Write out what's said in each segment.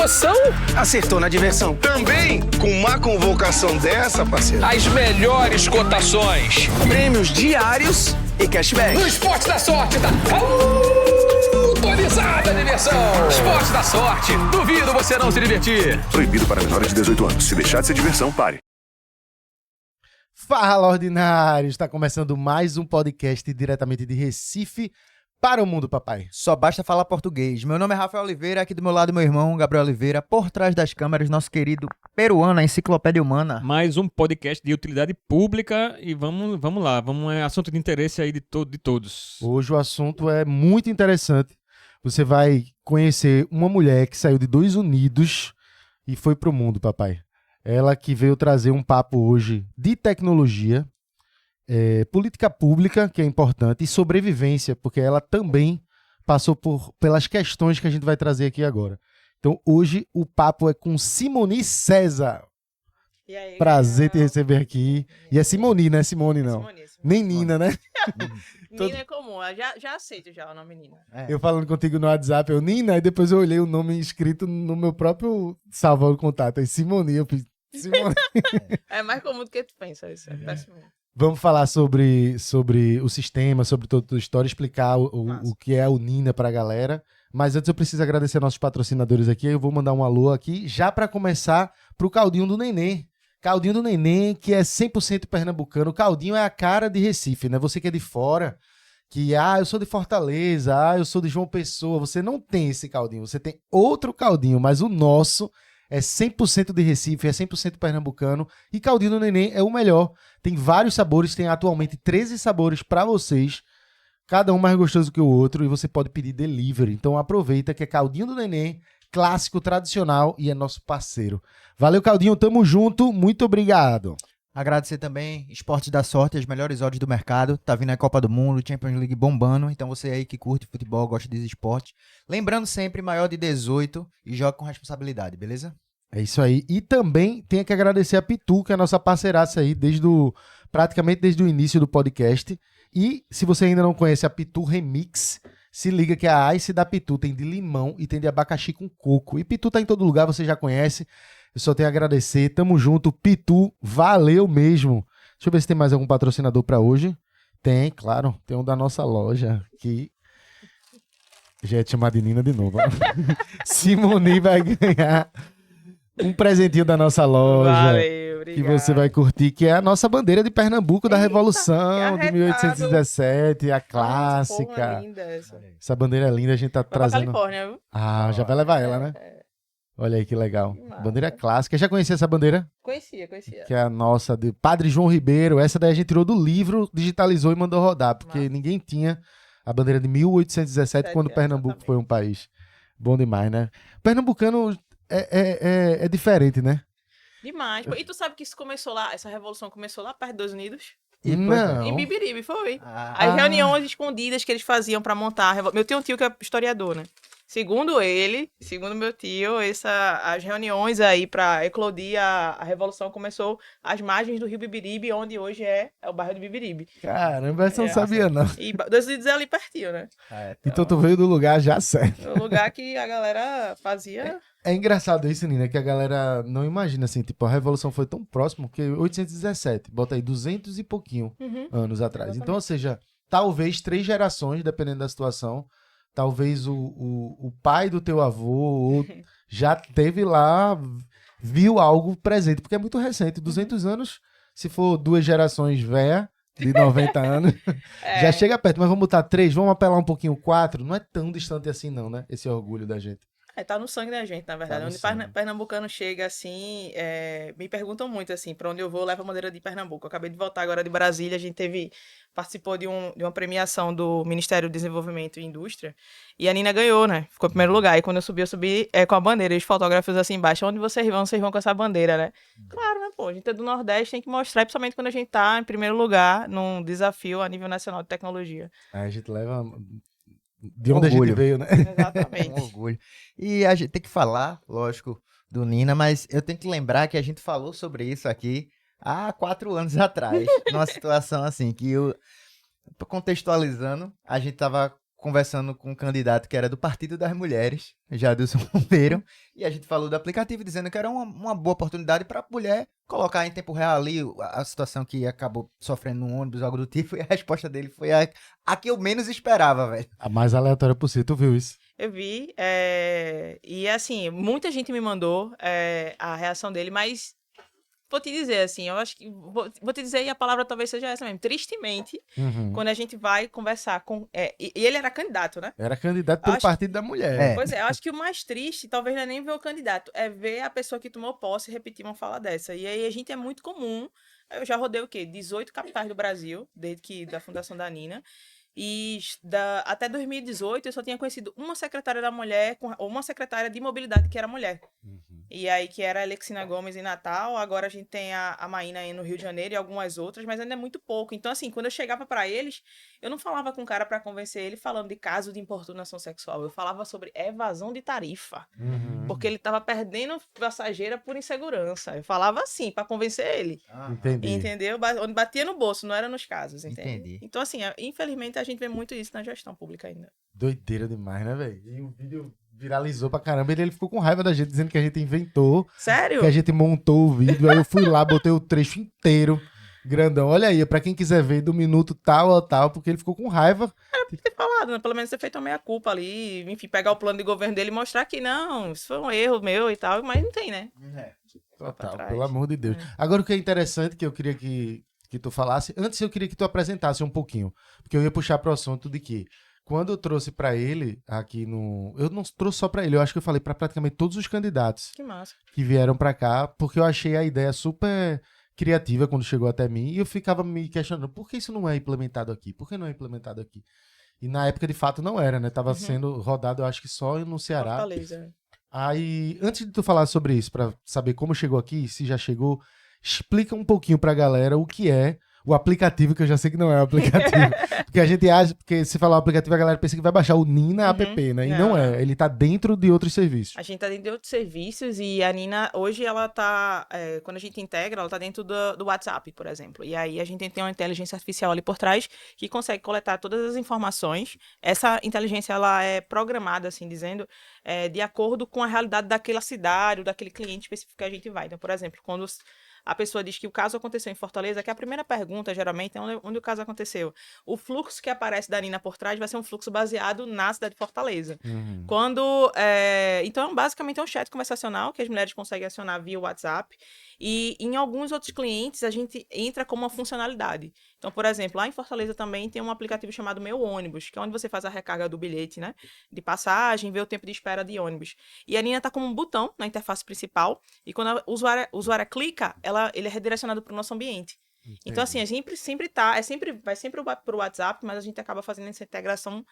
emoção, acertou na diversão. Também com uma convocação dessa, parceiro. as melhores cotações. Prêmios diários e cashback. No Esporte da Sorte tá autorizada a diversão. Esporte da Sorte, duvido você não se divertir. Proibido para menores de 18 anos. Se deixar de ser diversão, pare. Fala, ordinários! Está começando mais um podcast diretamente de Recife para o mundo, papai. Só basta falar português. Meu nome é Rafael Oliveira, aqui do meu lado meu irmão Gabriel Oliveira, por trás das câmeras, nosso querido peruano, a Enciclopédia Humana. Mais um podcast de utilidade pública e vamos lá, é assunto de interesse aí de todos. Hoje o assunto é muito interessante. Você vai conhecer uma mulher que saiu de 2 Unidos e foi pro mundo, papai. Ela que veio trazer um papo hoje de tecnologia, política pública, que é importante, e sobrevivência, porque ela também passou pelas questões que a gente vai trazer aqui agora. Então, hoje, o papo é com Simoni César. E aí, prazer te receber aqui. E é Simoni, não é Simone, não. Simone. Nem Nina, né? Nina é comum, eu já aceito já o nome Nina. Eu falando contigo no WhatsApp, eu Nina, e depois eu olhei o nome escrito no meu próprio salva o contato. Aí Simoni, eu fiz Simoni. É mais comum do que tu pensa, isso é péssimo. Vamos falar sobre o sistema, sobre toda a história, explicar o que é o Nina pra galera. Mas antes eu preciso agradecer nossos patrocinadores aqui. Eu vou mandar um alô aqui, já pra começar, pro Caldinho do Neném. Caldinho do Neném, que é 100% pernambucano. O Caldinho é a cara de Recife, né? Você que é de fora, que, eu sou de Fortaleza, eu sou de João Pessoa. Você não tem esse caldinho, você tem outro caldinho, mas o nosso é 100% de Recife, é 100% pernambucano. E Caldinho do Neném é o melhor. Tem vários sabores, tem atualmente 13 sabores para vocês. Cada um mais gostoso que o outro e você pode pedir delivery. Então aproveita que é Caldinho do Neném, clássico, tradicional e é nosso parceiro. Valeu, Caldinho, tamo junto, muito obrigado. Agradecer também, Esporte da Sorte, as melhores odds do mercado. Tá vindo a Copa do Mundo, Champions League bombando. Então você aí que curte futebol, gosta de esporte. Lembrando sempre, maior de 18 e joga com responsabilidade, beleza? É isso aí. E também tenho que agradecer a Pitu, que é a nossa parceiraça aí praticamente desde o início do podcast. E se você ainda não conhece a Pitu Remix, se liga que a Ice da Pitu tem de limão e tem de abacaxi com coco. E Pitu tá em todo lugar, você já conhece. Eu só tenho a agradecer. Tamo junto. Pitu, valeu mesmo. Deixa eu ver se tem mais algum patrocinador pra hoje. Tem, claro. Tem um da nossa loja que já é chamado de Nina de novo. Simone vai ganhar um presentinho da nossa loja. Valeu, obrigado. Que você vai curtir, que é a nossa bandeira de Pernambuco da Revolução de 1817, a clássica. Porra, linda essa bandeira é linda, a gente tá Vai pra trazendo. Califórnia, viu? Já vai levar ela, né? Olha aí que legal. Bandeira clássica. Já conhecia essa bandeira? Conhecia. Que é a nossa, de Padre João Ribeiro. Essa daí a gente tirou do livro, digitalizou e mandou rodar, porque ninguém tinha a bandeira de 1817 quando Pernambuco foi um país. Bom demais, né? Pernambucano é diferente, né? Demais. E tu sabe que isso começou lá, essa revolução começou lá perto dos 2 Unidos? Não. Em Bibiribe, foi. As reuniões escondidas que eles faziam pra montar a revolução. Meu tio é um tio que é historiador, né? Segundo meu tio, as reuniões aí pra eclodir a revolução começou às margens do rio Bibiribe, onde hoje é o bairro de Bibiribe. Caramba, essa eu não sabia, não. E 2 Unidos é ali pertinho, né? Então tu veio do lugar já certo. O lugar que a galera fazia... É engraçado isso, Nina, que a galera não imagina assim, tipo, a Revolução foi tão próximo que 817, bota aí 200 e pouquinho anos atrás. Exatamente. Então, ou seja, talvez 3 gerações, dependendo da situação, talvez o pai do teu avô já teve lá, viu algo presente, porque é muito recente, 200 anos, se for 2 gerações véia, de 90 anos, já chega perto, mas vamos botar 3, vamos apelar um pouquinho 4, não é tão distante assim não, né, esse orgulho da gente. Tá no sangue da gente, na verdade. Onde pernambucano chega, assim, me perguntam muito, assim, pra onde eu vou, levo a bandeira de Pernambuco. Eu acabei de voltar agora de Brasília, a gente participou de uma premiação do Ministério do Desenvolvimento e Indústria, e a Nina ganhou, né? Ficou em primeiro lugar. E quando eu subi com a bandeira, e os fotógrafos assim embaixo, onde vocês vão com essa bandeira, né? Claro, né, pô? A gente é do Nordeste, tem que mostrar, principalmente quando a gente tá em primeiro lugar num desafio a nível nacional de tecnologia. A gente leva... De onde orgulho. A gente veio, né? Exatamente. Um orgulho. E a gente tem que falar, lógico, do Nina, mas eu tenho que lembrar que a gente falou sobre isso aqui há 4 anos atrás, numa situação assim, que eu, contextualizando, a gente tava conversando com um candidato que era do Partido das Mulheres, Jadilson Monteiro, e a gente falou do aplicativo dizendo que era uma boa oportunidade para a mulher colocar em tempo real ali a situação que acabou sofrendo no ônibus, algo do tipo, e a resposta dele foi a que eu menos esperava, velho. A mais aleatória possível, tu viu isso? Eu vi, e assim, muita gente me mandou a reação dele, mas vou te dizer assim, eu acho que, vou te dizer, e a palavra talvez seja essa mesmo, tristemente, quando a gente vai conversar com, e ele era candidato, né? Era candidato pelo Partido da Mulher. Pois é, eu acho que o mais triste, talvez não é nem ver o candidato, é ver a pessoa que tomou posse repetir uma fala dessa, e aí a gente é muito comum, eu já rodei o quê? 18 capitais do Brasil, da fundação da Nina. E até 2018 eu só tinha conhecido uma secretária da mulher, ou uma secretária de mobilidade que era mulher. E aí que era a Alexina Gomes em Natal, agora a gente tem a Maína aí no Rio de Janeiro e algumas outras, mas ainda é muito pouco. Então assim, quando eu chegava para eles, eu não falava com o cara para convencer ele falando de caso de importunação sexual, eu falava sobre evasão de tarifa, porque ele tava perdendo passageira por insegurança. Eu falava assim, para convencer ele. Entendi. Entendeu? Onde batia no bolso, não era nos casos, entende? Entendi. Então assim, infelizmente a gente vê muito isso na gestão pública ainda. Doideira demais, né, velho? E o vídeo viralizou pra caramba. Ele ficou com raiva da gente, dizendo que a gente inventou. Sério? Que a gente montou o vídeo. Aí eu fui lá, botei o trecho inteiro, grandão. Olha aí, pra quem quiser ver do minuto tal ou tal, porque ele ficou com raiva. Era pra ter falado, né? Pelo menos ter feito uma meia-culpa ali. Enfim, pegar o plano de governo dele e mostrar que não, isso foi um erro meu e tal. Mas não tem, né? Total, pelo amor de Deus. Agora o que é interessante, que eu queria que tu falasse, antes eu queria que tu apresentasse um pouquinho, porque eu ia puxar pro assunto de que quando eu trouxe pra ele aqui no... Eu não trouxe só pra ele, eu acho que eu falei pra praticamente todos os candidatos Que massa. que vieram pra cá, porque eu achei a ideia super criativa quando chegou até mim, e eu ficava me questionando, por que isso não é implementado aqui? Por que não é implementado aqui? E na época, de fato, não era, né? Tava sendo rodado, eu acho que só no Ceará. Fortaleza. Aí, antes de tu falar sobre isso, pra saber como chegou aqui, se já chegou, explica um pouquinho pra galera o que é o aplicativo, que eu já sei que não é o aplicativo. Porque a gente acha, porque se falar o aplicativo, a galera pensa que vai baixar o Nina app, né? E não é, ele tá dentro de outros serviços. A gente tá dentro de outros serviços e a Nina, hoje ela tá, quando a gente integra, ela tá dentro do WhatsApp, por exemplo. E aí a gente tem uma inteligência artificial ali por trás que consegue coletar todas as informações. Essa inteligência, ela é programada, assim dizendo, de acordo com a realidade daquela cidade ou daquele cliente específico que a gente vai. Então, por exemplo, quando a pessoa diz que o caso aconteceu em Fortaleza, que a primeira pergunta, geralmente, é onde o caso aconteceu. O fluxo que aparece da Nina por trás vai ser um fluxo baseado na cidade de Fortaleza. Então, basicamente, é um chat conversacional que as mulheres conseguem acionar via WhatsApp. E em alguns outros clientes, a gente entra com uma funcionalidade. Então, por exemplo, lá em Fortaleza também tem um aplicativo chamado Meu Ônibus, que é onde você faz a recarga do bilhete, né? De passagem, vê o tempo de espera de ônibus. E a Nina tá com um botão na interface principal, e quando a usuária clica, ele é redirecionado para o nosso ambiente. Entendi. Então, assim, a gente vai sempre para o WhatsApp, mas a gente acaba fazendo essa integração.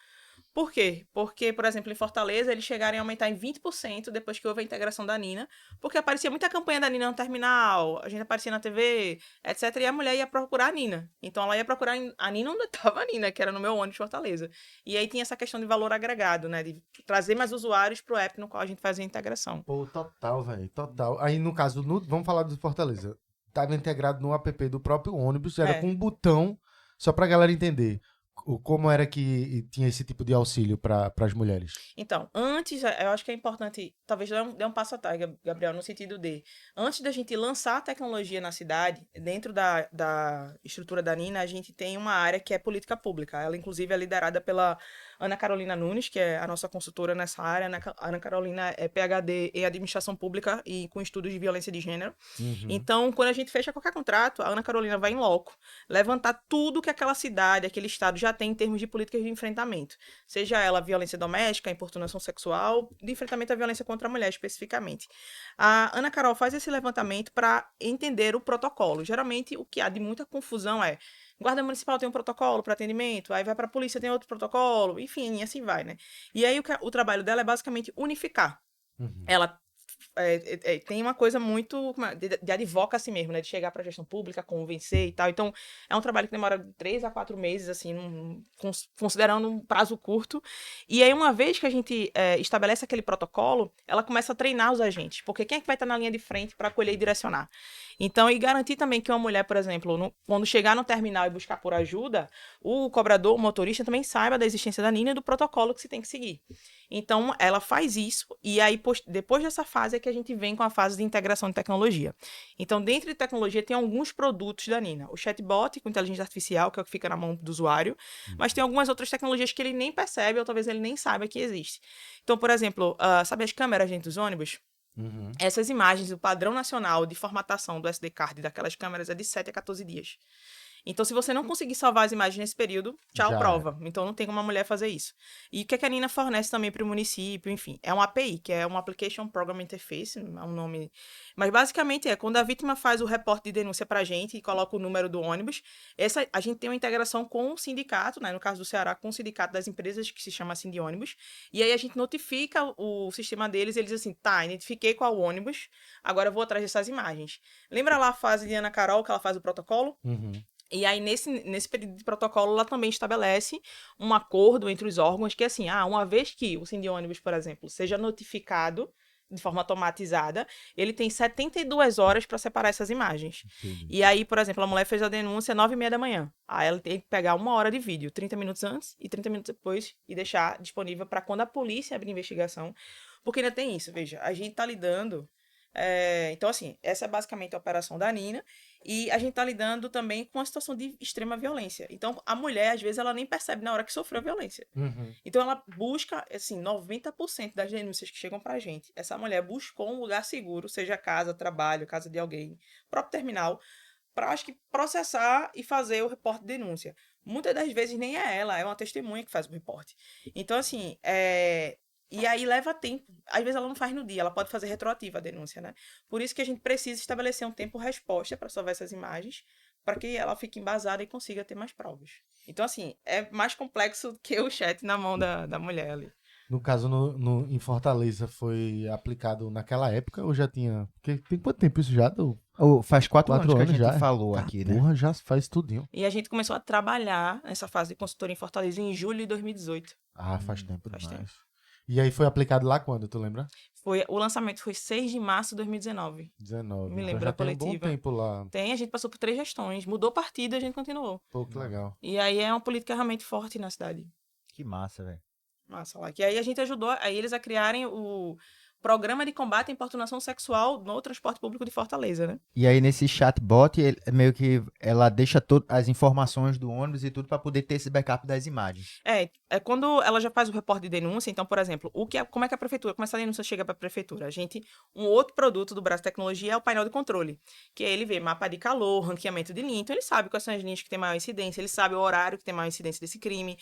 Por quê? Porque, por exemplo, em Fortaleza, eles chegaram a aumentar em 20% depois que houve a integração da Nina, porque aparecia muita campanha da Nina no terminal, a gente aparecia na TV, etc, e a mulher ia procurar a Nina. Então, ela ia procurar a Nina onde estava a Nina, que era no Meu Ônibus Fortaleza. E aí tinha essa questão de valor agregado, né, de trazer mais usuários pro app no qual a gente fazia a integração. Pô, total, velho, total. Aí, no caso, vamos falar do Fortaleza. Estava integrado no app do próprio ônibus, era com um botão, só pra galera entender como era que tinha esse tipo de auxílio para as mulheres. Então, antes, eu acho que é importante, talvez dê um passo atrás, Gabriel, no sentido de, antes da gente lançar a tecnologia na cidade, dentro da estrutura da Nina, a gente tem uma área que é política pública. Ela, inclusive, é liderada pela Ana Carolina Nunes, que é a nossa consultora nessa área. A Ana Carolina é PhD em administração pública e com estudos de violência de gênero. Então, quando a gente fecha qualquer contrato, a Ana Carolina vai em loco, levantar tudo que aquela cidade, aquele estado já tem em termos de políticas de enfrentamento. Seja ela violência doméstica, importunação sexual, de enfrentamento à violência contra a mulher especificamente. A Ana Carol faz esse levantamento para entender o protocolo. Geralmente, o que há de muita confusão é Guarda Municipal tem um protocolo para atendimento, aí vai para a polícia, tem outro protocolo, enfim, assim vai, né? E aí o trabalho dela é basicamente unificar. Ela tem uma coisa muito de advocacy mesmo, né? De chegar para a gestão pública, convencer e tal. Então, é um trabalho que demora 3 a 4 meses, assim, considerando um prazo curto. E aí, uma vez que a gente estabelece aquele protocolo, ela começa a treinar os agentes. Porque quem é que vai estar na linha de frente para acolher e direcionar? Então, e garantir também que uma mulher, por exemplo, quando chegar no terminal e buscar por ajuda, o cobrador, o motorista também saiba da existência da Nina e do protocolo que se tem que seguir. Então, ela faz isso, e aí, depois dessa fase, é que a gente vem com a fase de integração de tecnologia. Então, dentro de tecnologia, tem alguns produtos da Nina. O chatbot com inteligência artificial, que é o que fica na mão do usuário, mas tem algumas outras tecnologias que ele nem percebe, ou talvez ele nem saiba que existe. Então, por exemplo, sabe as câmeras dentro dos ônibus? Essas imagens, o padrão nacional de formatação do SD card daquelas câmeras é de 7 a 14 dias. Então, se você não conseguir salvar as imagens nesse período, tchau, prova. Então, não tem como uma mulher fazer isso. E o que a Nina fornece também para o município, enfim, é uma API, que é uma Application Program Interface, é um nome... Mas, basicamente, quando a vítima faz o reporte de denúncia para a gente e coloca o número do ônibus, a gente tem uma integração com o sindicato, né, no caso do Ceará, com o sindicato das empresas, que se chama assim de ônibus, e aí a gente notifica o sistema deles, eles dizem assim, tá, identifiquei qual ônibus, agora eu vou atrás dessas imagens. Lembra lá a fase de Ana Carol, que ela faz o protocolo? E aí, nesse período de protocolo, ela também estabelece um acordo entre os órgãos que, assim, uma vez que o Sindônibus, por exemplo, seja notificado de forma automatizada, ele tem 72 horas para separar essas imagens. E aí, por exemplo, a mulher fez a denúncia às 9h30 da manhã. Aí ela tem que pegar 1 hora de vídeo, 30 minutos antes e 30 minutos depois, e deixar disponível para quando a polícia abrir investigação. Porque ainda tem isso, veja, a gente tá lidando... Então, assim, essa é basicamente a operação da Nina, e a gente tá lidando também com uma situação de extrema violência. Então, a mulher, às vezes, ela nem percebe na hora que sofreu a violência. Então, ela busca, assim, 90% das denúncias que chegam pra gente, essa mulher buscou um lugar seguro, seja casa, trabalho, casa de alguém, próprio terminal, pra, acho que, processar e fazer o reporte de denúncia. Muitas das vezes nem é ela, é uma testemunha que faz o reporte. Então, assim, e aí leva tempo. Às vezes ela não faz no dia, ela pode fazer retroativa a denúncia, né? Por isso que a gente precisa estabelecer um tempo-resposta para salvar essas imagens, para que ela fique embasada e consiga ter mais provas. Então, assim, é mais complexo que o chat na mão da mulher ali. No caso, em Fortaleza, foi aplicado naquela época ou já tinha... Porque tem quanto tempo isso já? Faz 4 anos que a gente já falou aqui, né? Porra, já faz tudinho. E a gente começou a trabalhar nessa fase de consultoria em Fortaleza em julho de 2018. Faz tempo faz demais. tempo. E aí foi aplicado lá quando, tu lembra? O lançamento foi 6 de março de 2019. 19. Me lembro já da tem coletiva. Um bom tempo lá. A gente passou por 3 gestões, mudou partido e a gente continuou. Pô, que legal. E aí é uma política realmente forte na cidade. Que massa, velho. Massa lá. Que aí a gente ajudou eles a criarem o Programa de Combate à Importunação Sexual no Transporte Público de Fortaleza, né? E aí nesse chatbot, meio que ela deixa todas as informações do ônibus e tudo para poder ter esse backup das imagens. É quando ela já faz o reporte de denúncia, então, por exemplo, como é que a prefeitura, como essa denúncia chega para a prefeitura? Um outro produto do Brasil Tecnologia é o painel de controle, que aí ele vê mapa de calor, ranqueamento de linha, então ele sabe quais são as linhas que tem maior incidência, ele sabe o horário que tem maior incidência desse crime.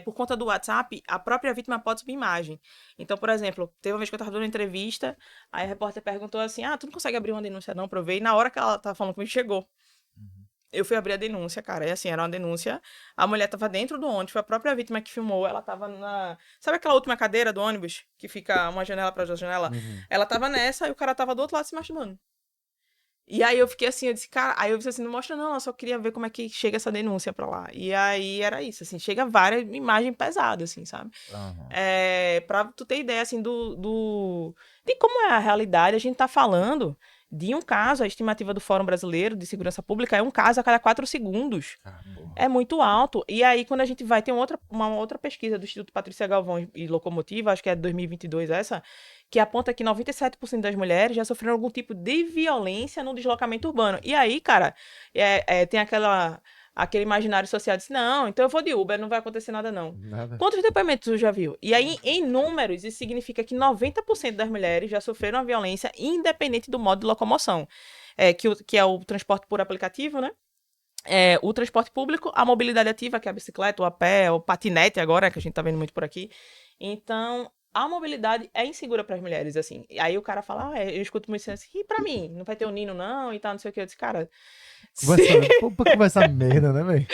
Por conta do WhatsApp, a própria vítima pode subir imagem. Então, por exemplo, teve uma vez que eu estava dando entrevista, aí a repórter perguntou assim, tu não consegue abrir uma denúncia não pra eu ver? E na hora que ela tava falando comigo, chegou. Eu fui abrir a denúncia, cara, e assim, era uma denúncia, a mulher tava dentro do ônibus, foi a própria vítima que filmou, ela tava sabe aquela última cadeira do ônibus, que fica uma janela pra outra janela? Ela tava nessa e o cara tava do outro lado se masturbando. E aí eu fiquei assim, eu disse, cara, aí eu disse assim, não mostra não, eu só queria ver como é que chega essa denúncia pra lá. E aí era isso, assim, chega várias imagens pesadas, assim, sabe? Pra tu ter ideia, assim, de como é a realidade, a gente tá falando de um caso, a estimativa do Fórum Brasileiro de Segurança Pública é um caso a cada 4 segundos. É muito alto. E aí, quando a gente vai, tem uma outra pesquisa do Instituto Patrícia Galvão e Locomotiva, acho que é de 2022 essa, que aponta que 97% das mulheres já sofreram algum tipo de violência no deslocamento urbano. E aí, cara, tem aquele imaginário social de assim, não, então eu vou de Uber, não vai acontecer nada não. Nada. Quantos depoimentos você já viu? E aí, em números, isso significa que 90% das mulheres já sofreram a violência independente do modo de locomoção, que é o transporte por aplicativo, né? O transporte público, a mobilidade ativa, que é a bicicleta, o a pé, o patinete agora, que a gente tá vendo muito por aqui. Então, a mobilidade é insegura para as mulheres, assim. E aí o cara fala, eu escuto muito assim, e pra mim? Não vai ter o Nino, não? E tal, não sei o que. Eu disse, cara... Pra conversar merda, né, velho?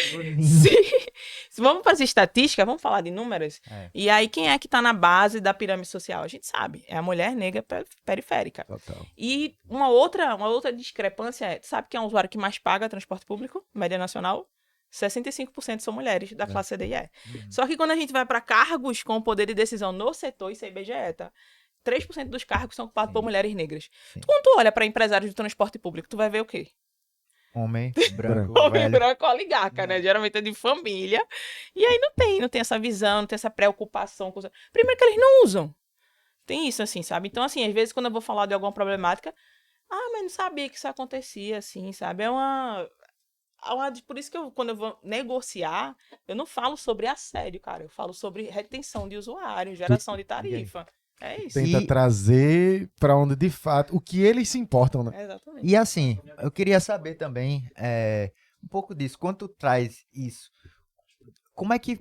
Vamos fazer estatística, vamos falar de números? E aí, quem é que tá na base da pirâmide social? A gente sabe, é a mulher negra periférica. Total. E uma outra discrepância é, tu sabe quem é o usuário que mais paga transporte público, média nacional? 65% são mulheres da classe C, D e E. Só que quando a gente vai para cargos com poder de decisão no setor, isso é IBGE, tá? 3% dos cargos são ocupados por mulheres negras. Quando tu olha para empresários de transporte público, tu vai ver o quê? Homem branco, Homem velho. branco oligarca, né? Geralmente é de família. E aí não tem essa visão, não tem essa preocupação com... Primeiro que eles não usam. Tem isso, assim, sabe? Então, assim, às vezes quando eu vou falar de alguma problemática, mas não sabia que isso acontecia, assim, sabe? Por isso que quando eu vou negociar, eu não falo sobre assédio, cara. Eu falo sobre retenção de usuário, geração de tarifa. É isso. Tenta trazer pra onde de fato, o que eles se importam, né? Exatamente. E assim, eu queria saber também um pouco disso. Quando tu traz isso, como é que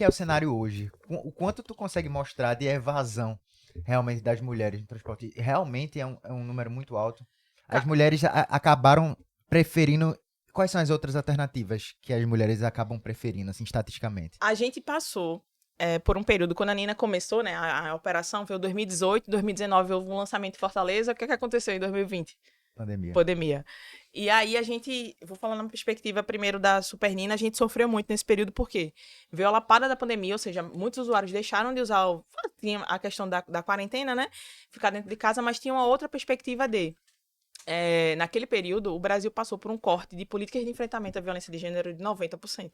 é o cenário hoje? O quanto tu consegue mostrar de evasão realmente das mulheres no transporte? Realmente é um número muito alto. As mulheres acabaram preferindo... Quais são as outras alternativas que as mulheres acabam preferindo, assim, estatisticamente? A gente passou por um período, quando a Nina começou, né, a operação, foi em 2018, 2019 houve um lançamento em Fortaleza. O que aconteceu em 2020? Pandemia. E aí vou falar na perspectiva primeiro da Super Nina, a gente sofreu muito nesse período, porque veio a lapada da pandemia, ou seja, muitos usuários deixaram de usar, tinha a questão da quarentena, né, ficar dentro de casa, mas tinha uma outra perspectiva naquele período, o Brasil passou por um corte de políticas de enfrentamento à violência de gênero de 90%.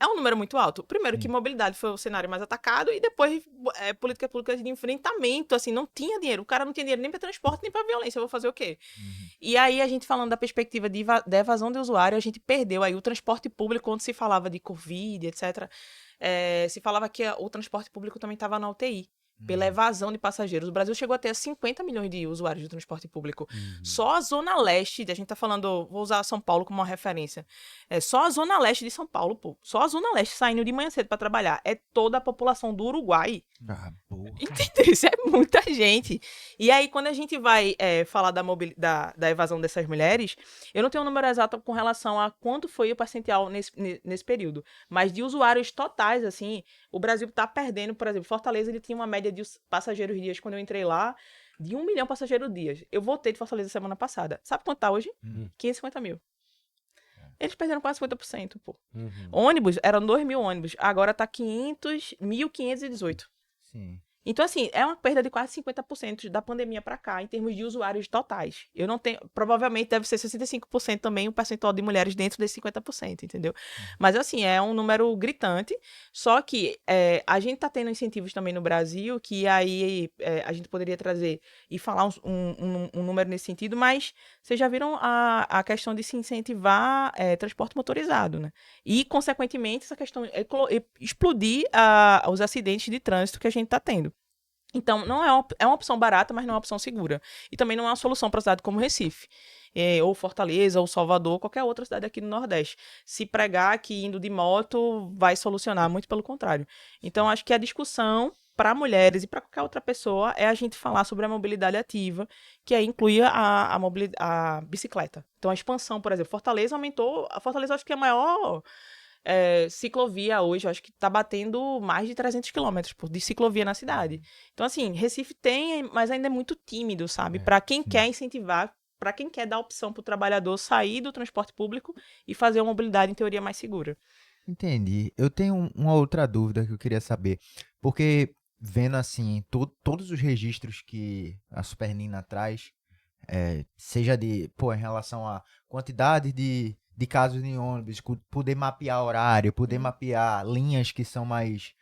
É um número muito alto. Primeiro que mobilidade foi o cenário mais atacado e depois políticas públicas de enfrentamento, assim, não tinha dinheiro. O cara não tinha dinheiro nem para transporte, nem para violência. Eu vou fazer o quê? E aí, a gente falando da perspectiva da evasão de usuário, a gente perdeu aí o transporte público, quando se falava de Covid, etc. Se falava que o transporte público também estava na UTI. Pela evasão de passageiros. O Brasil chegou a ter 50 milhões de usuários de transporte público. Só a Zona Leste, a gente tá falando, vou usar São Paulo como uma referência, só a Zona Leste de São Paulo, pô. Só a Zona Leste saindo de manhã cedo para trabalhar. É toda a população do Uruguai. Entendeu? Isso é muita gente. E aí, quando a gente vai falar da evasão dessas mulheres, eu não tenho um número exato com relação a quanto foi o percentual nesse período. Mas de usuários totais, assim, o Brasil tá perdendo, por exemplo, Fortaleza, ele tinha uma média de passageiros dias, quando eu entrei lá, de 1 milhão de passageiros dias. Eu voltei de Fortaleza semana passada. Sabe quanto tá hoje? 550 mil. Eles perderam quase 50%, pô. Ônibus, eram 2 mil ônibus. Agora tá 1.518. Sim. Então, assim, é uma perda de quase 50% da pandemia para cá, em termos de usuários totais. Eu não tenho... Provavelmente deve ser 65% também o percentual de mulheres dentro desses 50%, entendeu? Mas, assim, é um número gritante. Só que a gente tá tendo incentivos também no Brasil, que aí a gente poderia trazer e falar um número nesse sentido, mas vocês já viram a questão de se incentivar transporte motorizado, né? E, consequentemente, essa questão explodir os acidentes de trânsito que a gente tá tendo. Então, não é uma opção barata, mas não é uma opção segura. E também não é uma solução para uma cidade como Recife, ou Fortaleza, ou Salvador, ou qualquer outra cidade aqui no Nordeste. Se pregar que indo de moto vai solucionar, muito pelo contrário. Então, acho que a discussão para mulheres e para qualquer outra pessoa é a gente falar sobre a mobilidade ativa, que aí inclui a bicicleta. Então, a expansão, por exemplo, Fortaleza aumentou. A Fortaleza, acho que é a maior... ciclovia hoje, eu acho que tá batendo mais de 300 quilômetros de ciclovia na cidade. Então, assim, Recife tem, mas ainda é muito tímido, sabe? Para quem quer incentivar, para quem quer dar opção pro trabalhador sair do transporte público e fazer uma mobilidade, em teoria, mais segura. Entendi. Eu tenho uma outra dúvida que eu queria saber, porque vendo, assim, todos os registros que a Super Nina traz, seja em relação à quantidade de casos em ônibus, poder mapear horário, poder mapear linhas que são mais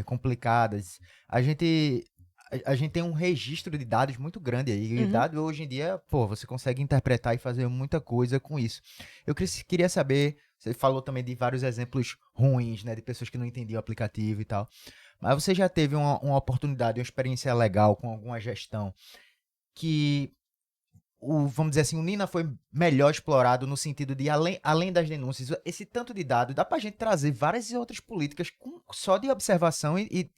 complicadas. A gente tem um registro de dados muito grande aí. E dado hoje em dia, você consegue interpretar e fazer muita coisa com isso. Eu queria saber, você falou também de vários exemplos ruins, né, de pessoas que não entendiam o aplicativo e tal. Mas você já teve uma oportunidade, uma experiência legal com alguma gestão que... vamos dizer assim, o Nina foi melhor explorado no sentido de, além das denúncias, esse tanto de dados, dá pra gente trazer várias outras políticas só de observação e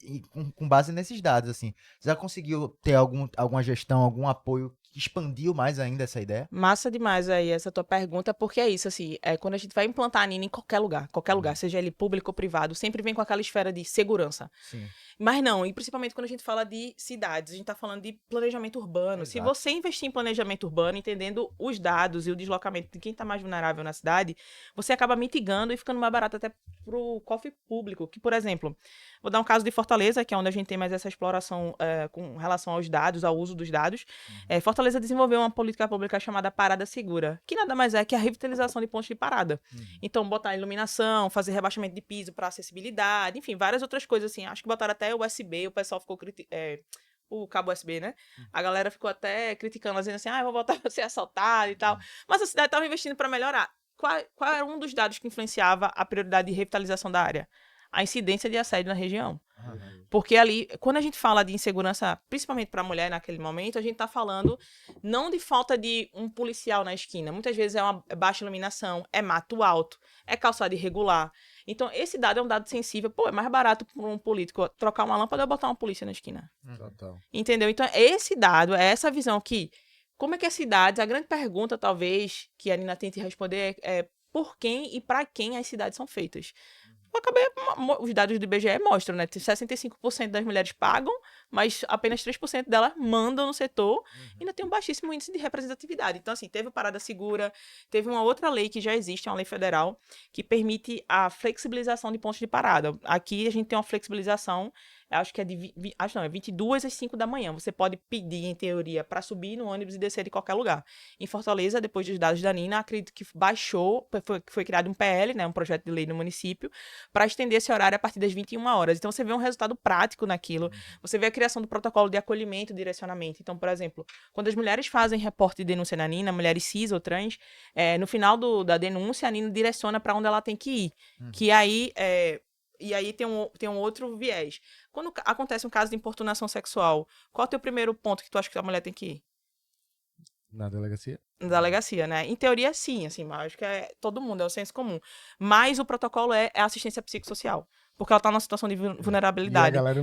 com base nesses dados, assim. Você já conseguiu ter alguma gestão, algum apoio expandiu mais ainda essa ideia? Massa demais aí essa tua pergunta, porque é isso, assim, quando a gente vai implantar a Nina em qualquer lugar, seja ele público ou privado, sempre vem com aquela esfera de segurança. Sim. Mas não, e principalmente quando a gente fala de cidades, a gente tá falando de planejamento urbano. Exato. Se você investir em planejamento urbano, entendendo os dados e o deslocamento de quem tá mais vulnerável na cidade, você acaba mitigando e ficando mais barato até pro cofre público. Que, por exemplo, vou dar um caso de Fortaleza, que é onde a gente tem mais essa exploração com relação aos dados, ao uso dos dados. Fortaleza desenvolveu uma política pública chamada Parada Segura, que nada mais é que a revitalização de pontos de parada. Então, botar iluminação, fazer rebaixamento de piso para acessibilidade, enfim, várias outras coisas assim. Acho que botaram até USB, o pessoal ficou o cabo USB, né? A galera ficou até criticando, dizendo assim, eu vou voltar a ser assaltado e tal. Mas a cidade estava investindo para melhorar. Qual era um dos dados que influenciava a prioridade de revitalização da área? A incidência de assédio na região. Porque ali, quando a gente fala de insegurança, principalmente para a mulher naquele momento, a gente está falando não de falta de um policial na esquina. Muitas vezes é uma baixa iluminação, é mato alto, é calçada irregular. Então, esse dado é um dado sensível. Pô, é mais barato para um político trocar uma lâmpada ou botar uma polícia na esquina. Entendeu? Então, esse dado, é essa visão que... Como é que as cidades... A grande pergunta, talvez, que a Nina tente responder é por quem e para quem as cidades são feitas. Os dados do IBGE mostram, né? 65% das mulheres pagam, mas apenas 3% delas mandam no setor e ainda tem um baixíssimo índice de representatividade. Então, assim, teve Parada Segura, teve uma outra lei que já existe, uma lei federal, que permite a flexibilização de pontos de parada. Aqui a gente tem uma flexibilização, acho que é 22 às 5 da manhã. Você pode pedir, em teoria, para subir no ônibus e descer de qualquer lugar. Em Fortaleza, depois dos dados da Nina, acredito que baixou, foi criado um PL, né, um projeto de lei no município, para estender esse horário a partir das 21 horas. Então, você vê um resultado prático naquilo. Você vê a criação do protocolo de acolhimento e direcionamento. Então, por exemplo, quando as mulheres fazem reporte de denúncia na Nina, mulheres cis ou trans, no final da denúncia, a Nina direciona para onde ela tem que ir. Que aí... E aí tem um outro viés. Quando acontece um caso de importunação sexual, qual é o teu primeiro ponto que tu acha que a mulher tem que ir? Na delegacia? Na delegacia, né? Em teoria, sim, assim, mas acho que todo mundo, é o senso comum. Mas o protocolo é assistência psicossocial. Porque ela tá numa situação de vulnerabilidade. E a galera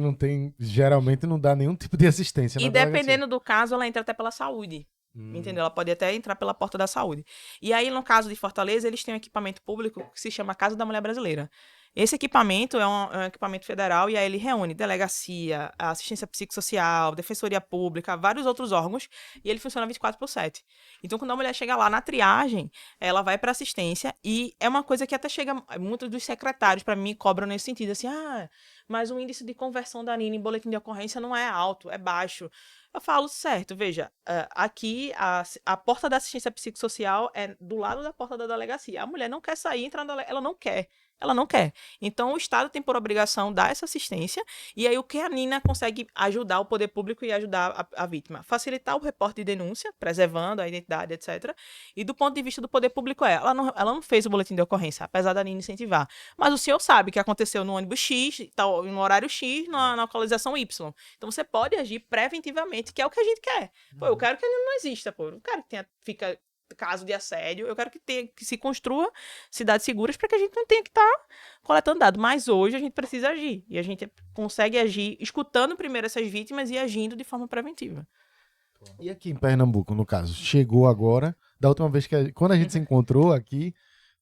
geralmente não dá nenhum tipo de assistência e dependendo do caso, ela entra até pela saúde. Entendeu? Ela pode até entrar pela porta da saúde. E aí, no caso de Fortaleza, eles têm um equipamento público que se chama Casa da Mulher Brasileira. Esse equipamento é um equipamento federal e aí ele reúne delegacia, assistência psicossocial, defensoria pública, vários outros órgãos e ele funciona 24/7. Então, quando a mulher chega lá na triagem, ela vai para assistência e é uma coisa que até chega, muitos dos secretários para mim cobram nesse sentido, assim, mas o índice de conversão da Nina em boletim de ocorrência não é alto, é baixo. Eu falo, certo, veja, aqui a porta da assistência psicossocial é do lado da porta da delegacia. A mulher não quer sair, entrar na delegacia, ela não quer. Então, o Estado tem por obrigação dar essa assistência, e aí o que a Nina consegue ajudar o poder público e ajudar a vítima? Facilitar o reporte de denúncia, preservando a identidade, etc. E do ponto de vista do poder público, ela não fez o boletim de ocorrência, apesar da Nina incentivar. Mas o senhor sabe que aconteceu no ônibus X, no horário X, na localização Y. Então, você pode agir preventivamente, que é o que a gente quer. Pô, eu quero que a Nina não exista, pô. Eu não quero que fica caso de assédio, eu quero que se construa cidades seguras para que a gente não tenha que estar coletando dados. Mas hoje a gente precisa agir. E a gente consegue agir escutando primeiro essas vítimas e agindo de forma preventiva. E aqui em Pernambuco, no caso, chegou agora, da última vez quando a gente se encontrou aqui,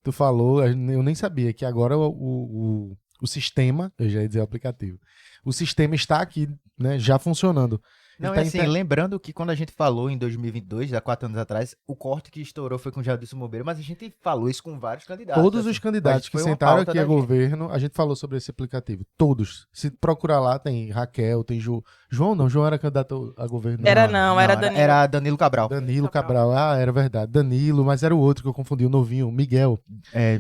tu falou, eu nem sabia que agora o sistema, eu já ia dizer o aplicativo, o sistema está aqui, né, já funcionando. Não, é assim, lembrando que quando a gente falou em 2022, há 4 anos atrás, o corte que estourou foi com o Jadilson Mobeiro, mas a gente falou isso com vários candidatos. Todos os candidatos que sentaram aqui a governo, a gente falou sobre esse aplicativo. Todos. Se procurar lá, tem Raquel, tem João não, João era candidato a governo. Era Danilo. Era Danilo Cabral. Danilo Cabral, era verdade. Danilo, mas era o outro que eu confundi, o novinho, Miguel.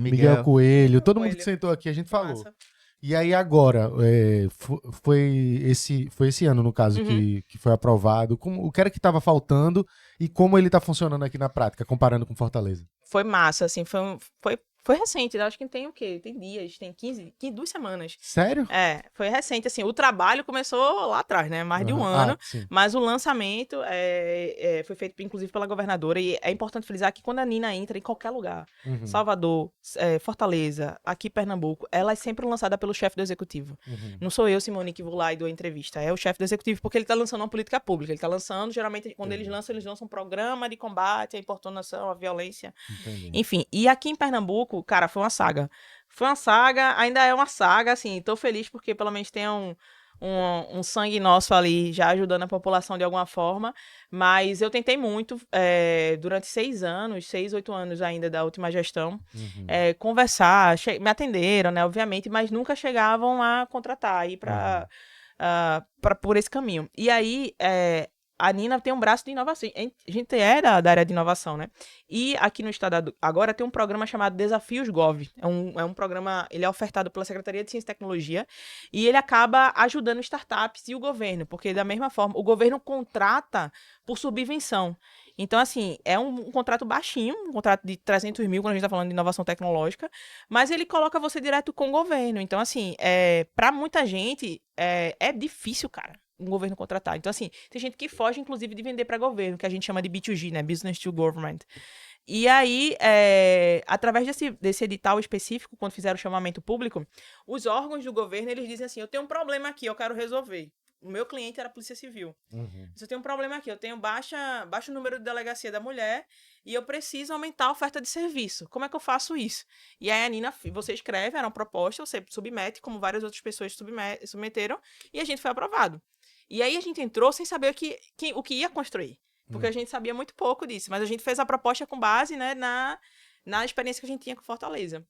Miguel Coelho, todo mundo que sentou aqui, a gente falou. Massa. E aí agora, foi esse ano, no caso, que foi aprovado. O que era que estava faltando e como ele está funcionando aqui na prática, comparando com Fortaleza? Foi massa, assim, foi Foi recente, eu acho que tem o quê? Tem dias, tem 2 semanas. Sério? Foi recente, assim, o trabalho começou lá atrás, né? Mais de um ano, mas o lançamento foi feito, inclusive, pela governadora, e é importante frisar que quando a Nina entra em qualquer lugar, Salvador, Fortaleza, aqui Pernambuco, ela é sempre lançada pelo chefe do executivo. Não sou eu, Simone, que vou lá e dou a entrevista, é o chefe do executivo, porque ele tá lançando uma política pública, ele tá lançando, geralmente, quando eles lançam um programa de combate à importunação, à violência, enfim, e aqui em Pernambuco, cara, foi uma saga. Foi uma saga, ainda é uma saga, assim, tô feliz porque pelo menos tem um sangue nosso ali já ajudando a população de alguma forma, mas eu tentei muito, durante 6 anos, 6, 8 anos ainda da última gestão, conversar, me atenderam, né, obviamente, mas nunca chegavam a contratar aí por esse caminho. E aí, a Nina tem um braço de inovação. A gente é da área de inovação, né? E aqui no estado agora tem um programa chamado Desafios Gov. É um programa, ele é ofertado pela Secretaria de Ciência e Tecnologia e ele acaba ajudando startups e o governo, porque da mesma forma, o governo contrata por subvenção. Então, assim, é um contrato baixinho, um contrato de 300 mil, quando a gente tá falando de inovação tecnológica, mas ele coloca você direto com o governo. Então, assim, pra muita gente, é difícil, cara, um governo contratar. Então, assim, tem gente que foge, inclusive, de vender para governo, que a gente chama de B2G, né? Business to Government. E aí, através desse edital específico, quando fizeram o chamamento público, os órgãos do governo, eles dizem assim, eu tenho um problema aqui, eu quero resolver. O meu cliente era a Polícia Civil. Eu tenho um problema aqui, eu tenho baixo número de delegacia da mulher e eu preciso aumentar a oferta de serviço. Como é que eu faço isso? E aí a Nina, você escreve, era uma proposta, você submete, como várias outras pessoas submeteram, e a gente foi aprovado. E aí a gente entrou sem saber o que ia construir, porque a gente sabia muito pouco disso, mas a gente fez a proposta com base, né, na experiência que a gente tinha com Fortaleza.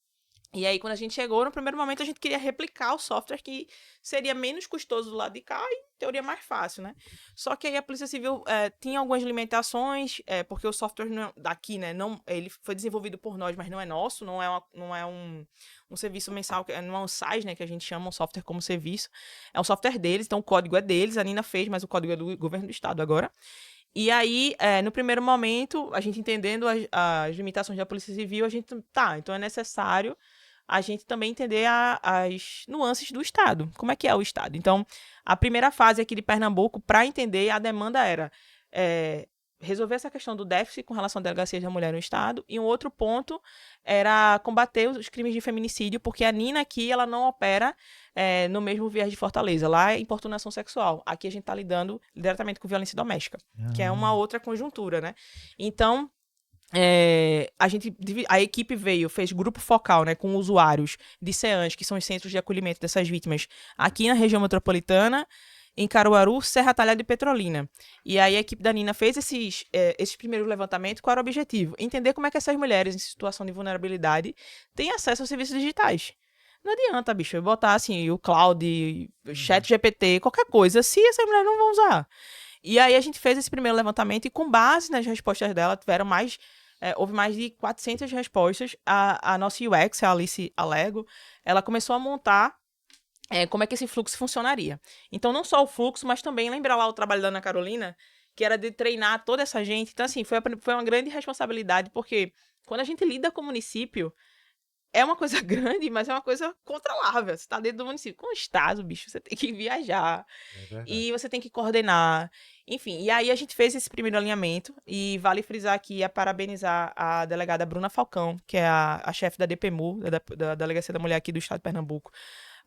E aí, quando a gente chegou, no primeiro momento, a gente queria replicar o software que seria menos custoso do lado de cá e, em teoria, mais fácil, né? Só que aí a Polícia Civil tinha algumas limitações, porque o software daqui, né, ele foi desenvolvido por nós, mas não é nosso, não é um serviço mensal, não é um SaaS, né, que a gente chama um software como serviço. É um software deles, então o código é deles, a Nina fez, mas o código é do governo do estado agora. E aí, no primeiro momento, a gente entendendo as limitações da Polícia Civil, a gente, então é necessário a gente também entender as nuances do Estado. Como é que é o Estado? Então, a primeira fase aqui de Pernambuco, para entender, a demanda era resolver essa questão do déficit com relação à delegacia da mulher no Estado, e um outro ponto era combater os crimes de feminicídio, porque a Nina aqui, ela não opera no mesmo viés de Fortaleza. Lá é importunação sexual. Aqui a gente está lidando diretamente com violência doméstica, que é uma outra conjuntura, né? Então, a equipe fez grupo focal, né, com usuários de CEANs, que são os centros de acolhimento dessas vítimas, aqui na região metropolitana, em Caruaru, Serra Talhada e Petrolina. E aí a equipe da Nina fez esses primeiros levantamentos. Qual era o objetivo? Entender como é que essas mulheres em situação de vulnerabilidade têm acesso aos serviços digitais. Não adianta, bicho, eu botar assim, o cloud, o chat GPT, qualquer coisa, se essas mulheres não vão usar. E aí a gente fez esse primeiro levantamento e com base nas respostas dela, houve mais de 400 respostas. A nossa UX, a Alice Alego, ela começou a montar como é que esse fluxo funcionaria. Então, não só o fluxo, mas também, lembra lá o trabalho da Ana Carolina, que era de treinar toda essa gente. Então, assim, foi uma grande responsabilidade, porque quando a gente lida com o município, é uma coisa grande, mas é uma coisa controlável. Você está dentro do município. Com o estado, bicho, você tem que viajar. E você tem que coordenar. Enfim, e aí a gente fez esse primeiro alinhamento. E vale frisar aqui, parabenizar a delegada Bruna Falcão, que é a chefe da DPMU, da Delegacia da Mulher aqui do estado de Pernambuco.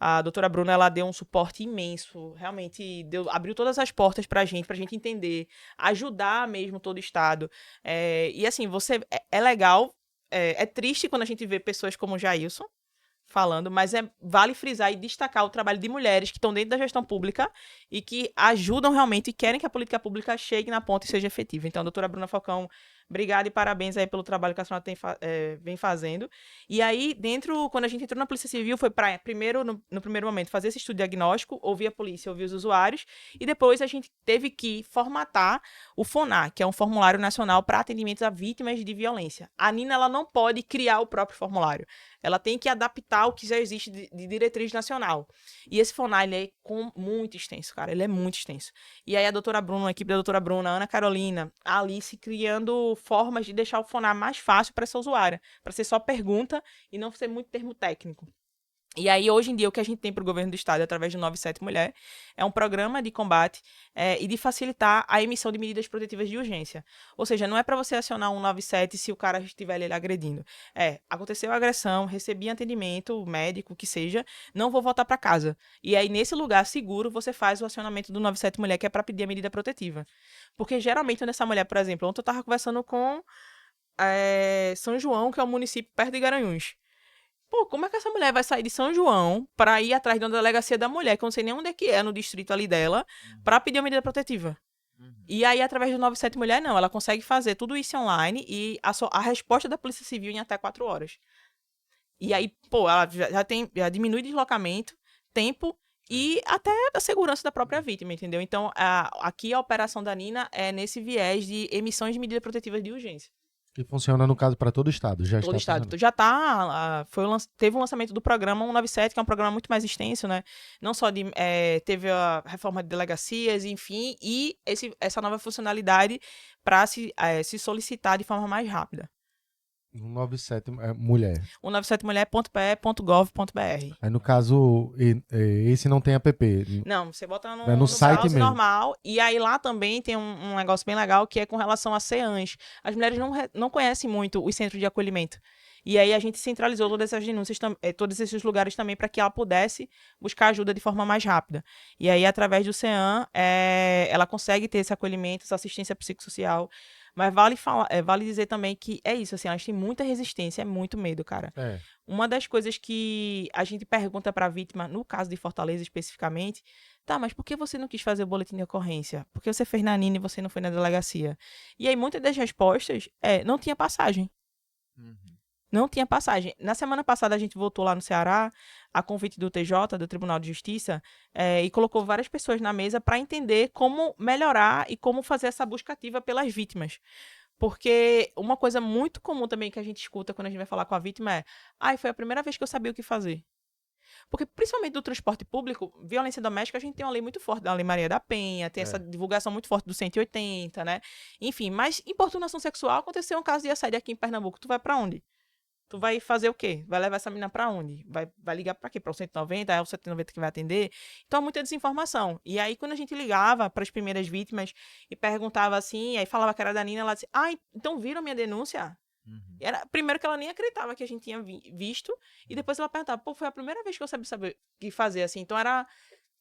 A doutora Bruna, ela deu um suporte imenso, realmente abriu todas as portas pra gente entender, ajudar mesmo todo o estado. E assim, é legal, é triste quando a gente vê pessoas como o Jailson falando, mas vale frisar e destacar o trabalho de mulheres que estão dentro da gestão pública e que ajudam realmente e querem que a política pública chegue na ponta e seja efetiva. Então, a doutora Bruna Falcão, obrigada e parabéns aí pelo trabalho que a senhora vem fazendo. E aí, quando a gente entrou na Polícia Civil, foi para, no primeiro momento, fazer esse estudo diagnóstico, ouvir a polícia, ouvir os usuários, e depois a gente teve que formatar o FONAR, que é um formulário nacional para atendimento a vítimas de violência. A Nina, ela não pode criar o próprio formulário. Ela tem que adaptar o que já existe de diretriz nacional. E esse FONAR, ele é muito extenso, cara. Ele é muito extenso. E aí a doutora Bruna, a equipe da doutora Bruna, a Ana Carolina, a Alice, criando formas de deixar o Fonar mais fácil para essa usuária, para ser só pergunta e não ser muito termo técnico. E aí, hoje em dia, o que a gente tem para o governo do estado, através do 97 Mulher, é um programa de combate e de facilitar a emissão de medidas protetivas de urgência. Ou seja, não é para você acionar 197 se o cara estiver ali agredindo. Aconteceu a agressão, recebi atendimento médico, que seja, não vou voltar para casa. E aí, nesse lugar seguro, você faz o acionamento do 97 Mulher, que é para pedir a medida protetiva. Porque, geralmente, nessa mulher, por exemplo, ontem eu estava conversando com São João, que é um município perto de Garanhuns. Pô, como é que essa mulher vai sair de São João pra ir atrás de uma delegacia da mulher, que eu não sei nem onde é que é, no distrito ali dela, pra pedir uma medida protetiva? E aí, através do 97 Mulher, não. Ela consegue fazer tudo isso online e a resposta da Polícia Civil em até 4 horas. E aí, pô, ela já diminui deslocamento, tempo e até a segurança da própria vítima, entendeu? Então, aqui a operação da Nina é nesse viés de emissões de medidas protetivas de urgência. Que funciona, no caso, para todo o estado. Todo estado. Já tá. Teve um lançamento do programa 197, que é um programa muito mais extenso, né? Não só teve a reforma de delegacias, enfim, e essa nova funcionalidade para se solicitar de forma mais rápida. 197 mulher. 197mulher.pe.gov.br. Aí, no caso, esse não tem app. Não, você bota no site browser mesmo. normal. E aí lá também tem um negócio bem legal que é com relação a CEANs. As mulheres não conhecem muito os centros de acolhimento. E aí a gente centralizou todas essas denúncias, todos esses lugares também, para que ela pudesse buscar ajuda de forma mais rápida. E aí, através do CEAN, ela consegue ter esse acolhimento, essa assistência psicossocial. Mas vale dizer também que é isso, assim, elas têm muita resistência, é muito medo, cara. Uma das coisas que a gente pergunta pra vítima, no caso de Fortaleza especificamente, tá, mas por que você não quis fazer o boletim de ocorrência? Por que você fez na Nina e você não foi na delegacia? E aí, muitas das respostas não tinha passagem. Não tinha passagem. Na semana passada, a gente voltou lá no Ceará, a convite do TJ, do Tribunal de Justiça, e colocou várias pessoas na mesa para entender como melhorar e como fazer essa busca ativa pelas vítimas. Porque uma coisa muito comum também que a gente escuta quando a gente vai falar com a vítima é: foi a primeira vez que eu sabia o que fazer. Porque, principalmente do transporte público, violência doméstica, a gente tem uma lei muito forte da Lei Maria da Penha, tem essa divulgação muito forte do 180, né? Enfim, mas importunação sexual, aconteceu um caso de assédio aqui em Pernambuco, tu vai para onde? Tu vai fazer o quê? Vai levar essa menina pra onde? Vai ligar pra quê? Pra o 190? É o 190 que vai atender? Então, muita desinformação. E aí, quando a gente ligava para as primeiras vítimas e perguntava assim, aí falava que era da Nina, ela disse: então viram minha denúncia? Era, primeiro que ela nem acreditava que a gente tinha visto, e depois ela perguntava: foi a primeira vez que eu sabia saber o que fazer, assim. Então, era,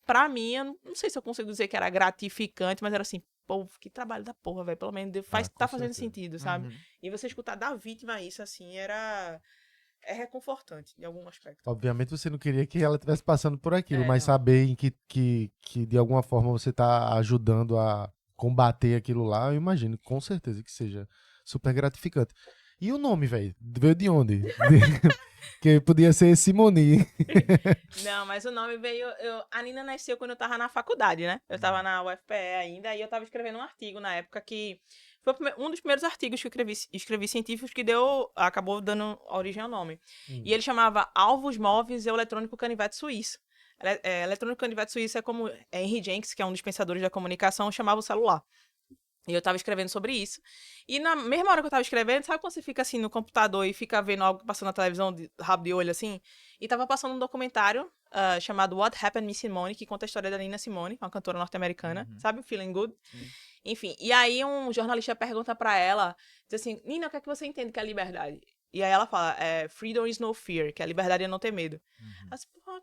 pra mim, eu não sei se eu consigo dizer que era gratificante, mas era assim: que trabalho da porra, velho. Pelo menos tá fazendo sentido, sabe? E você escutar da vítima isso, assim, é reconfortante, em algum aspecto. Obviamente você não queria que ela estivesse passando por aquilo, mas saber que de alguma forma você tá ajudando a combater aquilo lá, eu imagino, com certeza, que seja super gratificante. E o nome, velho? Veio de onde? Que podia ser Simone. Não, mas o nome veio... A Nina nasceu quando eu tava na faculdade, né? Eu tava na UFPE ainda, e eu tava escrevendo um artigo na época que... Foi um dos primeiros artigos que eu escrevi científicos que acabou dando origem ao nome. E ele chamava Alvos Móveis e Eletrônico Canivete Suíço. Eletrônico Canivete Suíço é como Henry Jenks, que é um dos pensadores da comunicação, chamava o celular. E eu tava escrevendo sobre isso. E na mesma hora que eu tava escrevendo, sabe quando você fica assim no computador e fica vendo algo passando na televisão, de rabo de olho assim? E tava passando um documentário chamado What Happened Miss Simone, que conta a história da Nina Simone, uma cantora norte-americana, sabe? Feeling Good. Enfim, e aí um jornalista pergunta pra ela, diz assim: Nina, o que é que você entende que é liberdade? E aí ela fala: freedom is no fear, que a liberdade é não ter medo. Ela disse: porra,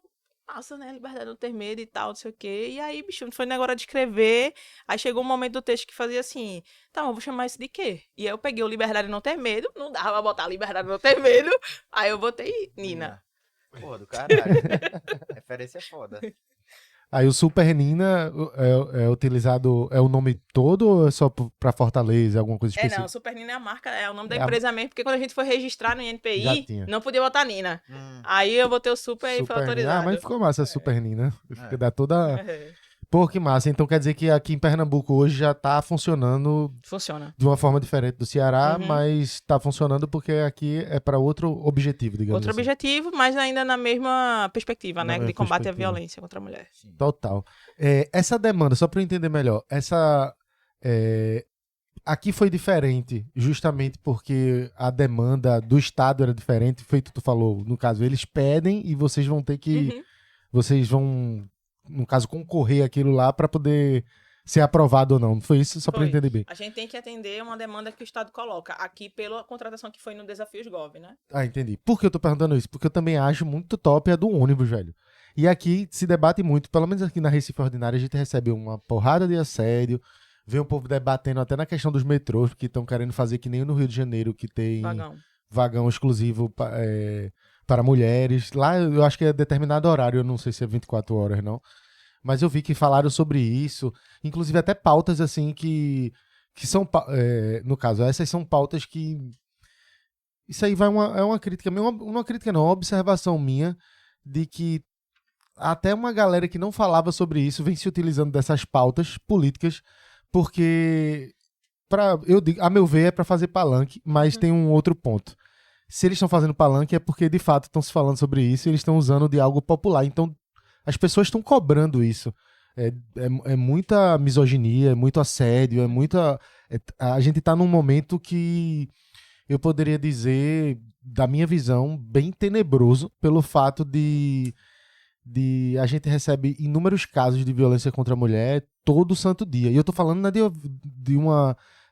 massa, né? Liberdade é não ter medo e tal, não sei o quê. E aí, bicho, foi na hora de escrever. Aí chegou um momento do texto que fazia assim: tá, mas eu vou chamar isso de quê? E aí eu peguei o liberdade é não ter medo, não dava pra botar liberdade é não ter medo. Aí eu botei Nina. Porra, do caralho. Referência foda. Aí o Super Nina é utilizado, é o nome todo ou é só pra Fortaleza, alguma coisa específica? Não, Super Nina é a marca, é o nome da empresa mesmo, porque quando a gente foi registrar no INPI, não podia botar Nina. Aí eu botei o Super e foi autorizado. Mas ficou massa, Super Nina. Dá toda... Pô, que massa. Então quer dizer que aqui em Pernambuco hoje já tá funcionando... Funciona. De uma forma diferente do Ceará, mas tá funcionando porque aqui é para outro objetivo, digamos assim. Outro objetivo, mas ainda na mesma perspectiva, né? De combate à violência contra a mulher. Total. Essa demanda, só para eu entender melhor, aqui foi diferente, justamente porque a demanda do Estado era diferente, feito tu falou. No caso, eles pedem e vocês vão ter que... Vocês vão, no caso, concorrer aquilo lá para poder ser aprovado ou não. Não foi isso? Só para entender bem. A gente tem que atender uma demanda que o Estado coloca. Aqui, pela contratação que foi no Desafios Gov, né? Ah, entendi. Por que eu tô perguntando isso? Porque eu também acho muito top a do ônibus, velho. E aqui se debate muito, pelo menos aqui na Recife Ordinária, a gente recebe uma porrada de assédio, vê o povo debatendo até na questão dos metrôs, que estão querendo fazer que nem no Rio de Janeiro, que tem vagão exclusivo para mulheres. Lá eu acho que é determinado horário, eu não sei se é 24 horas, não. Mas eu vi que falaram sobre isso, inclusive até pautas assim que são, no caso, essas são pautas que... Isso aí é uma crítica, uma crítica não, uma observação minha, de que até uma galera que não falava sobre isso vem se utilizando dessas pautas políticas, porque, a meu ver, é para fazer palanque, mas tem um outro ponto. Se eles estão fazendo palanque é porque, de fato, estão se falando sobre isso e eles estão usando de algo popular. Então, as pessoas estão cobrando isso. É muita misoginia, é muito assédio, a gente está num momento que eu poderia dizer, da minha visão, bem tenebroso, pelo fato de a gente recebe inúmeros casos de violência contra a mulher todo santo dia. E eu tô falando não é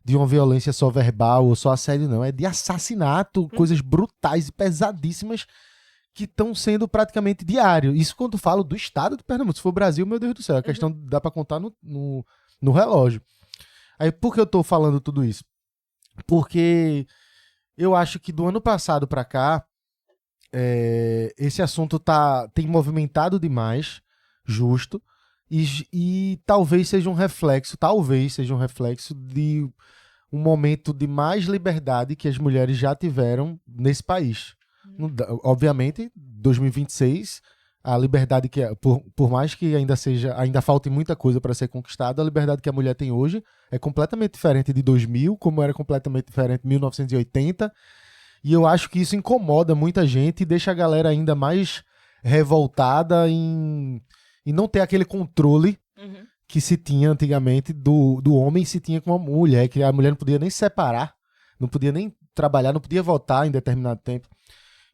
de uma violência só verbal ou só assédio, não. É de assassinato, coisas brutais e pesadíssimas que estão sendo praticamente diário. Isso quando eu falo do estado do Pernambuco. Se for Brasil, meu Deus do céu, a questão dá pra contar no relógio. Aí por que eu tô falando tudo isso? Porque eu acho que do ano passado pra cá, esse assunto tem movimentado demais, justo, e talvez seja um reflexo de um momento de mais liberdade que as mulheres já tiveram nesse país. Obviamente, 2026, a liberdade que por mais que ainda falte muita coisa para ser conquistada, a liberdade que a mulher tem hoje é completamente diferente de 2000, como era completamente diferente de 1980. E eu acho que isso incomoda muita gente e deixa a galera ainda mais revoltada em não ter aquele controle que se tinha antigamente do homem se tinha com a mulher, que a mulher não podia nem se separar, não podia nem trabalhar, não podia votar em determinado tempo.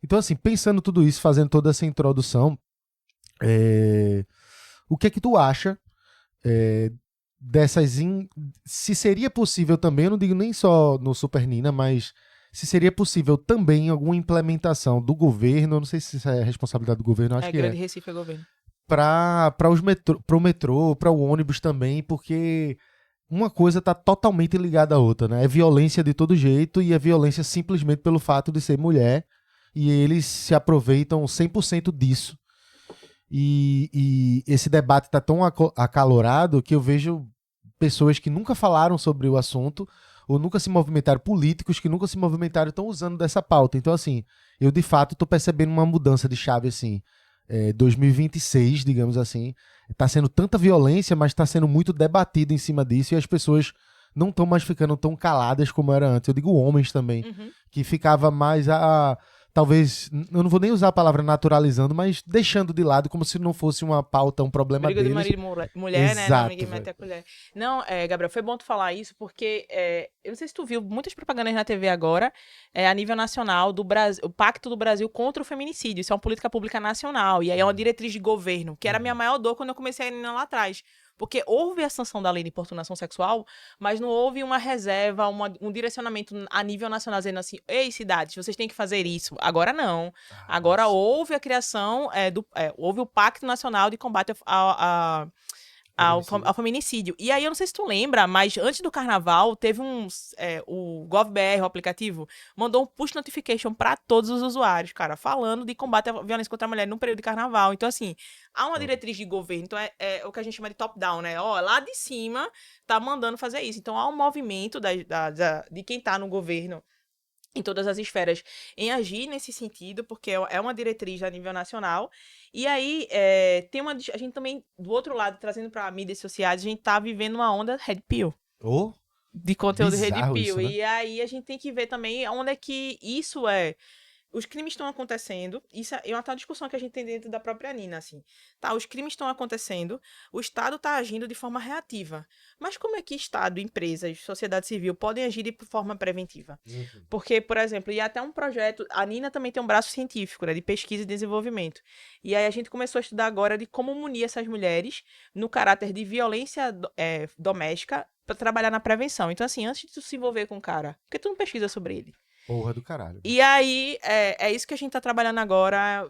Então, assim, pensando tudo isso, fazendo toda essa introdução, o que é que tu acha se seria possível também, eu não digo nem só no Super Nina, mas... se seria possível também alguma implementação do governo, eu não sei se isso é responsabilidade do governo, acho que Grande Recife é governo. Para o metrô, para o ônibus também, porque uma coisa está totalmente ligada à outra, né? É violência de todo jeito e é violência simplesmente pelo fato de ser mulher e eles se aproveitam 100% disso. E esse debate está tão acalorado que eu vejo pessoas que nunca falaram sobre o assunto ou nunca se movimentaram, políticos que nunca se movimentaram estão usando dessa pauta. Então, assim, eu de fato estou percebendo uma mudança de chave, assim, 2026, digamos assim, está sendo tanta violência, mas está sendo muito debatido em cima disso e as pessoas não estão mais ficando tão caladas como era antes. Eu digo homens também, que ficava mais talvez, eu não vou nem usar a palavra naturalizando, mas deixando de lado como se não fosse uma pauta, um problema briga deles. Briga de marido e mulher, exato, né? Não, ninguém mete a colher. Não, Gabriel, foi bom tu falar isso, porque eu não sei se tu viu muitas propagandas na TV agora, a nível nacional, do Brasil, o Pacto do Brasil contra o Feminicídio. Isso é uma política pública nacional, e aí é uma diretriz de governo, que era a minha maior dor quando eu comecei a ir lá atrás. Porque houve a sanção da lei de importunação sexual, mas não houve uma reserva, um direcionamento a nível nacional dizendo assim, ei, cidades, vocês têm que fazer isso. Agora não. Agora houve a criação, houve o Pacto Nacional de Combate ao feminicídio. E aí, eu não sei se tu lembra, mas antes do carnaval, teve o GovBR, o aplicativo, mandou um push notification para todos os usuários, cara, falando de combate à violência contra a mulher no período de carnaval. Então, assim, há uma diretriz de governo, então é o que a gente chama de top-down, né? Ó, lá de cima tá mandando fazer isso. Então, há um movimento de quem tá no governo em todas as esferas, em agir nesse sentido, porque é uma diretriz a nível nacional. E aí, a gente também, do outro lado, trazendo para mídias sociais, a gente tá vivendo uma onda Red Pill. De conteúdo Red Pill. Isso, né? E aí, a gente tem que ver também onde é que isso os crimes estão acontecendo, isso é uma discussão que a gente tem dentro da própria Nina, assim. Tá, os crimes estão acontecendo, o Estado está agindo de forma reativa. Mas como é que Estado, empresas, sociedade civil podem agir de forma preventiva? Porque, por exemplo, e até um projeto, a Nina também tem um braço científico, né, de pesquisa e desenvolvimento. E aí a gente começou a estudar agora de como munir essas mulheres no caráter de violência doméstica para trabalhar na prevenção. Então, assim, antes de tu se envolver com o cara, por que tu não pesquisa sobre ele? Porra do caralho. E aí, é isso que a gente tá trabalhando agora.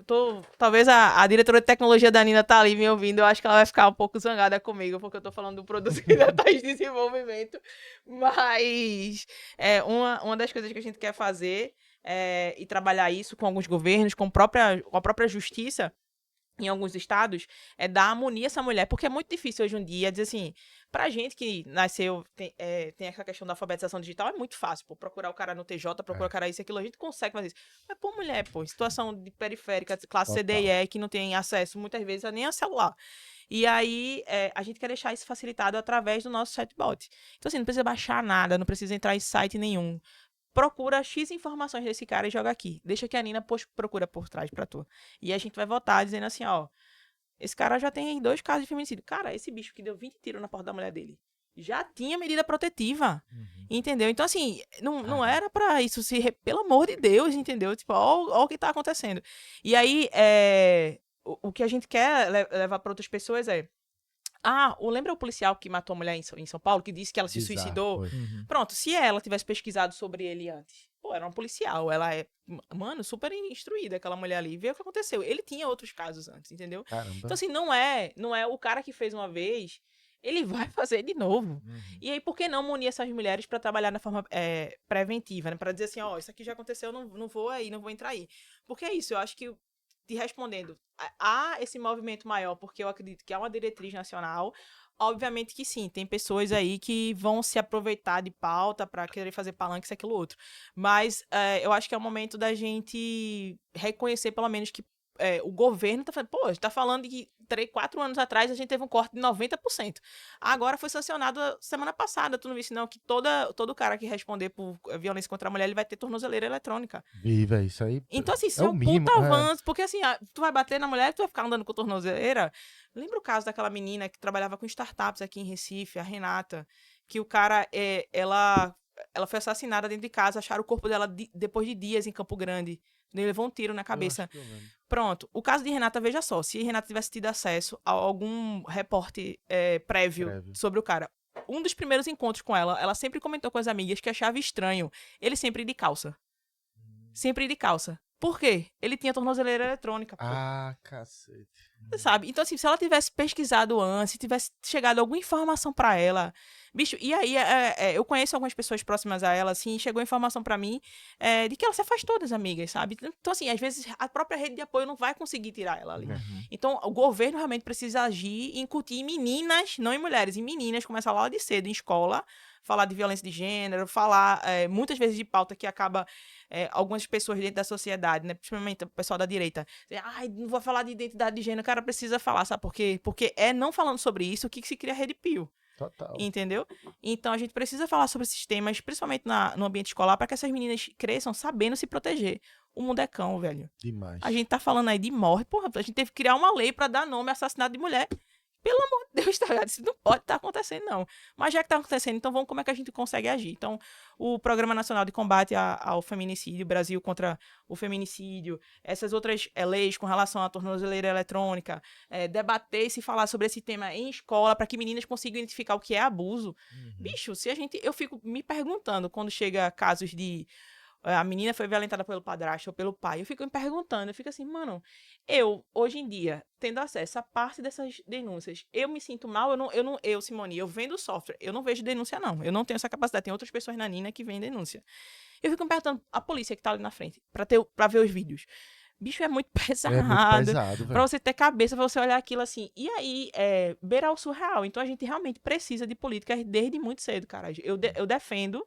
Talvez a diretora de tecnologia da Nina tá ali me ouvindo. Eu acho que ela vai ficar um pouco zangada comigo, porque eu tô falando do produto que ainda tá em desenvolvimento. Mas uma das coisas que a gente quer fazer e trabalhar isso com alguns governos, com a própria justiça, em alguns estados, é dar harmonia a essa mulher, porque é muito difícil hoje em dia dizer assim, pra gente que nasceu, tem essa questão da alfabetização digital, é muito fácil, pô, procurar o cara no TJ, procurar o cara isso e aquilo, a gente consegue fazer isso. Mas, pô, mulher, pô, em situação de periférica, classe C, D e E, que não tem acesso, muitas vezes, a nem a celular. E aí, a gente quer deixar isso facilitado através do nosso chatbot. Então, assim, não precisa baixar nada, não precisa entrar em site nenhum. Procura X informações desse cara e joga aqui. Deixa que a Nina procura por trás pra tu. E a gente vai votar dizendo assim, ó, esse cara já tem 2 casos de feminicídio. Cara, esse bicho que deu 20 tiros na porta da mulher dele já tinha medida protetiva. Entendeu? Então, assim, não era pra isso se... Pelo amor de Deus, entendeu? Tipo, ó o que tá acontecendo. E aí, o que a gente quer levar pra outras pessoas lembra o policial que matou a mulher em São Paulo, que disse que ela se suicidou? Pronto, se ela tivesse pesquisado sobre ele antes, pô, era uma policial, ela é, mano, super instruída, aquela mulher ali, vê o que aconteceu. Ele tinha outros casos antes, entendeu? Caramba. Então, assim, não é o cara que fez uma vez, ele vai fazer de novo. E aí, por que não munir essas mulheres para trabalhar na forma preventiva, né? Para dizer assim, ó, isso aqui já aconteceu, não vou entrar aí. Porque é isso, eu acho que te respondendo, há esse movimento maior, porque eu acredito que há uma diretriz nacional, obviamente que sim, tem pessoas aí que vão se aproveitar de pauta para querer fazer palanque, isso, aquilo, outro. Mas eu acho que é o momento da gente reconhecer, pelo menos, que o governo tá falando, pô, a gente tá falando de que 4 anos atrás a gente teve um corte de 90%. Agora foi sancionado semana passada, tu não viu não, que todo cara que responder por violência contra a mulher, ele vai ter tornozeleira eletrônica. Viva, isso aí. Então, assim, isso é um puta avanço, porque assim, tu vai bater na mulher e tu vai ficar andando com tornozeleira. Lembra o caso daquela menina que trabalhava com startups aqui em Recife, a Renata, que o cara, ela foi assassinada dentro de casa, acharam o corpo dela depois de dias em Campo Grande. Ele levou um tiro na cabeça. Pronto. O caso de Renata, veja só. Se Renata tivesse tido acesso a algum reporte prévio sobre o cara, um dos primeiros encontros com ela sempre comentou com as amigas que achava estranho ele sempre ir de calça. Sempre ir de calça. Por quê? Ele tinha tornozeleira eletrônica. Pô. Ah, cacete. Sabe? Então, assim, se ela tivesse pesquisado antes, se tivesse chegado alguma informação pra ela... Bicho, e aí eu conheço algumas pessoas próximas a ela, assim, chegou informação pra mim de que ela se afastou das amigas, sabe? Então, assim, às vezes a própria rede de apoio não vai conseguir tirar ela ali. Então, o governo realmente precisa agir e incutir em meninas, não em mulheres, em meninas, começar lá de cedo, em escola, falar de violência de gênero, falar muitas vezes de pauta que acaba... algumas pessoas dentro da sociedade, né, principalmente o pessoal da direita, não vou falar de identidade de gênero, o cara precisa falar, sabe por quê? Porque não falando sobre isso que se cria Rede Pio. Total. Entendeu? Então a gente precisa falar sobre esses temas, principalmente no ambiente escolar, para que essas meninas cresçam sabendo se proteger. O mundo é cão, velho. Demais. A gente tá falando aí de morte, porra, a gente teve que criar uma lei para dar nome a assassinato de mulher. Pelo amor de Deus, tá ligado? Isso não pode estar acontecendo, não. Mas já que tá acontecendo, então vamos como é que a gente consegue agir. Então, o Programa Nacional de Combate ao Feminicídio, Brasil contra o Feminicídio, essas outras leis com relação à tornozeleira eletrônica, debater e se falar sobre esse tema em escola para que meninas consigam identificar o que é abuso. Bicho, eu fico me perguntando quando chega casos de... a menina foi violentada pelo padrasto ou pelo pai. Eu fico me perguntando, eu fico assim, mano, hoje em dia, tendo acesso a parte dessas denúncias, eu me sinto mal, Simone, eu vendo software, eu não vejo denúncia, não. Eu não tenho essa capacidade. Tem outras pessoas na Nina que veem denúncia. Eu fico me perguntando, a polícia que tá ali na frente, pra ver os vídeos. Bicho, é muito pesado. É muito pesado, pra você ter cabeça, pra você olhar aquilo assim. E aí, beirar o surreal. Então, a gente realmente precisa de políticas desde muito cedo, cara. Eu defendo...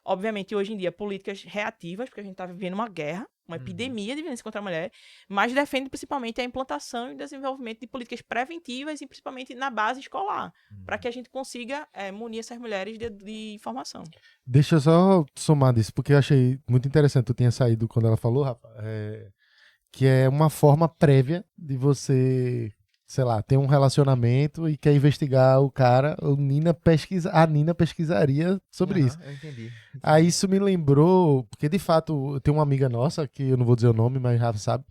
obviamente, hoje em dia, políticas reativas, porque a gente está vivendo uma guerra, uma epidemia de violência contra a mulher, mas defende principalmente a implantação e desenvolvimento de políticas preventivas e principalmente na base escolar, para que a gente consiga munir essas mulheres de informação. Deixa eu só somar disso, porque eu achei muito interessante, tu tinha saído quando ela falou, Rafa, que é uma forma prévia de você, sei lá, ter um relacionamento e quer investigar o cara, a Nina pesquisaria sobre isso. Eu entendi. Aí isso me lembrou, porque de fato tem uma amiga nossa, que eu não vou dizer o nome, mas Rafa sabe.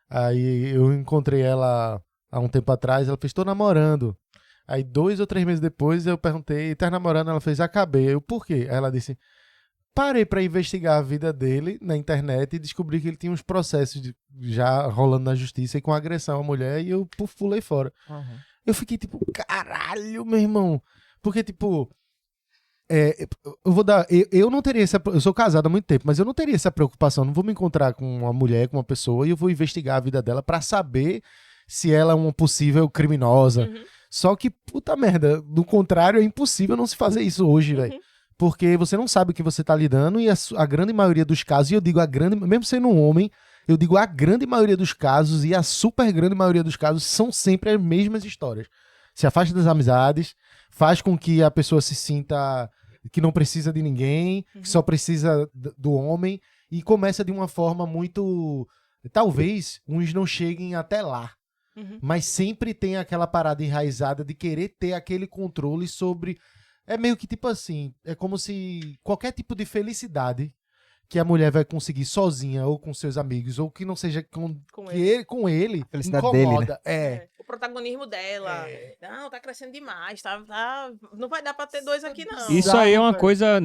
Aí eu encontrei ela há um tempo atrás, ela fez, tô namorando. Aí 2 ou 3 meses depois eu perguntei, tá namorando? Ela fez, acabei. Eu, por quê? Aí ela disse, parei pra investigar a vida dele na internet e descobri que ele tinha uns processos já rolando na justiça e com agressão à mulher e eu pulei fora. Eu fiquei tipo, caralho, meu irmão. Porque, tipo, eu vou dar. Eu não teria essa. Eu sou casado há muito tempo, mas eu não teria essa preocupação. Não vou me encontrar com uma mulher, com uma pessoa, e eu vou investigar a vida dela pra saber se ela é uma possível criminosa. Só que, puta merda, do contrário, é impossível não se fazer isso hoje, velho. Porque você não sabe o que você tá lidando e a grande maioria dos casos, e eu digo a grande, mesmo sendo um homem, eu digo a grande maioria dos casos e a super grande maioria dos casos são sempre as mesmas histórias. Se afasta das amizades, faz com que a pessoa se sinta que não precisa de ninguém, que só precisa do homem, e começa de uma forma muito... Talvez uns não cheguem até lá, mas sempre tem aquela parada enraizada de querer ter aquele controle sobre... É meio que tipo assim, é como se qualquer tipo de felicidade que a mulher vai conseguir sozinha ou com seus amigos, ou que não seja com ele A felicidade incomoda. dele, né? O protagonismo dela. Não, tá crescendo demais, não vai dar pra ter 2 aqui, não. Isso aí é uma coisa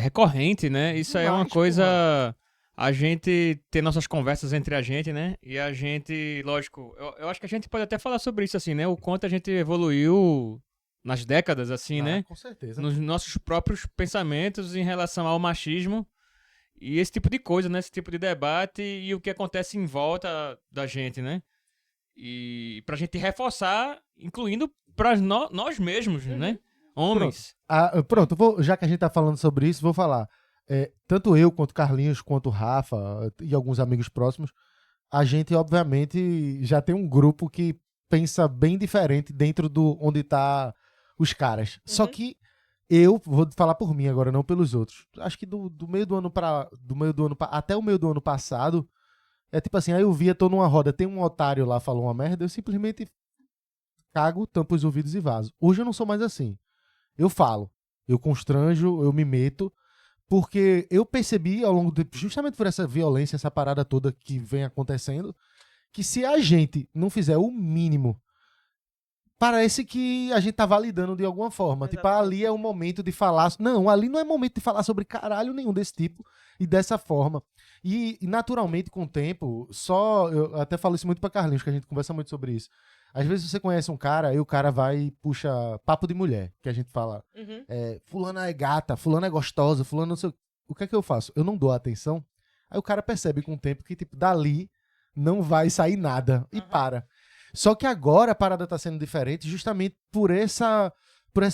recorrente, né? Isso aí é uma Demais, coisa... A gente ter nossas conversas entre a gente, né? E a gente, lógico, eu acho que a gente pode até falar sobre isso, assim, né? O quanto a gente evoluiu nas décadas, assim, né? Com certeza. Nos nossos próprios pensamentos em relação ao machismo e esse tipo de coisa, né? Esse tipo de debate e o que acontece em volta da gente, né? E pra gente reforçar, incluindo pra nós mesmos, né? Homens. Pronto, já que a gente tá falando sobre isso, vou falar. Tanto eu, quanto Carlinhos, quanto Rafa e alguns amigos próximos, a gente, obviamente, já tem um grupo que pensa bem diferente dentro do onde tá os caras. Só que eu vou falar por mim agora, não pelos outros. Acho que do meio do ano até o meio do ano passado, é tipo assim, aí eu via, tô numa roda, tem um otário lá, falou uma merda, eu simplesmente cago, tampo os ouvidos e vazo. Hoje eu não sou mais assim. Eu falo, eu constranjo, eu me meto, porque eu percebi ao longo justamente por essa violência, essa parada toda que vem acontecendo, que se a gente não fizer o mínimo, parece que a gente tá validando de alguma forma. Exatamente. Tipo, ali é o momento de falar... Não, ali não é momento de falar sobre caralho nenhum desse tipo e dessa forma. E naturalmente, com o tempo, eu até falo isso muito pra Carlinhos, que a gente conversa muito sobre isso. Às vezes você conhece um cara e o cara vai e puxa papo de mulher, que a gente fala. Fulana é gata, fulana é gostosa, fulana não sei... O que é que eu faço? Eu não dou atenção. Aí o cara percebe com o tempo que, tipo, dali não vai sair nada e para. Só que agora a parada tá sendo diferente justamente por essa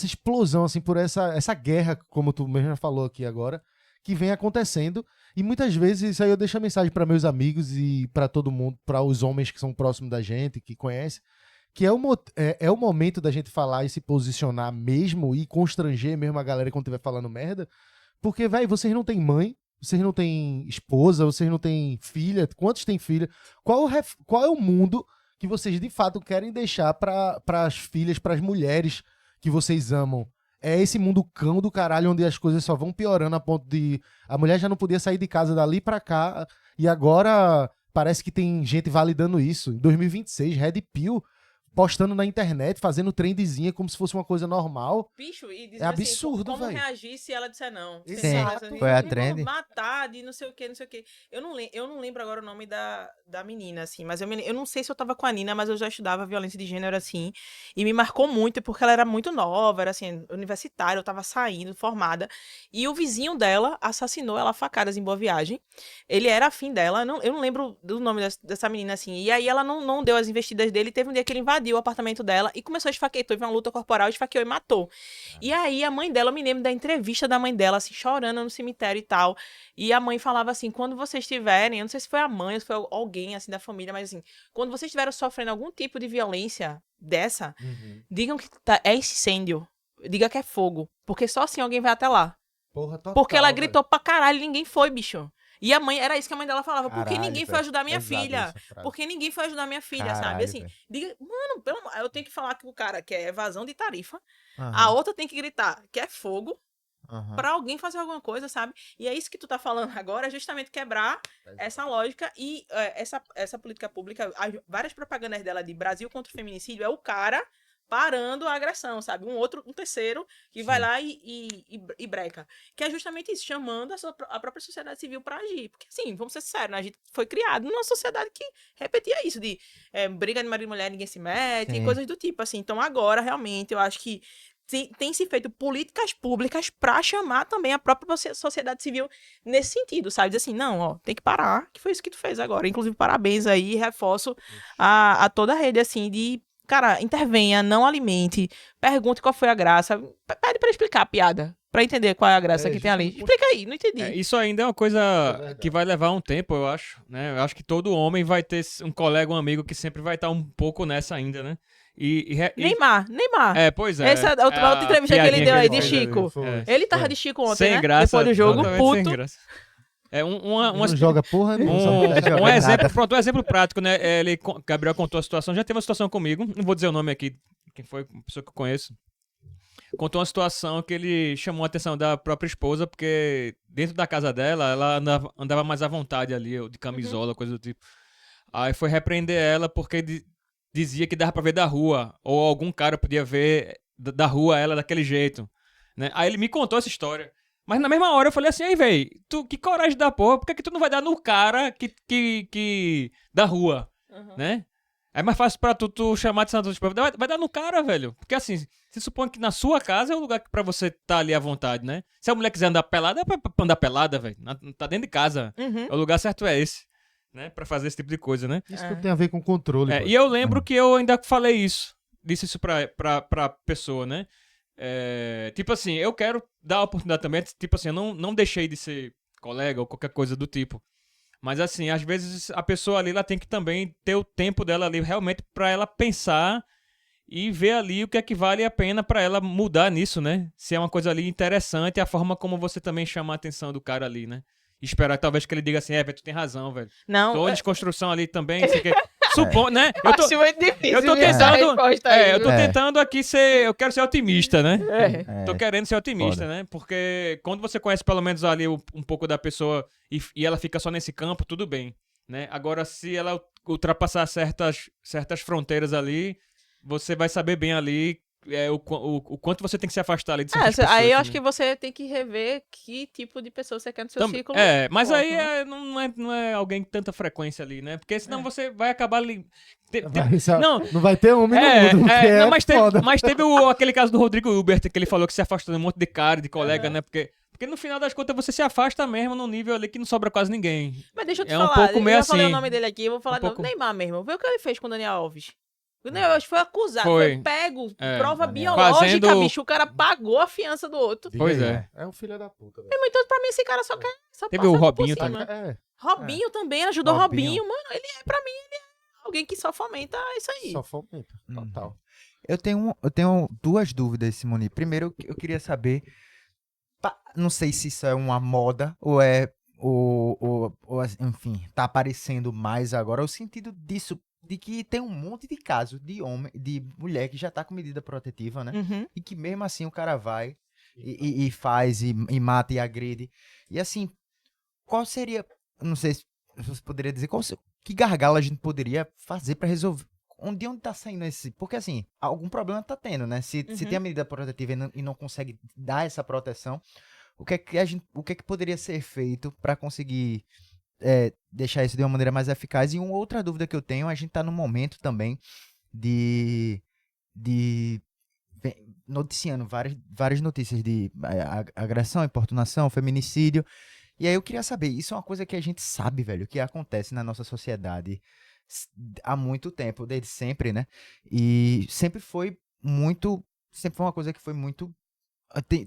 explosão, assim, por essa guerra, como tu mesmo já falou aqui agora, que vem acontecendo. E muitas vezes isso aí eu deixo a mensagem para meus amigos e para todo mundo, para os homens que são próximos da gente, que conhecem, que é o momento da gente falar e se posicionar mesmo e constranger mesmo a galera quando estiver falando merda. Porque, velho, vocês não têm mãe, vocês não têm esposa, vocês não têm filha. Quantos têm filha? Qual é o mundo que vocês de fato querem deixar para as filhas, para as mulheres que vocês amam? É esse mundo cão do caralho onde as coisas só vão piorando a ponto de a mulher já não podia sair de casa dali pra cá e agora parece que tem gente validando isso. Em 2026, Red Pill postando na internet, fazendo trendzinha como se fosse uma coisa normal. Bicho, e diz É absurdo, como velho. reagir se ela disser não? Sim, foi a trend. Matar de não sei o que, não sei o que. Eu não lembro agora o nome da menina, assim, mas eu não sei se eu tava com a Nina, mas eu já estudava violência de gênero, assim, e me marcou muito, porque ela era muito nova, era, assim, universitária, eu tava saindo, formada, e o vizinho dela assassinou ela a facadas em Boa Viagem. Ele era afim dela, eu não lembro do nome dessa menina, assim, e aí ela não deu as investidas dele, e teve um dia que ele invadiu invadiu o apartamento dela e começou a esfaquear. Teve uma luta corporal, esfaqueou e matou. E aí a mãe dela, eu me lembro da entrevista da mãe dela, assim, chorando no cemitério e tal. E a mãe falava assim, quando vocês tiverem, eu não sei se foi a mãe ou se foi alguém, assim, da família, mas assim, quando vocês estiverem sofrendo algum tipo de violência dessa, digam que é incêndio. Diga que é fogo. Porque só assim alguém vai até lá. Porra, total, porque ela velho. gritou pra caralho e ninguém foi, bicho. E a mãe, era isso que a mãe dela falava. Por que Caralho, ninguém foi velho. ajudar minha Pesado filha? essa frase. Por que ninguém foi ajudar minha filha, sabe? Caralho, Assim, velho. diga, mano, eu tenho que falar que o cara quer evasão de tarifa. Aham, A outra tem que gritar que é fogo. aham. Pra alguém fazer alguma coisa, sabe? E é isso que tu tá falando agora, é justamente quebrar essa lógica e essa política pública, várias propagandas dela de Brasil contra o feminicídio, é o cara parando a agressão, sabe? Um terceiro que vai lá e breca. Que é justamente isso, chamando a própria sociedade civil pra agir. Porque, assim, vamos ser sinceros, né? A gente foi criado numa sociedade que repetia isso, de briga de marido e mulher, ninguém se mete, Sim. e coisas do tipo, assim. Então, agora, realmente, eu acho que tem se feito políticas públicas para chamar também a própria sociedade civil nesse sentido, sabe? Dizer assim, não, ó, tem que parar, que foi isso que tu fez agora. Inclusive, parabéns aí, reforço a toda a rede, assim, de, cara, intervenha, não alimente, pergunte qual foi a graça, pede pra explicar a piada, pra entender qual é a graça que tem ali. Explica aí, não entendi. Isso ainda é uma coisa que vai levar um tempo, eu acho, né? Eu acho que todo homem vai ter um colega, um amigo que sempre vai estar um pouco nessa ainda, né? Neymar. Pois é. Essa outra entrevista que ele piadinha deu aí ele de fez Chico. É. Ele tava de Chico ontem, Sem né? graça. Depois do jogo, totalmente puto. sem graça. Não joga porra nenhuma. Um exemplo, pronto, um exemplo prático, né? Gabriel contou a situação, já teve uma situação comigo, não vou dizer o nome aqui, quem foi, uma pessoa que eu conheço. Contou uma situação que ele chamou a atenção da própria esposa, porque dentro da casa dela, ela andava mais à vontade ali, de camisola, coisa do tipo. Aí foi repreender ela porque dizia que dava pra ver da rua, ou algum cara podia ver da rua ela daquele jeito, né? Aí ele me contou essa história. Mas na mesma hora eu falei assim, aí, véi, que coragem da porra, por que tu não vai dar no cara que da rua, né? É mais fácil pra tu chamar de santo, vai dar no cara, velho. Porque assim, se supõe que na sua casa é o lugar pra você tá ali à vontade, né? Se a mulher quiser andar pelada, é pra andar pelada, velho. Tá dentro de casa. O lugar certo é esse, né? Pra fazer esse tipo de coisa, né? Isso tudo tem a ver com controle. pô. E eu lembro que eu ainda falei isso. Disse isso pra pessoa, né? Tipo assim, eu quero dar a oportunidade também. Tipo assim, eu não deixei de ser colega ou qualquer coisa do tipo. Mas assim, às vezes a pessoa ali, ela tem que também ter o tempo dela ali realmente pra ela pensar e ver ali o que é que vale a pena pra ela mudar nisso, né? Se é uma coisa ali interessante, a forma como você também chama a atenção do cara ali, né? E esperar talvez que ele diga assim, velho, tu tem razão, velho. Não, Tô em desconstrução ali também, não sei o que. Né? eu acho muito difícil. Eu tô essa tentando. resposta aí, Eu tô viu? tentando aqui ser. Eu quero ser otimista, né? Tô É. querendo ser otimista, Foda. né? Porque quando você conhece pelo menos ali um pouco da pessoa e ela fica só nesse campo, tudo bem, né? Agora, se ela ultrapassar certas fronteiras ali, você vai saber bem ali o quanto você tem que se afastar ali de certas pessoas. Aí eu né? acho que você tem que rever que tipo de pessoa você quer no seu círculo. Mas próximo, aí né? não é alguém com tanta frequência ali, né? Porque senão você vai acabar ali. Não vai ter homem no mundo. que não, é foda. mas teve aquele caso do Rodrigo Hilbert, que ele falou que se afastou de um monte de cara, de colega, né? Porque no final das contas você se afasta mesmo num nível ali que não sobra quase ninguém. Mas deixa eu te É um falar, pouco eu meio já falei o assim. nome dele aqui, eu vou falar Um pouco- do Neymar mesmo. Vê o que ele fez com o Daniel Alves. O Daniel Alves foi acusado, Foi. foi pego, É, prova Daniel. biológica, Fazendo- bicho. O cara pagou a fiança do outro. Diga Pois aí, é. É um filho da puta, velho. Então, pra mim, esse cara só quer. Só Teve passa o por Robinho cima. também. Robinho também ajudou Robinho. Robinho. Mano, pra mim, ele é alguém que só fomenta isso aí. Só fomenta. Total. Eu tenho duas dúvidas, Simone. Primeiro, eu queria saber, não sei se isso é uma moda ou enfim, tá aparecendo mais agora, o sentido disso, de que tem um monte de casos de mulher que já tá com medida protetiva, né? Uhum. E que mesmo assim o cara vai e faz, e mata e agride. E assim, qual seria, não sei se você poderia dizer, que gargalo a gente poderia fazer pra resolver? De onde tá saindo esse... Porque assim, algum problema tá tendo, né? Se tem a medida protetiva e não consegue dar essa proteção, o que é que poderia ser feito pra conseguir deixar isso de uma maneira mais eficaz? E uma outra dúvida que eu tenho, a gente tá num momento também de noticiando várias notícias de agressão, importunação, feminicídio. E aí eu queria saber, isso é uma coisa que a gente sabe, velho, que acontece na nossa sociedade. há muito tempo, desde sempre, né? E sempre foi uma coisa que foi muito,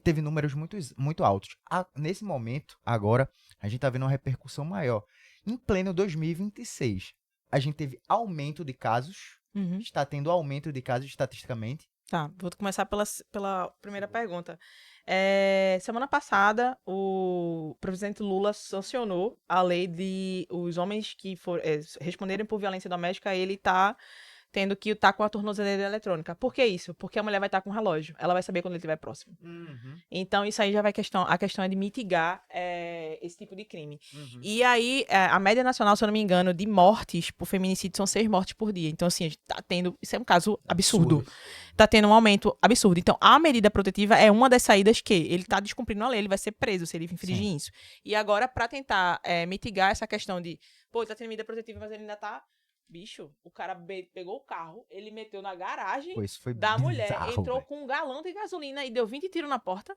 teve números muito altos. Nesse momento, agora, a gente tá vendo uma repercussão maior. Em pleno 2026, a gente teve aumento de casos, está tendo aumento de casos estatisticamente. Tá, vou começar pela primeira pergunta. Semana passada, o presidente Lula sancionou a lei de os homens que responderem por violência doméstica, ele tá tendo que estar com a tornozeleira eletrônica. Por que isso? Porque a mulher vai estar com o relógio. Ela vai saber quando ele estiver próximo. Então, isso aí já vai a questão é de mitigar esse tipo de crime. E aí, a média nacional, se eu não me engano, de mortes por feminicídio são 6 mortes por dia. Então, assim, a gente tá tendo... Isso é um caso absurdo. Tá tendo um aumento absurdo. Então, a medida protetiva é uma das saídas que ele tá descumprindo a lei, ele vai ser preso se ele infringir isso. E agora, pra tentar mitigar essa questão de, pô, ele tá tendo medida protetiva, mas ele ainda tá... Bicho, o cara pegou o carro, ele meteu na garagem da mulher, entrou com um galão de gasolina e deu 20 tiros na porta.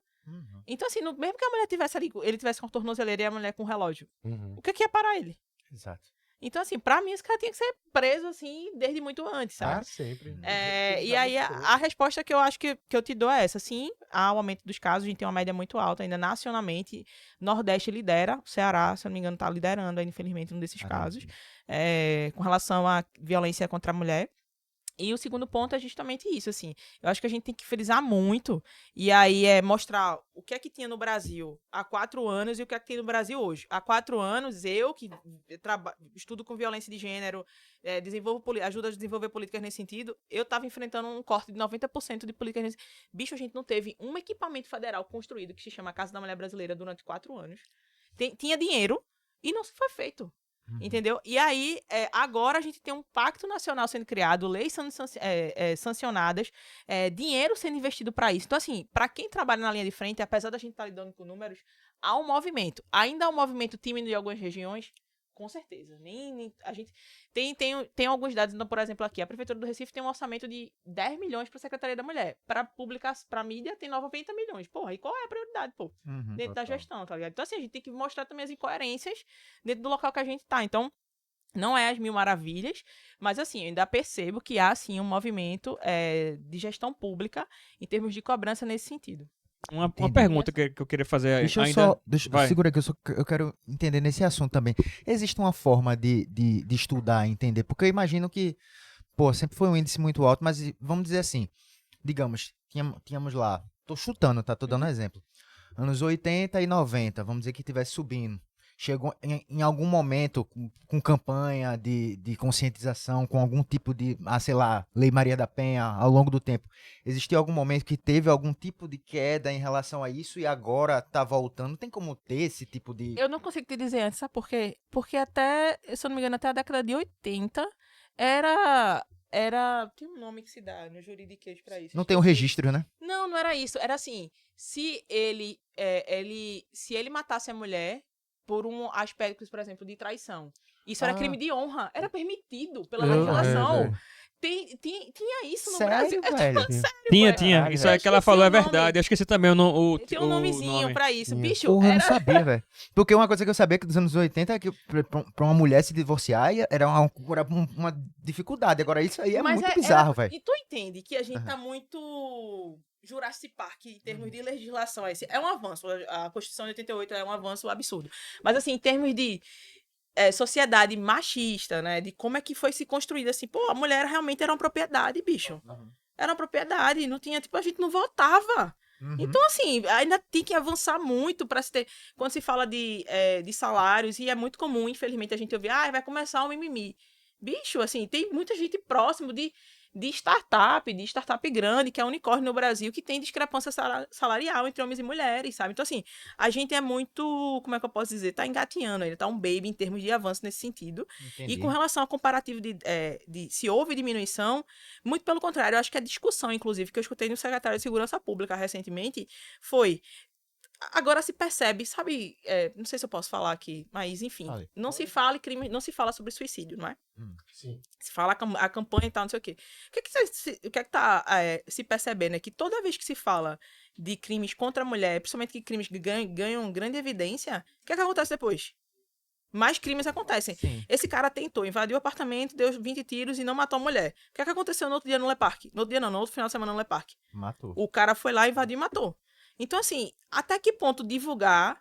Então, assim, mesmo que a mulher tivesse ali, ele tivesse com a tornozeleira e a mulher com o relógio, o que ia parar ele? Exato. Então, assim, pra mim, esse cara tinha que ser preso, assim, desde muito antes, sabe? Sempre. E aí, a resposta que eu acho que eu te dou é essa. Sim, há o aumento dos casos, a gente tem uma média muito alta, ainda nacionalmente. Nordeste lidera, o Ceará, se eu não me engano, tá liderando, infelizmente, um desses casos, com relação à violência contra a mulher. E o segundo ponto é justamente isso, assim. Eu acho que a gente tem que frisar muito e aí mostrar o que é que tinha no Brasil há 4 anos e o que é que tem no Brasil hoje. Há 4 anos, eu que estudo com violência de gênero, ajudo a desenvolver políticas nesse sentido, eu estava enfrentando um corte de 90% de políticas nesse... Bicho, a gente não teve um equipamento federal construído que se chama Casa da Mulher Brasileira durante 4 anos. Tinha dinheiro e não se foi feito. Entendeu? E aí, agora a gente tem um pacto nacional sendo criado, leis sendo sancionadas, dinheiro sendo investido para isso. Então, assim, para quem trabalha na linha de frente, apesar da gente estar lidando com números, há um movimento. Ainda há um movimento tímido em algumas regiões, com certeza. A gente tem alguns dados, então, por exemplo, aqui, a Prefeitura do Recife tem um orçamento de 10 milhões para a Secretaria da Mulher. Para publicar, para mídia, tem 90 milhões. Porra, e qual é a prioridade, pô? Dentro da gestão, tá ligado? Então, assim, a gente tem que mostrar também as incoerências dentro do local que a gente tá. Então, não é as mil maravilhas, mas, assim, eu ainda percebo que há, sim, um movimento de gestão pública em termos de cobrança nesse sentido. Uma pergunta que eu queria fazer Segura aqui, eu quero entender nesse assunto também. Existe uma forma de estudar, entender? Porque eu imagino que, pô, sempre foi um índice muito alto, mas vamos dizer assim, digamos, tínhamos lá, tô chutando, tá? Tô dando um exemplo. Anos 80 e 90, vamos dizer que estivesse subindo. Chegou em algum momento com campanha de conscientização, com algum tipo de, sei lá, Lei Maria da Penha, ao longo do tempo. Existiu algum momento que teve algum tipo de queda em relação a isso e agora tá voltando? Tem como ter esse tipo de... Eu não consigo te dizer antes, sabe por quê? Porque até, se eu não me engano, até a década de 80 era... Tem um nome que se dá no juridiquês pra isso. Não tem um registro, né? Não era isso. Era assim, se ele matasse a mulher por um aspecto, por exemplo, de traição. Isso era crime de honra. Era permitido pela legislação. Tinha isso no Brasil. Velho? Tinha. Isso aí que ela falou é verdade. Eu esqueci também tem um nomezinho pra isso. Bicho, porra, eu não sabia, velho. Porque uma coisa que eu sabia que dos anos 80 é que pra uma mulher se divorciar era uma dificuldade. Agora isso aí é muito bizarro, velho. E tu entende que a gente tá muito... Jurassic Park, em termos de legislação, é um avanço. A Constituição de 88 é um avanço absurdo. Mas, assim, em termos de sociedade machista, né? De como é que foi se construída, assim, pô, a mulher realmente era uma propriedade, bicho. Era uma propriedade, não tinha, tipo, a gente não votava. Então, assim, ainda tem que avançar muito para se ter... Quando se fala de salários, e é muito comum, infelizmente, a gente ouvir, vai começar o mimimi. Bicho, assim, tem muita gente próximo de startup grande, que é unicórnio no Brasil, que tem discrepância salarial entre homens e mulheres, sabe? Então, assim, a gente é muito, como é que eu posso dizer? Tá engatinhando ainda, tá um baby em termos de avanço nesse sentido. Entendi. E com relação ao comparativo de se houve diminuição, muito pelo contrário, eu acho que a discussão, inclusive, que eu escutei no secretário de Segurança Pública recentemente, foi... Agora se percebe, sabe, não sei se eu posso falar aqui, mas enfim, não se fala sobre suicídio, não é? Sim. Se fala a campanha e tal, não sei o quê. O que é que tá se percebendo é que toda vez que se fala de crimes contra a mulher, principalmente que crimes que ganham grande evidência, o que é que acontece depois? mais crimes acontecem. Sim. Esse cara tentou, invadiu o apartamento, deu 20 tiros e não matou a mulher. O que é que aconteceu no outro dia no Le Parque? No outro dia não, no outro final de semana no Le Parque. Matou. O cara foi lá, invadiu e matou. Então, assim, até que ponto divulgar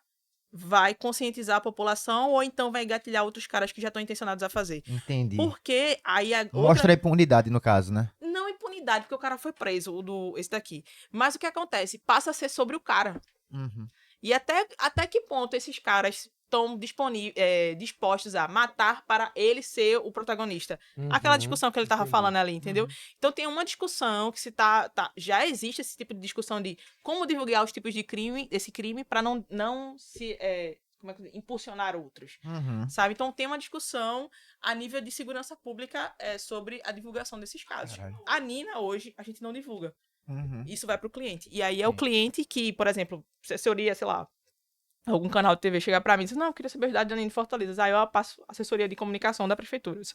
vai conscientizar a população ou então vai engatilhar outros caras que já estão intencionados a fazer? Entendi. Porque aí Mostra a impunidade, no caso, né? Não impunidade, porque o cara foi preso, esse daqui. Mas o que acontece? Passa a ser sobre o cara. Uhum. E até que ponto esses caras estão dispostos a matar para ele ser o protagonista? Aquela discussão que ele estava falando ali, entendeu? Então tem uma discussão que já existe esse tipo de discussão de como divulgar os tipos de crime, esse crime, para não se impulsionar outros, sabe? Então tem uma discussão a nível de segurança pública sobre a divulgação desses casos. Caralho. A Nina, hoje, a gente não divulga. Uhum. Isso vai pro cliente. E aí é o cliente que, por exemplo, assessoria, sei lá, algum canal de TV chegar pra mim e diz, não, eu queria saber a verdade da Nina em Fortaleza. Aí eu passo assessoria de comunicação da prefeitura. Isso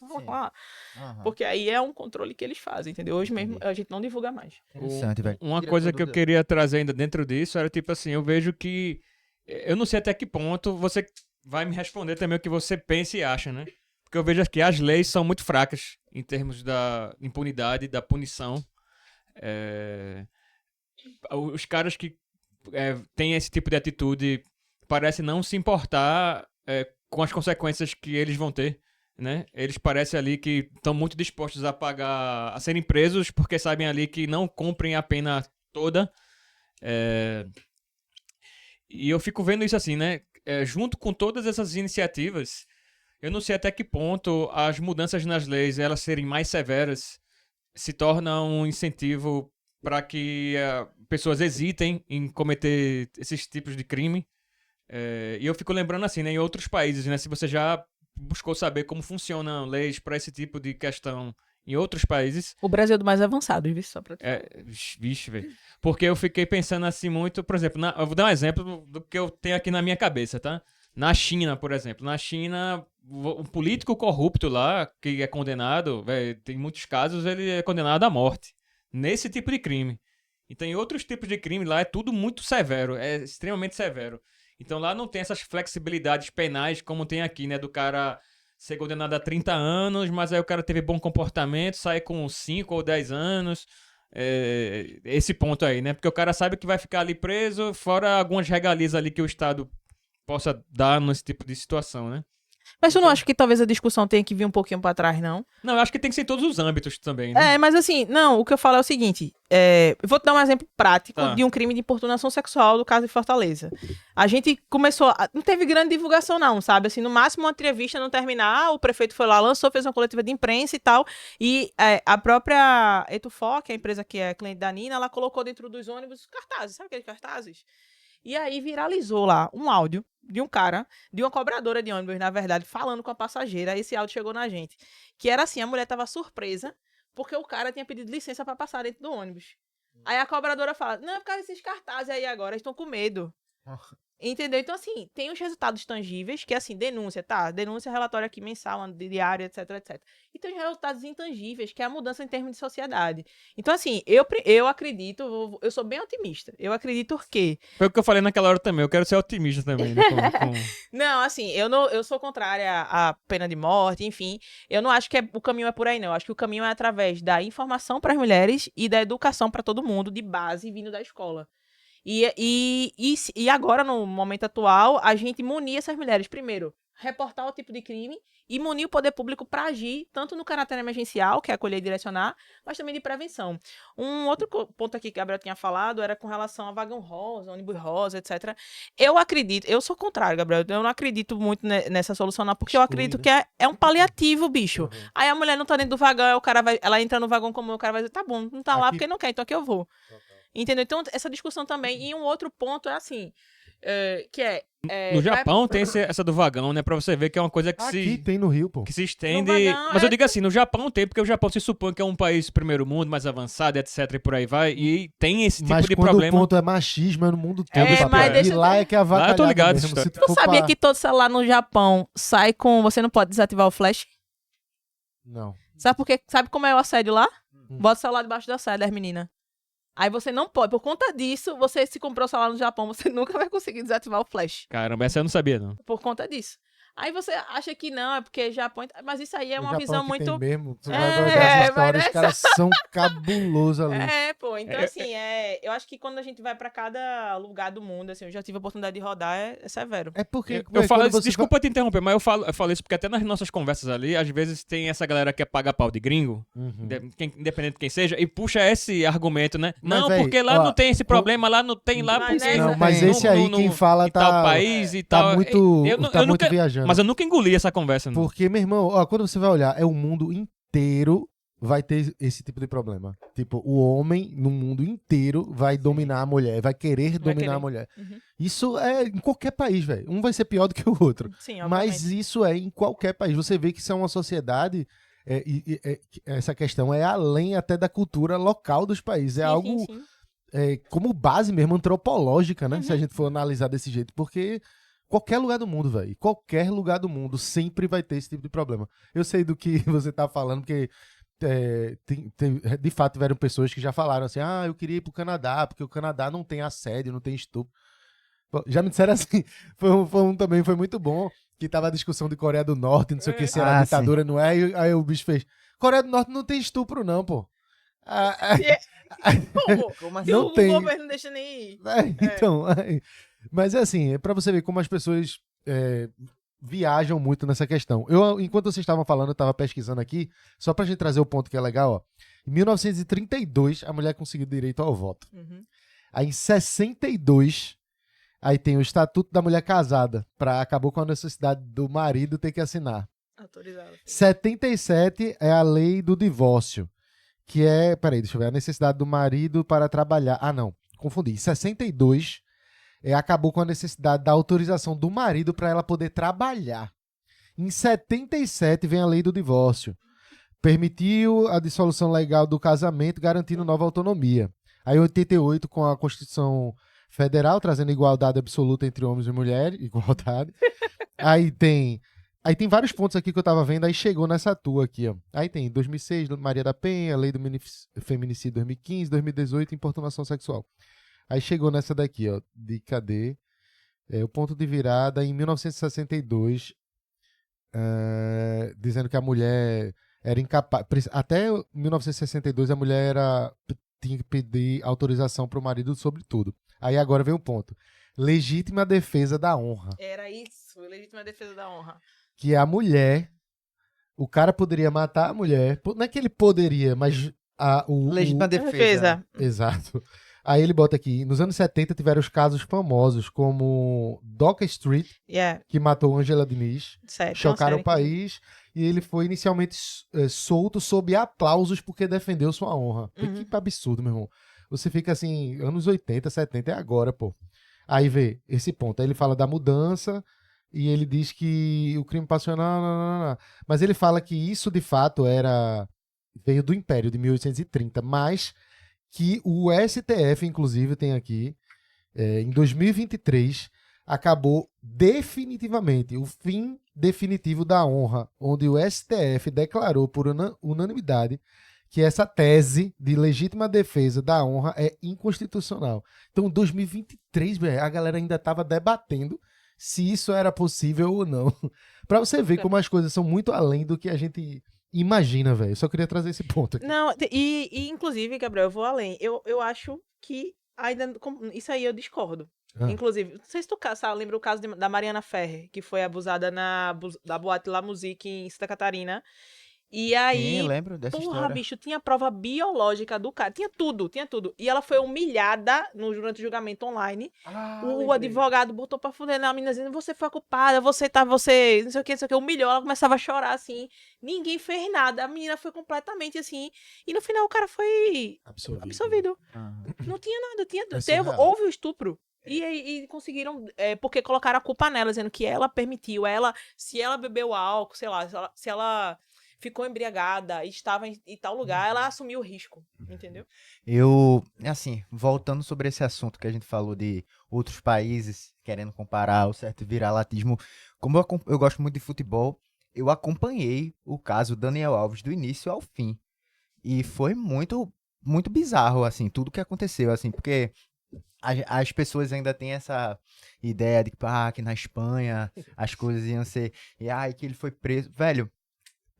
porque aí é um controle que eles fazem, entendeu? Hoje mesmo a gente não divulga mais. Interessante, velho. Uma coisa que eu queria trazer ainda dentro disso era tipo assim, eu vejo que eu não sei até que ponto você vai me responder também o que você pensa e acha, né? Porque eu vejo que as leis são muito fracas em termos da impunidade, da punição. Os caras que têm esse tipo de atitude parecem não se importar com as consequências que eles vão ter, né? Eles parecem ali que estão muito dispostos a serem presos porque sabem ali que não cumprem a pena toda. E eu fico vendo isso assim, né? Junto com todas essas iniciativas, eu não sei até que ponto as mudanças nas leis, elas serem mais severas, se torna um incentivo para que pessoas hesitem em cometer esses tipos de crime. E eu fico lembrando assim, né, em outros países, né, se você já buscou saber como funcionam leis para esse tipo de questão em outros países. O Brasil é do mais avançado, viu? Só pra Vixe, velho. Porque eu fiquei pensando assim muito, por exemplo, eu vou dar um exemplo do que eu tenho aqui na minha cabeça, tá? Na China, por exemplo. Na China, um político corrupto lá, que é condenado, véio, tem muitos casos, ele é condenado à morte. Nesse tipo de crime. Então, em outros tipos de crime, lá é tudo muito severo. É extremamente severo. Então, lá não tem essas flexibilidades penais como tem aqui, né? Do cara ser condenado a 30 anos, mas aí o cara teve bom comportamento, sai com 5 ou 10 anos. Esse ponto aí, né? Porque o cara sabe que vai ficar ali preso, fora algumas regalias ali que o Estado possa dar nesse tipo de situação, né? Mas tu não acha que talvez a discussão tenha que vir um pouquinho pra trás, não? Não, eu acho que tem que ser em todos os âmbitos também, né? Mas assim, não, o que eu falo é o seguinte, eu vou te dar um exemplo prático de um crime de importunação sexual do caso de Fortaleza. A gente começou, não teve grande divulgação não, sabe? Assim, no máximo uma entrevista não terminar, o prefeito foi lá, lançou, fez uma coletiva de imprensa e tal, e a própria Etufó, que é a empresa que é cliente da Nina, ela colocou dentro dos ônibus cartazes, sabe aqueles cartazes? E aí viralizou lá um áudio de um cara, de uma cobradora de ônibus, na verdade, falando com a passageira. Aí esse áudio chegou na gente. Que era assim, a mulher tava surpresa porque o cara tinha pedido licença para passar dentro do ônibus. Aí a cobradora fala, não, por causa desses cartazes aí agora, eles estão com medo. Entendeu? Então, assim, tem os resultados tangíveis, que é assim, denúncia, tá? Denúncia, relatório aqui mensal, diário, etc, etc. E tem os resultados intangíveis, que é a mudança em termos de sociedade. Então, assim, eu acredito, eu sou bem otimista. Eu acredito que... Foi o que eu falei naquela hora também, eu quero ser otimista também, né? Não, assim, eu sou contrária à pena de morte, enfim. Eu não acho que o caminho é por aí, não. Eu acho que o caminho é através da informação para as mulheres e da educação para todo mundo, de base, vindo da escola. E agora, no momento atual, a gente munir essas mulheres, primeiro, reportar o tipo de crime e munir o poder público para agir, tanto no caráter emergencial, que é acolher e direcionar, mas também de prevenção. Um outro ponto aqui que a Gabriel tinha falado era com relação a vagão rosa, ônibus rosa, etc. Eu sou contrário, Gabriel, eu não acredito muito nessa solução, não, porque eu acredito que é um paliativo, bicho. Aí a mulher não tá dentro do vagão, ela entra no vagão comum, o cara vai dizer, tá bom, não tá lá porque não quer, então aqui eu vou. Entendeu? Então, essa discussão também. E um outro ponto é assim, no Japão tem essa do vagão, né? Pra você ver que é uma coisa que Aqui tem no Rio, pô. que se estende. Mas eu digo assim, no Japão tem, porque o Japão se supõe que é um país primeiro mundo, mais avançado, etc. E por aí vai. E tem esse tipo Mas de quando problema. o ponto é machismo, é no mundo todo. mas papai. deixa E lá é que é a vaca. eu tô ligado mesmo. nessa Se Tu for sabia pra- que todo celular no Japão sai com... Você não pode desativar o flash? Não. Sabe por quê? Sabe como é o assédio lá? Bota o celular debaixo da saia das meninas. Aí você não pode. Por conta disso, você se comprou o celular no Japão, você nunca vai conseguir desativar o flash. Caramba, essa eu não sabia, não. Por conta disso. Aí você acha que não, é porque Japão... Mas isso aí é O uma Japão visão que muito... tem mesmo, tu É, vai olhar as histórias, mas os caras são cabulosos ali. Pô, então assim, eu acho que quando a gente vai pra cada lugar do mundo, assim, eu já tive a oportunidade de rodar, é severo. É porque... Eu falo quando isso, você desculpa te interromper, mas eu falo isso porque até nas nossas conversas ali, às vezes tem essa galera que é paga pau de gringo, independente de quem seja, e puxa esse argumento, né? Mas, não, véi, porque lá ó, não tem esse problema, lá não tem, lá Mas porque... é- Não, mas tem. esse aí quem fala em tal tá... país e Tá tal. muito, tá eu muito nunca, viajando. mas eu nunca engoli essa conversa, não. Porque, meu irmão, ó, quando você vai olhar, o mundo inteiro vai ter esse tipo de problema. Tipo, o homem no mundo inteiro vai dominar a mulher, vai querer dominar a mulher. Uhum. Isso é em qualquer país, velho. Um vai ser pior do que o outro. Sim, obviamente. Mas isso é em qualquer país. Você vê que isso é uma sociedade. Essa questão é além até da cultura local dos países. É Sim, algo sim, sim. como base mesmo antropológica, né? Se Uhum. a gente for analisar desse jeito. Porque qualquer lugar do mundo, velho. Qualquer lugar do mundo sempre vai ter esse tipo de problema. Eu sei do que você tá falando, porque de fato tiveram pessoas que já falaram assim: ah, eu queria ir pro Canadá, porque o Canadá não tem assédio, não tem estupro. Pô, já me disseram assim, também foi muito bom, que tava a discussão de Coreia do Norte, não sei o que, se era ditadura, não é? Aí o bicho fez: Coreia do Norte não tem estupro, não, pô. Como? Não tem. O governo não deixa nem ir. Então, mas é assim, é pra você ver como as pessoas viajam muito nessa questão. Enquanto vocês estavam falando, eu tava pesquisando aqui, só pra gente trazer o ponto que é legal, ó. Em 1932, a mulher conseguiu direito ao voto. Uhum. Aí em 62, aí tem o Estatuto da Mulher Casada, acabou com a necessidade do marido ter que assinar. Autorizado. 77 é a lei do divórcio, que é, peraí, deixa eu ver, a necessidade do marido para trabalhar. Ah, não, confundi. 62 acabou com a necessidade da autorização do marido para ela poder trabalhar. Em 77 vem a lei do divórcio. Permitiu a dissolução legal do casamento, garantindo nova autonomia. Aí 88 com a Constituição Federal, trazendo igualdade absoluta entre homens e mulheres, igualdade. Aí tem vários pontos aqui que eu tava vendo, aí chegou nessa tua aqui, ó. Aí tem 2006, Maria da Penha, Lei do Feminicídio 2015, 2018, importunação sexual. Aí chegou nessa daqui, ó, de cadê? O ponto de virada em 1962, dizendo que a mulher era incapaz. Até 1962 a mulher tinha que pedir autorização para o marido sobre tudo. Aí agora vem o ponto. Legítima defesa da honra. Era isso, legítima defesa da honra. Que a mulher, o cara poderia matar a mulher, não é que ele poderia, mas Legítima defesa. Exato. Aí ele bota aqui, nos anos 70 tiveram os casos famosos, como Doca Street, que matou Angela Diniz, chocaram o país, e ele foi inicialmente solto sob aplausos porque defendeu sua honra. Que absurdo, meu irmão. Você fica assim, anos 80, 70, é agora, pô. Aí vê esse ponto, aí ele fala da mudança, e ele diz que o crime passional, não. Mas ele fala que isso de fato veio do Império de 1830, mas que o STF, inclusive, tem aqui, em 2023, acabou definitivamente o fim definitivo da honra, onde o STF declarou por unanimidade que essa tese de legítima defesa da honra é inconstitucional. Então, em 2023, a galera ainda estava debatendo se isso era possível ou não. Para você ver como as coisas são muito além do que a gente imagina, velho. Eu só queria trazer esse ponto aqui. Não, e inclusive, Gabriel, eu vou além. Eu acho que ainda isso aí eu discordo. Inclusive, não sei se tu lembra o caso da Mariana Ferrer, que foi abusada da boate La Musique em Santa Catarina. E aí, Sim, lembro dessa história. Bicho, tinha prova biológica do cara, tinha tudo. E ela foi humilhada durante o julgamento online. O advogado botou pra fuder na menina dizendo: você foi a culpada, não sei o que, humilhou. Ela começava a chorar assim. Ninguém fez nada. A menina foi completamente assim. E no final o cara foi absolvido. Não tinha nada, houve o estupro. E conseguiram, porque colocaram a culpa nela, dizendo que ela permitiu, se ela bebeu álcool, sei lá, se ela ficou embriagada e estava em tal lugar, ela assumiu o risco, entendeu? Assim, voltando sobre esse assunto que a gente falou de outros países querendo comparar o certo viralatismo, como eu gosto muito de futebol, eu acompanhei o caso Daniel Alves do início ao fim. E foi muito, muito bizarro, assim, tudo que aconteceu, assim, porque as pessoas ainda têm essa ideia de que na Espanha as coisas iam ser... E que ele foi preso. Velho,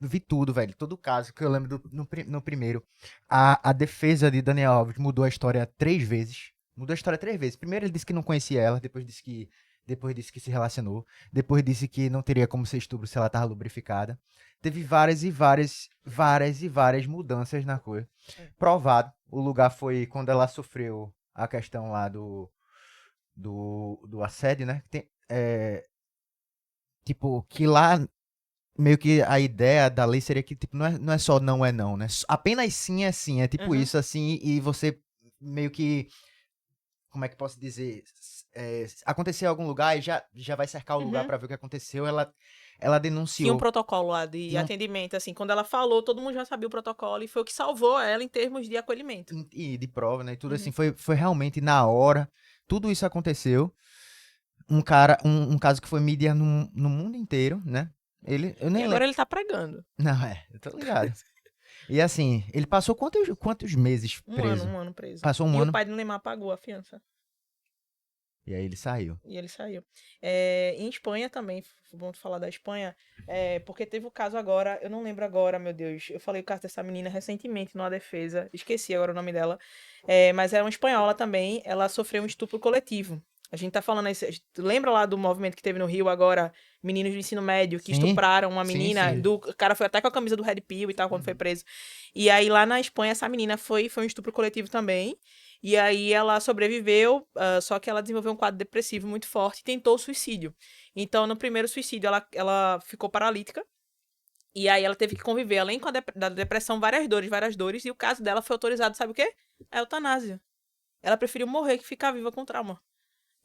vi tudo, velho. Todo o caso que eu lembro no primeiro. A defesa de Daniel Alves mudou a história 3 vezes. Mudou a história 3 vezes. Primeiro ele disse que não conhecia ela, depois disse que se relacionou, depois disse que não teria como ser estupro se ela tava lubrificada. Teve várias mudanças na coisa. Provado. O lugar foi quando ela sofreu a questão lá do assédio, né? Tipo, que lá meio que a ideia da lei seria que tipo, não é só não é não, né? Apenas sim é sim. É tipo isso assim, e você meio que... Como é que posso dizer? Acontecer em algum lugar e já vai cercar o lugar pra ver o que aconteceu. Ela denunciou. Tinha um protocolo lá de atendimento, assim. Quando ela falou, todo mundo já sabia o protocolo e foi o que salvou ela em termos de acolhimento. E de prova, né? E tudo assim. Foi realmente na hora. Tudo isso aconteceu. Um caso que foi mídia no mundo inteiro, né? Agora ele tá pregando. Não, eu tô ligado. E assim, ele passou quantos meses preso? Um ano preso. Passou um ano. E o pai do Neymar pagou a fiança. E aí ele saiu. Em Espanha também, foi bom tu falar da Espanha, porque teve o caso agora, eu não lembro agora, meu Deus, eu falei o caso dessa menina recentemente numa defesa, esqueci agora o nome dela, mas era uma espanhola também, ela sofreu um estupro coletivo. A gente tá falando aí, lembra lá do movimento que teve no Rio agora, meninos do ensino médio que estupraram uma menina, sim. O cara foi até com a camisa do Red Pill e tal, quando foi preso. E aí lá na Espanha essa menina foi um estupro coletivo também, e aí ela sobreviveu, só que ela desenvolveu um quadro depressivo muito forte e tentou suicídio. Então no primeiro suicídio ela ficou paralítica, e aí ela teve que conviver, além da depressão, várias dores, e o caso dela foi autorizado, sabe o quê? A eutanásia. Ela preferiu morrer que ficar viva com trauma.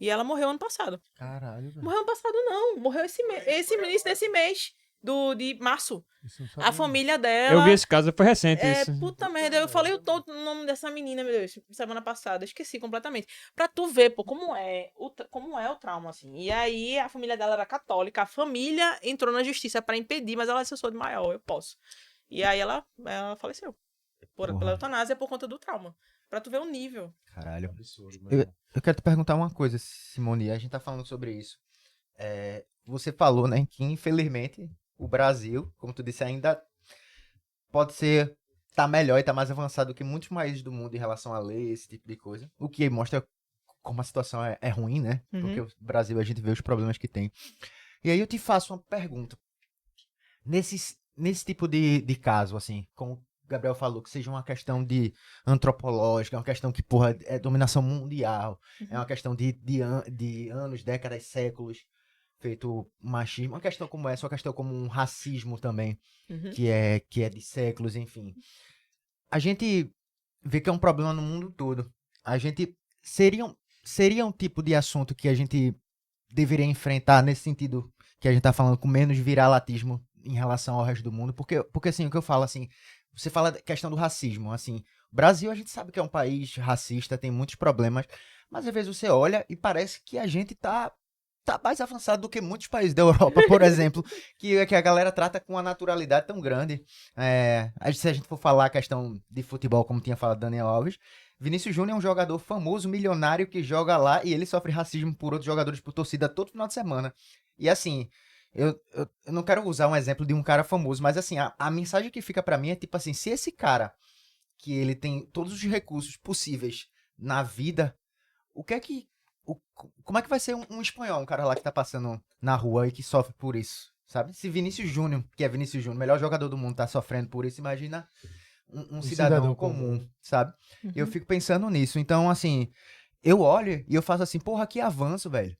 E ela morreu ano passado. Caralho, velho. Morreu ano passado, não. Morreu esse início desse mês, de março. A família dela... Eu vi esse caso, foi recente isso. Puta merda, eu falei o nome dessa menina, meu Deus, semana passada. Esqueci completamente. Pra tu ver, pô, como é o trauma, assim. E aí, a família dela era católica. A família entrou na justiça pra impedir, mas ela disse, eu sou de maior, eu posso. E aí, ela faleceu. Pela eutanásia por conta do trauma. Pra tu ver o nível. Caralho. Eu quero te perguntar uma coisa, Simone. A gente tá falando sobre isso. Você falou, né, que infelizmente o Brasil, como tu disse, ainda pode ser... Tá melhor e tá mais avançado do que muitos países do mundo em relação à lei, esse tipo de coisa. O que mostra como a situação é ruim, né? Porque o Brasil, a gente vê os problemas que tem. E aí eu te faço uma pergunta. Nesse tipo de caso, assim, como Gabriel falou, que seja uma questão de antropológica, uma questão que, porra, é dominação mundial, é uma questão de anos, décadas, séculos, feito machismo, uma questão como essa, uma questão como um racismo também, que é de séculos, enfim. A gente vê que é um problema no mundo todo. A gente seria um tipo de assunto que a gente deveria enfrentar nesse sentido que a gente tá falando, com menos viralatismo em relação ao resto do mundo, porque assim, o que eu falo, assim, você fala da questão do racismo, assim, o Brasil a gente sabe que é um país racista, tem muitos problemas, mas às vezes você olha e parece que a gente tá mais avançado do que muitos países da Europa, por exemplo, que a galera trata com uma naturalidade tão grande. Se a gente for falar a questão de futebol, como tinha falado Daniel Alves, Vinícius Júnior é um jogador famoso, milionário, que joga lá e ele sofre racismo por outros jogadores por torcida todo final de semana. E assim, eu não quero usar um exemplo de um cara famoso, mas assim, a mensagem que fica pra mim é tipo assim, se esse cara, que ele tem todos os recursos possíveis na vida, como é que vai ser um espanhol, um cara lá que tá passando na rua e que sofre por isso, sabe? Se Vinícius Júnior, que é Vinícius Júnior, melhor jogador do mundo, tá sofrendo por isso, imagina um cidadão comum, sabe? Eu fico pensando nisso. Então, assim, eu olho e eu faço assim, porra, que avanço, velho,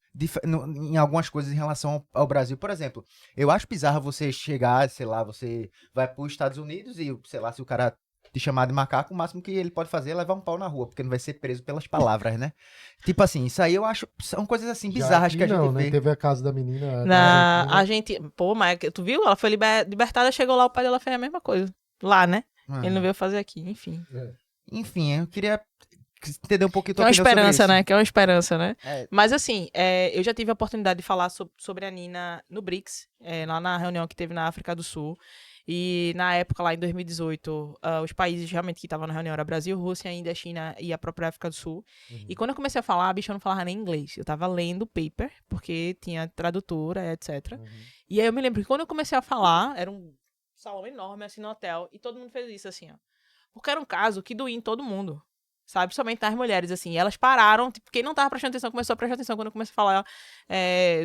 em algumas coisas em relação ao Brasil. Por exemplo, eu acho bizarro você chegar, sei lá, você vai pros Estados Unidos e, sei lá, se o cara te chamar de macaco, o máximo que ele pode fazer é levar um pau na rua, porque não vai ser preso pelas palavras, né? Tipo assim, isso aí eu acho, são coisas assim bizarras que a gente vê. Né? Teve a casa da menina. A gente, pô, mas tu viu? Ela foi libertada, chegou lá, o pai dela fez a mesma coisa. Lá, né? Ele não veio fazer aqui, enfim. Enfim, eu queria entender um pouquinho tua opinião sobre isso. Que é uma esperança, né? É. Mas assim, eu já tive a oportunidade de falar sobre a Nina no BRICS, lá na reunião que teve na África do Sul. E na época, lá em 2018, os países realmente que estavam na reunião era Brasil, Rússia, Índia, China e a própria África do Sul. E quando eu comecei a falar, a bicha não falava nem inglês. Eu tava lendo o paper, porque tinha tradutora, etc. E aí eu me lembro que quando eu comecei a falar, era um salão enorme, assim, no hotel, e todo mundo fez isso, assim, ó. Porque era um caso que doía em todo mundo. Sabe? Somente nas mulheres, assim. Elas pararam, tipo, quem não tava prestando atenção começou a prestar atenção quando eu comecei a falar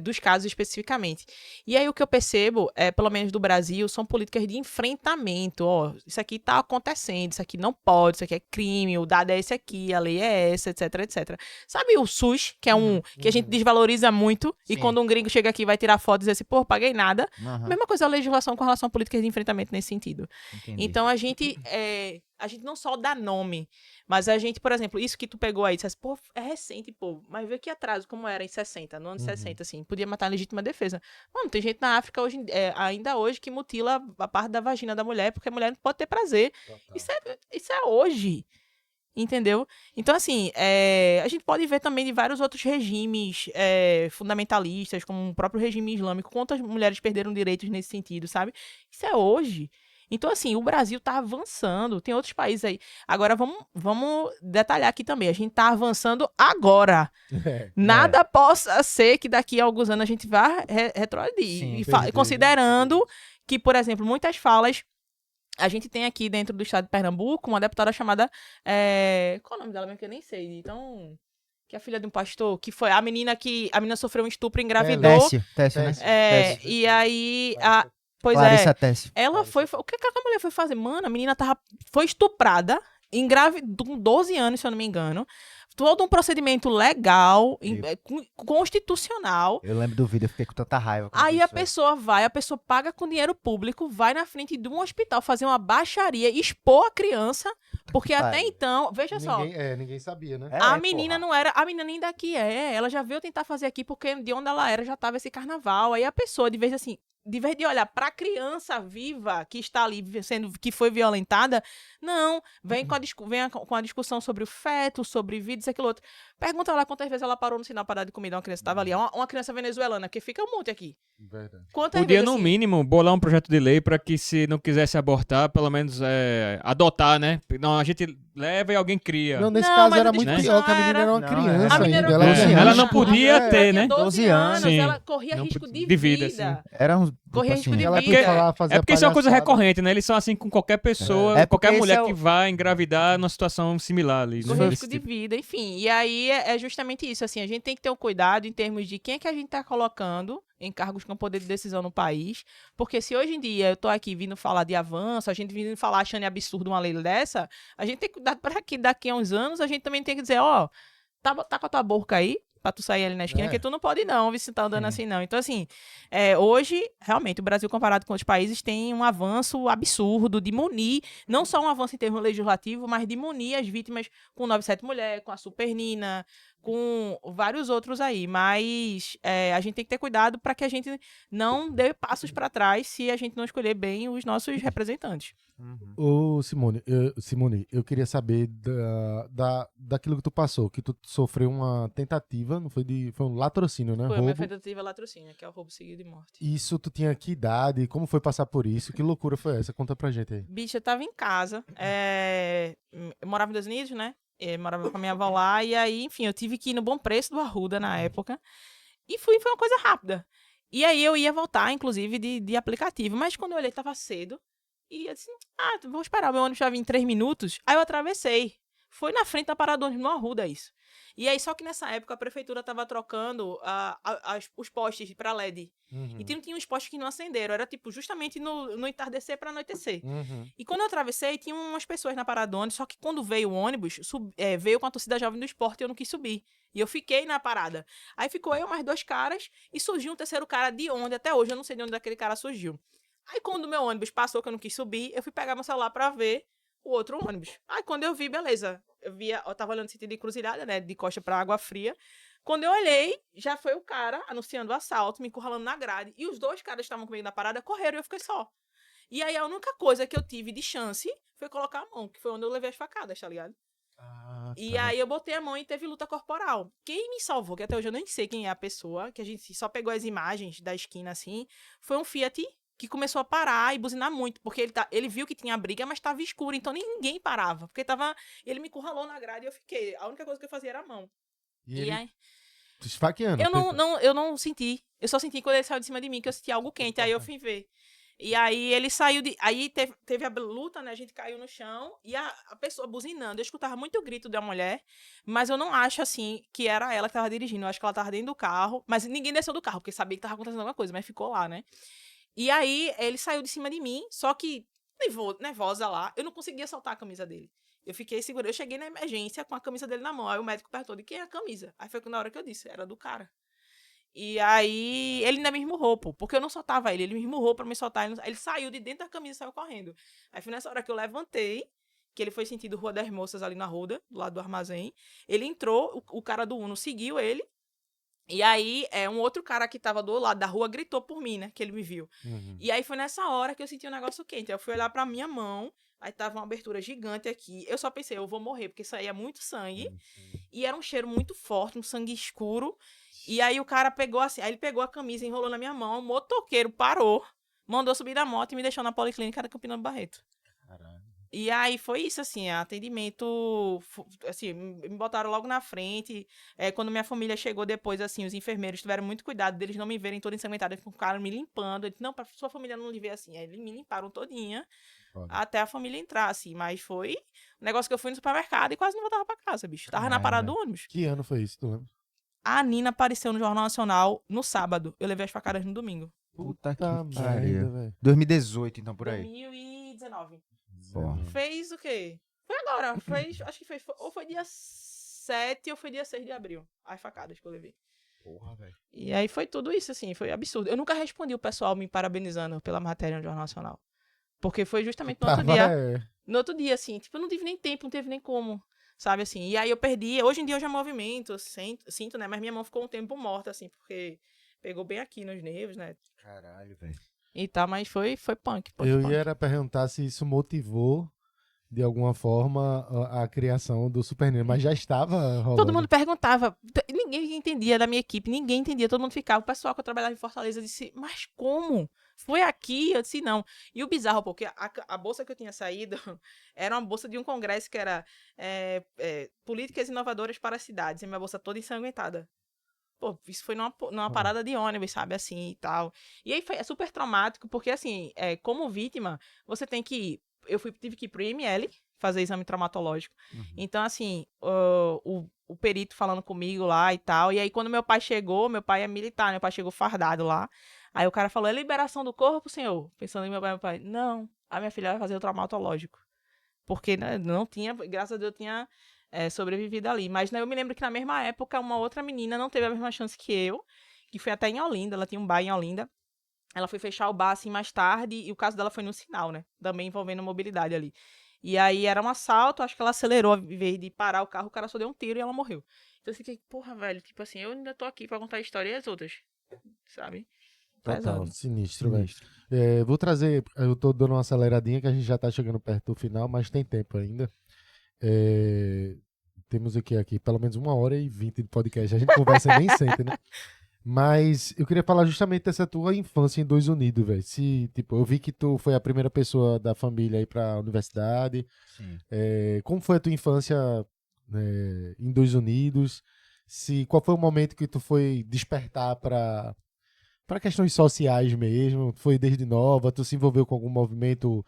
dos casos especificamente. E aí o que eu percebo, pelo menos do Brasil, são políticas de enfrentamento. Ó, isso aqui tá acontecendo, isso aqui não pode, isso aqui é crime, o dado é esse aqui, a lei é essa, etc, etc. Sabe o SUS, que é que a gente desvaloriza muito, e Sim. quando um gringo chega aqui vai tirar foto e dizer assim, pô, paguei nada. Aham, Mesma coisa a legislação com relação a políticas de enfrentamento nesse sentido. entendi. Então a gente não só dá nome, mas a gente, por exemplo, isso que tu pegou aí, disse assim, pô, é recente, pô, mas vê que atraso como era em 60, no ano 60, assim, podia matar em legítima defesa. Mano, tem gente na África hoje, ainda hoje que mutila a parte da vagina da mulher, porque a mulher não pode ter prazer. Isso é hoje. Entendeu? Então, assim, a gente pode ver também de vários outros regimes fundamentalistas, como o próprio regime islâmico, quantas mulheres perderam direitos nesse sentido, sabe? Isso é hoje. Então, assim, o Brasil tá avançando, tem outros países aí. Agora, vamos detalhar aqui também, a gente tá avançando agora. Nada possa ser que daqui a alguns anos a gente vá retroagir. Sim, E considerando que, por exemplo, muitas falas. A gente tem aqui dentro do estado de Pernambuco uma deputada chamada. Qual é o nome dela mesmo que eu nem sei? Então. Que é a filha de um pastor, que foi a menina sofreu um estupro, engravidou. Técio, né? Técio. E aí. Pois Clarissa Técio. ela foi. O que a mulher foi fazer? Mano, a menina foi estuprada, engravidou com 12 anos, se eu não me engano. Todo um procedimento legal, constitucional. Eu lembro do vídeo, eu fiquei com tanta raiva. Aí a pessoa paga com dinheiro público, vai na frente de um hospital fazer uma baixaria, expor a criança, porque até então, veja só. Ninguém sabia, né? A menina não era, a menina nem daqui ela já veio tentar fazer aqui, porque de onde ela era já tava esse carnaval. Aí a pessoa, de vez de olhar pra criança viva que está ali que foi violentada, não, vem com a discussão sobre o feto, sobre vida, isso, aquilo outro. Pergunta lá quantas vezes ela parou no sinal para dar de comida a uma criança que estava ali. Uma criança venezuelana, que fica um monte aqui. Verdade. Quantas Podia, vezes, no assim, mínimo, bolar um projeto de lei para que, se não quisesse abortar, pelo menos adotar, né? Não, a gente leva e alguém cria. Não, nesse Não, caso mas era a muito discussão pior, que a menina era uma Não, criança a menina ainda. era Ela, uma tinha ela risco. não podia ter, né? 12 anos, Sim. ela corria Não risco podia- de vida. Era um. Corria risco de Ela vida. podia falar, fazer É porque isso é uma coisa palhaçada. recorrente, né? Eles são assim com qualquer pessoa, É porque qualquer esse mulher é o- que vai engravidar numa situação similar ali. Com né? risco de vida, enfim. E aí é justamente isso, assim, a gente tem que ter um cuidado em termos de quem é que a gente tá colocando em cargos com poder de decisão no país, porque se hoje em dia eu tô aqui vindo falar de avanço, a gente vindo falar achando absurdo uma lei dessa, a gente tem que cuidar para que daqui a uns anos a gente também tem que dizer, ó, tá com a tua boca aí, pra tu sair ali na esquina, que tu não pode não, se tá andando assim não. Então, assim, hoje, realmente, o Brasil, comparado com outros países, tem um avanço absurdo de munir, não só um avanço em termos legislativos, mas de munir as vítimas com 97 Mulher, com a Supernina, com vários outros aí. Mas a gente tem que ter cuidado para que a gente não dê passos para trás se a gente não escolher bem os nossos representantes. Ô, Simone, eu queria saber daquilo que tu passou, que tu sofreu uma tentativa, não foi foi um latrocínio, né? Foi Roubo. uma tentativa latrocínio, que é o roubo seguido de morte. Isso, tu tinha que idade? Como foi passar por isso? Que loucura foi essa? Conta pra gente aí. Bicha, eu tava em casa, eu morava nos Estados Unidos, né? Eu morava com a minha avó lá, e aí, enfim, eu tive que ir no Bom Preço do Arruda na época, e foi uma coisa rápida. E aí eu ia voltar, inclusive, de aplicativo, mas quando eu olhei, tava cedo, e eu disse, vou esperar, o meu ônibus já vinha em 3 minutos, aí eu atravessei. Foi na frente da parada do ônibus no Arruda, isso. E aí, só que nessa época, a prefeitura tava trocando os postes pra LED. E tinha uns postes que não acenderam. Era, tipo, justamente no entardecer pra anoitecer. E quando eu atravessei, tinha umas pessoas na parada do ônibus, só que quando veio o ônibus, veio com a torcida jovem do esporte e eu não quis subir. E eu fiquei na parada. Aí ficou eu, mais 2 caras, e surgiu um terceiro cara de onde, até hoje, eu não sei de onde aquele cara surgiu. Aí, quando o meu ônibus passou, que eu não quis subir, eu fui pegar meu celular pra ver o outro ônibus. Aí, quando eu vi, beleza. Eu tava olhando no sentido de encruzilhada, né? De costa pra Água Fria. Quando eu olhei, já foi o cara anunciando o assalto, me encurralando na grade. E os 2 caras que estavam comigo na parada correram e eu fiquei só. E aí, a única coisa que eu tive de chance foi colocar a mão, que foi onde eu levei as facadas, tá ligado? E aí, eu botei a mão e teve luta corporal. Quem me salvou, que até hoje eu nem sei quem é a pessoa, que a gente só pegou as imagens da esquina, assim, foi um Fiat que começou a parar e buzinar muito, porque ele viu que tinha briga, mas estava escuro, então ninguém parava, porque ele me encurralou na grade e eu fiquei, a única coisa que eu fazia era a mão. E ele aí, esfaqueando. eu não senti, eu só senti quando ele saiu de cima de mim, que eu senti algo quente, aí eu fui ver. E aí ele saiu aí teve a luta, né, a gente caiu no chão, e a pessoa buzinando, eu escutava muito o grito da mulher, mas eu não acho, assim, que era ela que tava dirigindo, eu acho que ela tava dentro do carro, mas ninguém desceu do carro, porque sabia que tava acontecendo alguma coisa, mas ficou lá, né. E aí ele saiu de cima de mim, só que nervosa lá, eu não conseguia soltar a camisa dele. Eu fiquei segura, eu cheguei na emergência com a camisa dele na mão, aí o médico perguntou de quem é a camisa. Aí foi na hora que eu disse, era do cara. E aí ele ainda me esmurrou, pô, porque eu não soltava ele me esmurrou pra me soltar, ele saiu de dentro da camisa e saiu correndo. Aí foi nessa hora que eu levantei, que ele foi sentido Rua das Moças ali na Ruda, do lado do armazém. Ele entrou, o cara do Uno seguiu ele, e aí um outro cara que tava do lado da rua gritou por mim, né, que ele me viu. E aí foi nessa hora que eu senti um negócio quente, eu fui olhar pra minha mão, aí tava uma abertura gigante aqui, eu só pensei, eu vou morrer, porque saía muito sangue, e era um cheiro muito forte, um sangue escuro. E aí o cara pegou assim, aí ele pegou a camisa, enrolou na minha mão, o motoqueiro parou, mandou subir da moto e me deixou na Policlínica da Campina do Barreto. Caralho. E aí foi isso, assim, atendimento, assim, me botaram logo na frente. Quando minha família chegou depois, assim, os enfermeiros tiveram muito cuidado deles não me verem toda ensanguentada, eles ficaram me limpando. Eu disse, não, pra sua família não lhe ver assim. Aí eles me limparam todinha, até a família entrar, assim. Mas foi um negócio que eu fui no supermercado e quase não voltava pra casa, bicho. Tava na parada do ônibus. Que ano foi isso, tu lembra? A Nina apareceu no Jornal Nacional no sábado. Eu levei as facadas no domingo. Puta que merda, pariu. velho. 2018, então, por aí. 2019. Porra. Fez o quê? Foi agora. Acho que ou foi dia 7 ou foi dia 6 de abril. As facadas que eu levei. Porra, velho. E aí foi tudo isso, assim. Foi absurdo. Eu nunca respondi o pessoal me parabenizando pela matéria no Jornal Nacional. Porque foi justamente no outro dia. No outro dia, assim. Tipo, eu não tive nem tempo, não teve nem como. Sabe, assim. E aí eu perdi. Hoje em dia eu já movimento, sinto, né? Mas minha mão ficou um tempo morta, assim. Porque pegou bem aqui nos nervos, né? Caralho, velho. E tá, mas foi punk. Eu ia perguntar se isso motivou, de alguma forma, a criação do Super Nina, mas já estava rolando. Todo mundo perguntava, ninguém entendia da minha equipe, ninguém entendia, todo mundo ficava. O pessoal que eu trabalhava em Fortaleza disse, mas como? Foi aqui? Eu disse, não. E o bizarro, porque a bolsa que eu tinha saído era uma bolsa de um congresso que era Políticas Inovadoras para as Cidades, e minha bolsa toda ensanguentada. Pô, isso foi numa parada de ônibus, sabe, assim, e tal. E aí é super traumático, porque, assim, como vítima, você tem que ir. Tive que ir pro IML fazer exame traumatológico. Então, assim, o perito falando comigo lá e tal. E aí, quando meu pai chegou, meu pai é militar, meu pai chegou fardado lá. Aí o cara falou, é liberação do corpo, senhor? Pensando em meu pai, não, a minha filha vai fazer o traumatológico. Porque, né, não tinha, graças a Deus, eu tinha sobrevivido ali. Mas, né, eu me lembro que na mesma época, uma outra menina não teve a mesma chance que eu, que foi até em Olinda, ela tinha um bar em Olinda. Ela foi fechar o bar, assim, mais tarde, e o caso dela foi no sinal, né? Também envolvendo mobilidade ali. E aí era um assalto, acho que ela acelerou, em vez de parar o carro, o cara só deu um tiro e ela morreu. Então eu fiquei, porra, velho, tipo assim, eu ainda tô aqui pra contar a história e as outras, sabe? Total, sinistro, velho. Vou trazer, eu tô dando uma aceleradinha, que a gente já tá chegando perto do final, mas tem tempo ainda. Temos aqui pelo menos 1h20 de podcast, a gente conversa e nem sente, né? Mas eu queria falar justamente dessa tua infância em Dois Unidos, velho. Tipo, eu vi que tu foi a primeira pessoa da família a ir pra universidade. Sim. Como foi a tua infância em Dois Unidos? Qual foi o momento que tu foi despertar para questões sociais mesmo? Foi desde nova? Tu se envolveu com algum movimento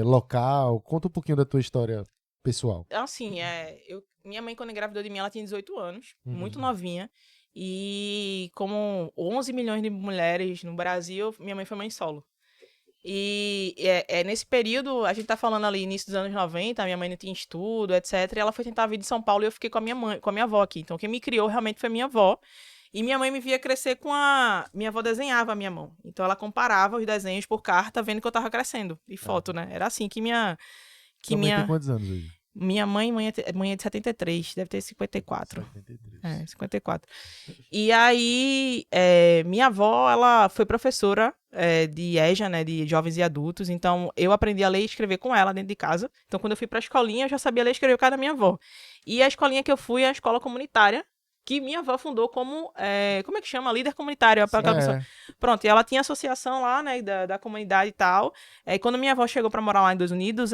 local? Conta um pouquinho da tua história pessoal. Assim, minha mãe, quando engravidou de mim, ela tinha 18 anos, muito novinha. E como 11 milhões de mulheres no Brasil, minha mãe foi mãe solo. E nesse período, a gente tá falando ali, início dos anos 90, minha mãe não tinha estudo, etc. E ela foi tentar vir de São Paulo e eu fiquei com a minha mãe, com a minha avó aqui. Então, quem me criou realmente foi minha avó. E minha mãe me via crescer minha avó desenhava a minha mão. Então, ela comparava os desenhos por carta, vendo que eu tava crescendo. E foto, né? Era assim que minha... Mãe tem quantos anos hoje? Minha mãe é de 73, deve ter 54. 73. 54. E aí, minha avó, ela foi professora de EJA, né, de jovens e adultos, então eu aprendi a ler e escrever com ela dentro de casa. Então, quando eu fui pra escolinha, eu já sabia ler e escrever por causa da minha avó. E a escolinha que eu fui é a escola comunitária, que minha avó fundou como, como é que chama? Líder comunitário. É. Pronto, e ela tinha associação lá, né, da comunidade e tal. E quando minha avó chegou para morar lá em Estados Unidos,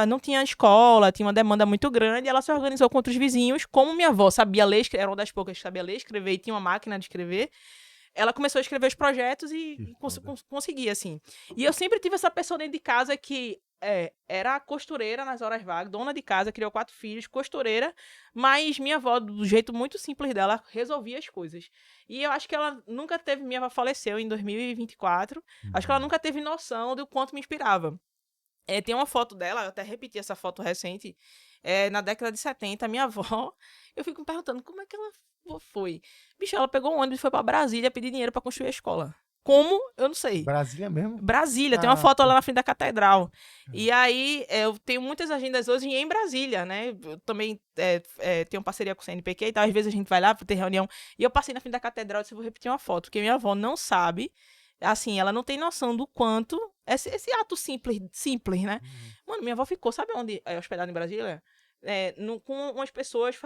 não tinha escola, tinha uma demanda muito grande, e ela se organizou com outros vizinhos. Como minha avó sabia ler, era uma das poucas que sabia ler, escrever, e tinha uma máquina de escrever, ela começou a escrever os projetos e conseguia, assim. E eu sempre tive essa pessoa dentro de casa que era costureira nas horas vagas, dona de casa, criou 4 filhos, costureira, mas minha avó, do jeito muito simples dela, resolvia as coisas. E eu acho que ela nunca teve, minha avó faleceu em 2024, acho que ela nunca teve noção do quanto me inspirava. Tem uma foto dela, eu até repeti essa foto recente, na década de 70, minha avó, eu fico me perguntando como é que ela foi. Bicho, ela pegou um ônibus e foi pra Brasília pedir dinheiro pra construir a escola. Como? Eu não sei. Brasília mesmo? Brasília, tem uma foto lá na frente da catedral. E aí, eu tenho muitas agendas hoje em Brasília, né? Eu também tenho parceria com o CNPq e tal. Às vezes a gente vai lá pra ter reunião. E eu passei na frente da catedral e disse, eu vou repetir uma foto, porque minha avó não sabe, assim, ela não tem noção do quanto esse ato simples, né? Mano, minha avó ficou, sabe onde é hospedada em Brasília? Com umas pessoas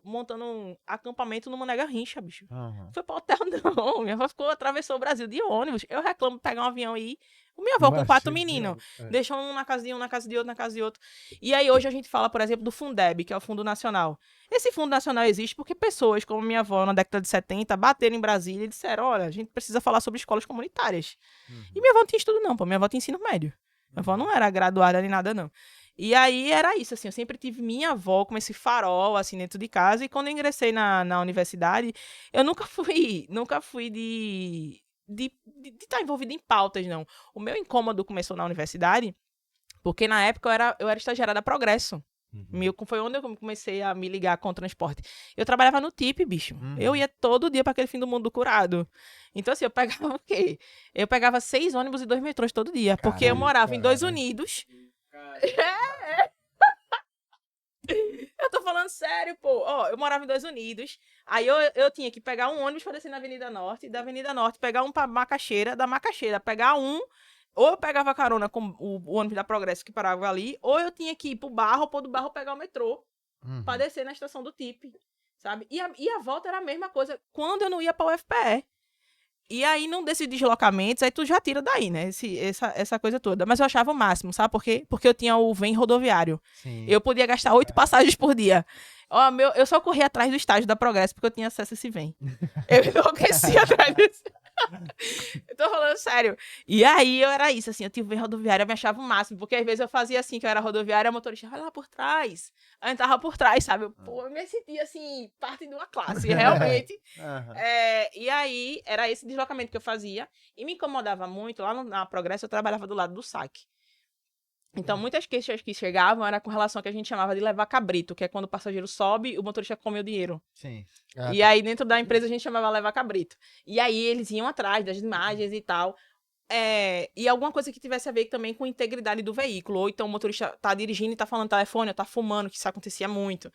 montando um acampamento no Mané Garrincha, bicho. Foi pro hotel, não. Minha avó atravessou o Brasil de ônibus. Eu reclamo pegar um avião aí. Minha avó com 4 meninos. Deixa um na casa de um, na casa de outro, na casa de outro. E aí hoje a gente fala, por exemplo, do Fundeb, que é o Fundo Nacional. Esse Fundo Nacional existe porque pessoas como minha avó, na década de 70, bateram em Brasília e disseram, olha, a gente precisa falar sobre escolas comunitárias. E minha avó não tinha estudo não, pô. Minha avó tinha ensino médio. Minha avó não era graduada nem nada, não. E aí era isso, assim, eu sempre tive minha avó como esse farol, assim, dentro de casa, e quando eu ingressei na universidade, eu nunca fui de estar envolvida em pautas, não. O meu incômodo começou na universidade, porque na época eu era estagiária da Progresso. Foi onde eu comecei a me ligar com o transporte. Eu trabalhava no TIP, bicho. Eu ia todo dia para aquele fim do mundo do curado. Então, assim, eu pegava o quê? Eu pegava 6 ônibus e 2 metrôs todo dia, porque eu morava em 2 Unidos. Eu tô falando sério, pô. Ó, eu morava em 2 Unidos. Aí eu tinha que pegar um ônibus pra descer na Avenida Norte, da Avenida Norte pegar um pra Macaxeira, da Macaxeira pegar um, ou eu pegava carona com o ônibus da Progresso que parava ali, ou eu tinha que ir pro Barro, ou do Barro pegar o metrô pra descer na estação do TIP, sabe? E a volta era a mesma coisa quando eu não ia pra UFPE. E aí, num desses deslocamentos, aí tu já tira daí, né? Essa coisa toda. Mas eu achava o máximo, sabe por quê? Porque eu tinha o VEM rodoviário. Sim. Eu podia gastar 8 passagens por dia. Ó, eu só corria atrás do estágio da Progresso porque eu tinha acesso a esse VEM. Eu enlouqueci atrás disso. Eu tô falando sério. E aí, eu era isso, assim, eu tinha o VEM rodoviário, eu me achava o máximo. Porque às vezes eu fazia assim, que eu era rodoviária, a motorista vai lá por trás. Aí eu entrava por trás, sabe? Eu me sentia, assim, parte de uma classe, realmente. E aí, era esse deslocamento que eu fazia. E me incomodava muito. Lá na Progresso, eu trabalhava do lado do saque. Então, muitas queixas que chegavam era com relação ao que a gente chamava de levar cabrito, que é quando o passageiro sobe, o motorista come o dinheiro. Sim. E aí, dentro da empresa, a gente chamava levar cabrito. E aí, eles iam atrás das imagens e tal. E alguma coisa que tivesse a ver também com a integridade do veículo. Ou então, o motorista tá dirigindo e tá falando no telefone, ou tá fumando, que isso acontecia muito.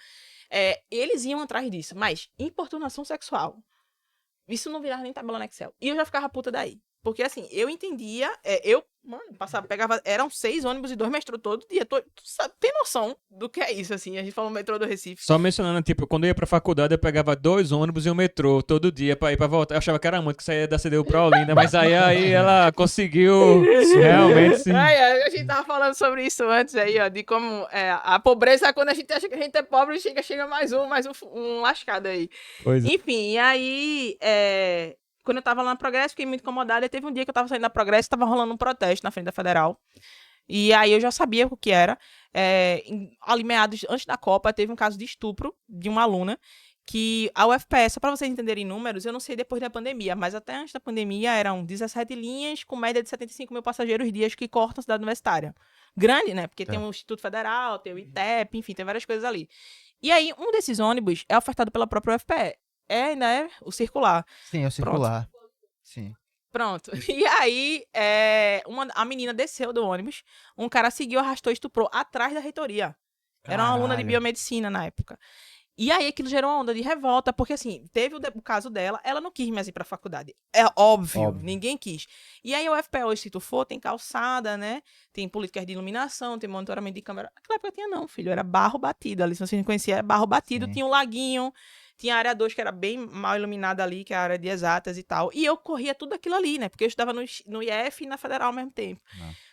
Eles iam atrás disso. Mas, importunação sexual, isso não virava nem tabela no Excel. E eu já ficava puta daí. Porque, assim, eu entendia, pegava, eram 6 ônibus e 2 metrô todo dia. Tu sabe, tem noção do que é isso, assim? A gente falou metrô do Recife. Só mencionando, tipo, quando eu ia pra faculdade, eu pegava 2 ônibus e um metrô todo dia pra ir pra voltar. Eu achava que era muito, que saía da CDU pra Olinda, mas aí ela conseguiu realmente, sim. A gente tava falando sobre isso antes aí, ó, de como a pobreza, quando a gente acha que a gente é pobre, chega mais um lascado aí. Pois enfim, e aí... Quando eu tava lá na Progresso, fiquei muito incomodada. E teve um dia que eu tava saindo da Progresso, tava rolando um protesto na frente da Federal. E aí eu já sabia o que era. Ali meados, antes da Copa, teve um caso de estupro de uma aluna, que a UFPE, só para vocês entenderem números, eu não sei depois da pandemia, mas até antes da pandemia eram 17 linhas com média de 75 mil passageiros dias que cortam a cidade universitária. Grande, né? Porque tem o Instituto Federal, tem o ITEP, enfim, tem várias coisas ali. E aí, um desses ônibus é ofertado pela própria UFPE. Ainda é o circular. Sim, é o circular. Pronto. Sim. Pronto. E aí, a menina desceu do ônibus, um cara seguiu, arrastou e estuprou atrás da reitoria. Era uma aluna de biomedicina na época. E aí aquilo gerou uma onda de revolta, porque assim, teve o caso dela, ela não quis mais ir pra faculdade. É óbvio, ninguém quis. E aí o UFPE hoje, se tu for, tem calçada, né? Tem políticas de iluminação, tem monitoramento de câmera. Naquela época tinha não, filho, era barro batido. Ali, se você não conhecia, era barro batido, Sim. Tinha um laguinho. Tinha a área 2 que era bem mal iluminada ali, que é a área de exatas e tal. E eu corria tudo aquilo ali, né? Porque eu estudava no IF e na Federal ao mesmo tempo.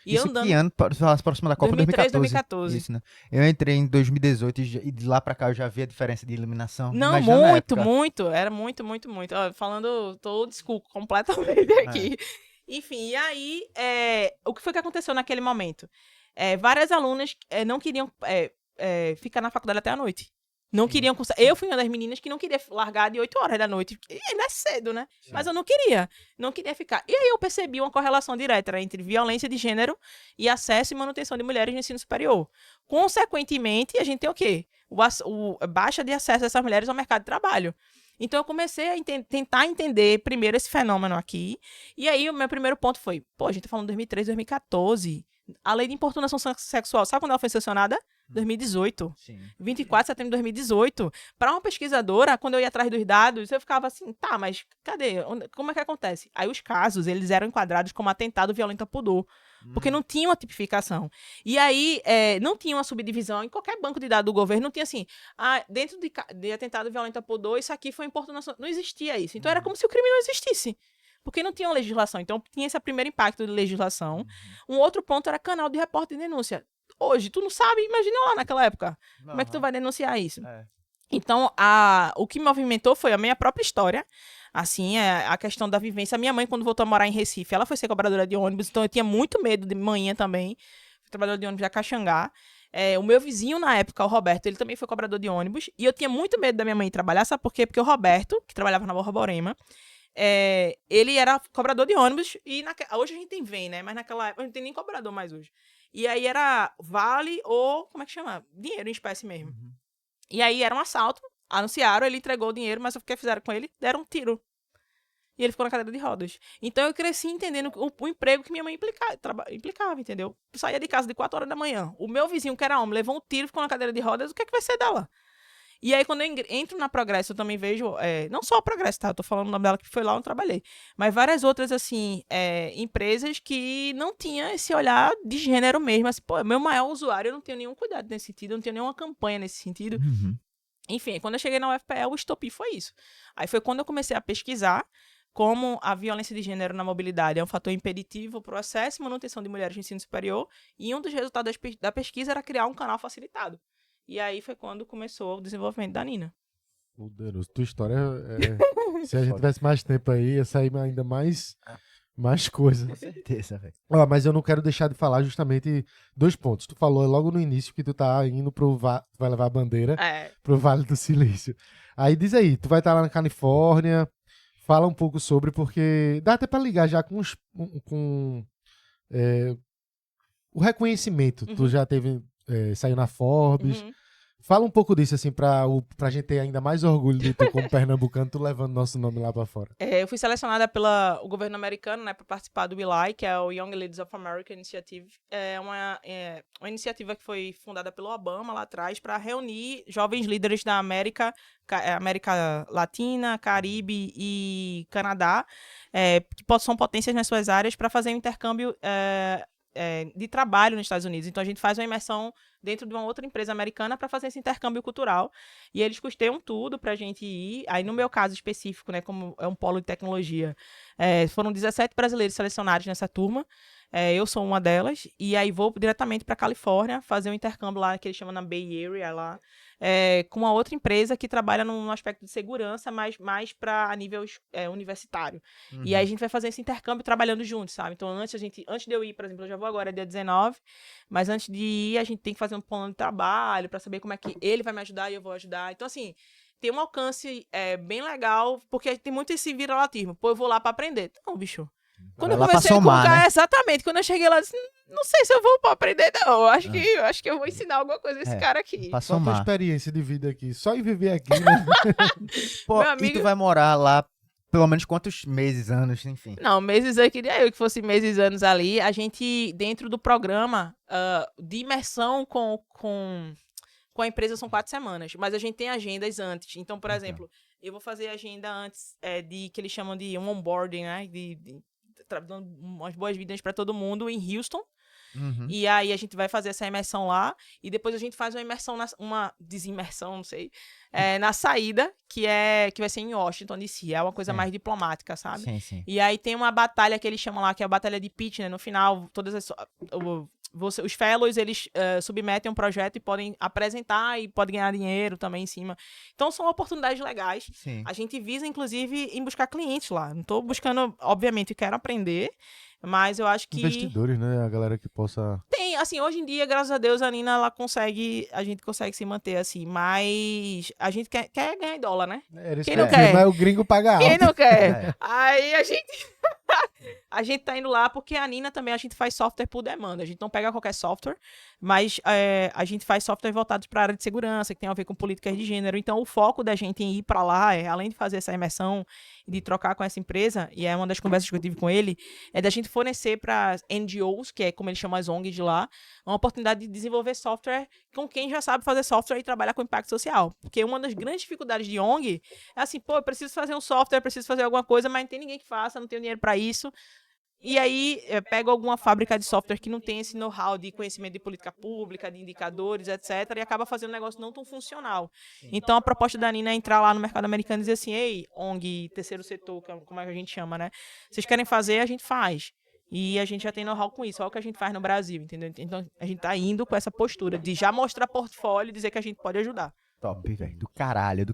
E Isso andando... que ano? Próximo da Copa 2013, 2014. Isso, né? Eu entrei em 2018 e de lá pra cá eu já vi a diferença de iluminação. Não, Imagina na muito, época. muito. Era muito, muito, muito. Ó, falando, tô old school completamente aqui. Enfim, e aí, o que foi que aconteceu naquele momento? Várias alunas não queriam ficar na faculdade até a noite. Não queriam cursar. Eu fui uma das meninas que não queria largar de 8 horas da noite. E ainda é cedo, né? Sim. Mas eu não queria. Não queria ficar. E aí eu percebi uma correlação direta entre violência de gênero e acesso e manutenção de mulheres no ensino superior. Consequentemente, a gente tem o quê? Baixa de acesso dessas mulheres ao mercado de trabalho. Então, eu comecei a tentar entender primeiro esse fenômeno aqui. E aí, o meu primeiro ponto foi, a gente tá falando de 2013, 2014. A lei de importunação sexual, sabe quando ela foi sancionada? 2018. Sim. 24 de setembro de 2018. Para uma pesquisadora, quando eu ia atrás dos dados, eu ficava assim, tá, mas cadê? Como é que acontece? Aí os casos, eles eram enquadrados como atentado violento a pudor. Porque não tinha uma tipificação. E aí, não tinha uma subdivisão. Em qualquer banco de dados do governo, não tinha assim, dentro de atentado violento a pudor, isso aqui foi importunação. Não existia isso. Então, era como se o crime não existisse. Porque não tinha uma legislação. Então, tinha esse primeiro impacto de legislação. Um outro ponto era canal de repórter de denúncia. Hoje, tu não sabe, imagina lá naquela época. Como é que tu vai denunciar isso? Então, o que me movimentou foi a minha própria história. Assim, a questão da vivência. A minha mãe, quando voltou a morar em Recife, ela foi ser cobradora de ônibus. Então, eu tinha muito medo de manhã também. Fui trabalhadora de ônibus de Acaxangá. O meu vizinho, na época, o Roberto, ele também foi cobrador de ônibus. E eu tinha muito medo da minha mãe trabalhar. Sabe por quê? Porque o Roberto, que trabalhava na Borborema, ele era cobrador de ônibus. E hoje a gente tem VEM, né? Mas naquela época a gente tem nem cobrador mais hoje. E aí era vale ou, como é que chama? Dinheiro em espécie mesmo. E aí era um assalto, anunciaram, ele entregou o dinheiro, mas o que fizeram com ele? Deram um tiro. E ele ficou na cadeira de rodas. Então eu cresci entendendo o emprego que minha mãe implicava, entendeu? Eu saía de casa de 4 horas da manhã. O meu vizinho, que era homem, levou um tiro, ficou na cadeira de rodas, o que é que vai ser dela? E aí, quando eu entro na Progresso, eu também vejo, não só a Progresso, tá? Eu tô falando o nome dela, que foi lá onde eu trabalhei. Mas várias outras, assim, empresas que não tinham esse olhar de gênero mesmo. Assim, meu maior usuário, eu não tenho nenhum cuidado nesse sentido, eu não tenho nenhuma campanha nesse sentido. Enfim, quando eu cheguei na UFPE, o estopim foi isso. Aí foi quando eu comecei a pesquisar como a violência de gênero na mobilidade é um fator impeditivo para o acesso e manutenção de mulheres no ensino superior. E um dos resultados da pesquisa era criar um canal facilitado. E aí foi quando começou o desenvolvimento da Nina. Poderoso. Tua história se a gente tivesse mais tempo aí, ia sair ainda mais coisa. Com certeza, velho. Mas eu não quero deixar de falar justamente 2 pontos. Tu falou logo no início que tu tá indo vai levar a bandeira pro Vale do Silício. Aí diz aí, tu vai estar lá na Califórnia, fala um pouco sobre, porque dá até pra ligar já com o reconhecimento. Tu já teve... saiu na Forbes. Fala um pouco disso, assim, pra gente ter ainda mais orgulho de tu como pernambucano, tu levando nosso nome lá pra fora. Eu fui selecionada pelo governo americano, né, pra participar do WILI, que é o Young Leaders of America Initiative. É uma iniciativa que foi fundada pelo Obama lá atrás para reunir jovens líderes da América Latina, Caribe e Canadá, que são potências nas suas áreas, para fazer um intercâmbio de trabalho nos Estados Unidos. Então, a gente faz uma imersão dentro de uma outra empresa americana para fazer esse intercâmbio cultural. E eles custeiam tudo para a gente ir. Aí, no meu caso específico, né, como é um polo de tecnologia, foram 17 brasileiros selecionados nessa turma. Eu sou uma delas. E aí, vou diretamente para a Califórnia fazer um intercâmbio lá, que eles chamam na Bay Area, lá, com uma outra empresa que trabalha num aspecto de segurança, mas mais para nível universitário. E aí a gente vai fazer esse intercâmbio trabalhando juntos, sabe? Então, antes de eu ir, por exemplo, eu já vou agora, dia 19, mas antes de ir, a gente tem que fazer um plano de trabalho para saber como é que ele vai me ajudar e eu vou ajudar. Então, assim, tem um alcance bem legal, porque tem muito esse viralatismo. Pô, eu vou lá para aprender. Não, bicho. Quando eu comecei a colocar, né? Exatamente, quando eu cheguei lá, eu disse, não sei se eu vou pra aprender, não. Eu acho que eu vou ensinar alguma coisa a esse cara aqui. Só tua experiência de vida aqui, só em viver aqui, né? Pô, meu amigo... E tu vai morar lá pelo menos quantos meses, anos, enfim? Não, meses eu queria que fosse meses, anos ali. A gente, dentro do programa de imersão com a empresa, são 4 semanas. Mas a gente tem agendas antes. Então, por exemplo, eu vou fazer agenda antes que eles chamam de um onboarding, né? Dando umas boas-vindas para todo mundo em Houston. E aí a gente vai fazer essa imersão lá e depois a gente faz uma imersão, uma desimersão, não sei, na saída, que vai ser em Washington, D.C. É uma coisa mais diplomática, sabe? Sim. E aí tem uma batalha que eles chamam lá, que é a batalha de pitch, né? No final, os fellows, eles submetem um projeto e podem apresentar e podem ganhar dinheiro também em cima. Então, são oportunidades legais. Sim. A gente visa, inclusive, em buscar clientes lá. Não tô buscando, obviamente, quero aprender, mas eu acho que... Investidores, né? A galera que possa... Tem, assim, hoje em dia, graças a Deus, a Nina, a gente consegue se manter, assim, mas a gente quer ganhar em dólar, né? Quem não quer? Mas o gringo paga alto. Quem não quer? Aí a gente... A gente tá indo lá porque a Nina também, a gente faz software por demanda. A gente não pega qualquer software, mas a gente faz software voltados para a área de segurança, que tem a ver com políticas de gênero. Então, o foco da gente em ir para lá, além de fazer essa imersão e de trocar com essa empresa, e é uma das conversas que eu tive com ele, é da gente fornecer para NGOs, que é como eles chamam as ONGs de lá, uma oportunidade de desenvolver software com quem já sabe fazer software e trabalhar com impacto social. Porque uma das grandes dificuldades de ONG é assim, pô, eu preciso fazer um software, preciso fazer alguma coisa, mas não tem ninguém que faça, não tenho dinheiro para isso. E aí, pego alguma fábrica de software que não tem esse know-how de conhecimento de política pública, de indicadores, etc., e acaba fazendo um negócio não tão funcional. Então, a proposta da Nina é entrar lá no mercado americano e dizer assim, ei, ONG, terceiro setor, como é que a gente chama, né? Vocês querem fazer, a gente faz. E a gente já tem know-how com isso, olha o que a gente faz no Brasil, entendeu? Então, a gente tá indo com essa postura de já mostrar portfólio e dizer que a gente pode ajudar. Top, velho. Do caralho.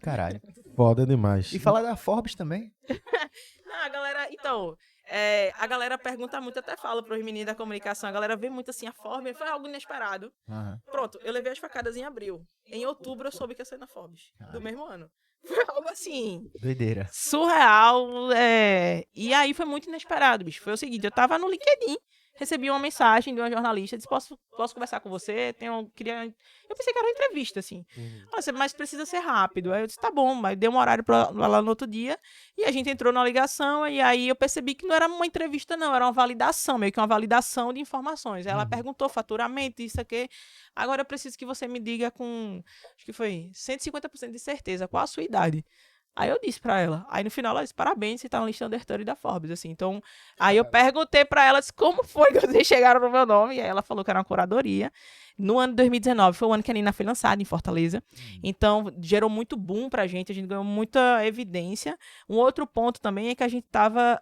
Foda demais. E falar da Forbes também. Não, a galera... Então... a galera pergunta muito, até fala para os meninos da comunicação, a galera vê muito assim, a Forbes foi algo inesperado. Pronto, eu levei as facadas em abril. Em outubro eu soube que ia sair na Forbes, do mesmo ano. Foi algo assim... Doideira. Surreal, E aí foi muito inesperado, bicho. Foi o seguinte, eu tava no LinkedIn, recebi uma mensagem de uma jornalista, disse, posso conversar com você? Eu pensei que era uma entrevista, assim. Mas precisa ser rápido. Aí eu disse, tá bom, mas deu um horário pra lá no outro dia, e a gente entrou na ligação, e aí eu percebi que não era uma entrevista, não, era uma validação, meio que uma validação de informações. Ela perguntou faturamento, isso aqui. Agora eu preciso que você me diga com, acho que foi 150% de certeza, qual a sua idade. Aí eu disse pra ela. Aí no final ela disse, parabéns, você tá na lista Understudy da Forbes, assim. Então, aí eu perguntei pra ela, disse, como foi que vocês chegaram no meu nome? E aí ela falou que era uma curadoria. No ano de 2019, foi o ano que a Nina foi lançada em Fortaleza. Então, gerou muito boom pra gente, a gente ganhou muita evidência. Um outro ponto também é que a gente tava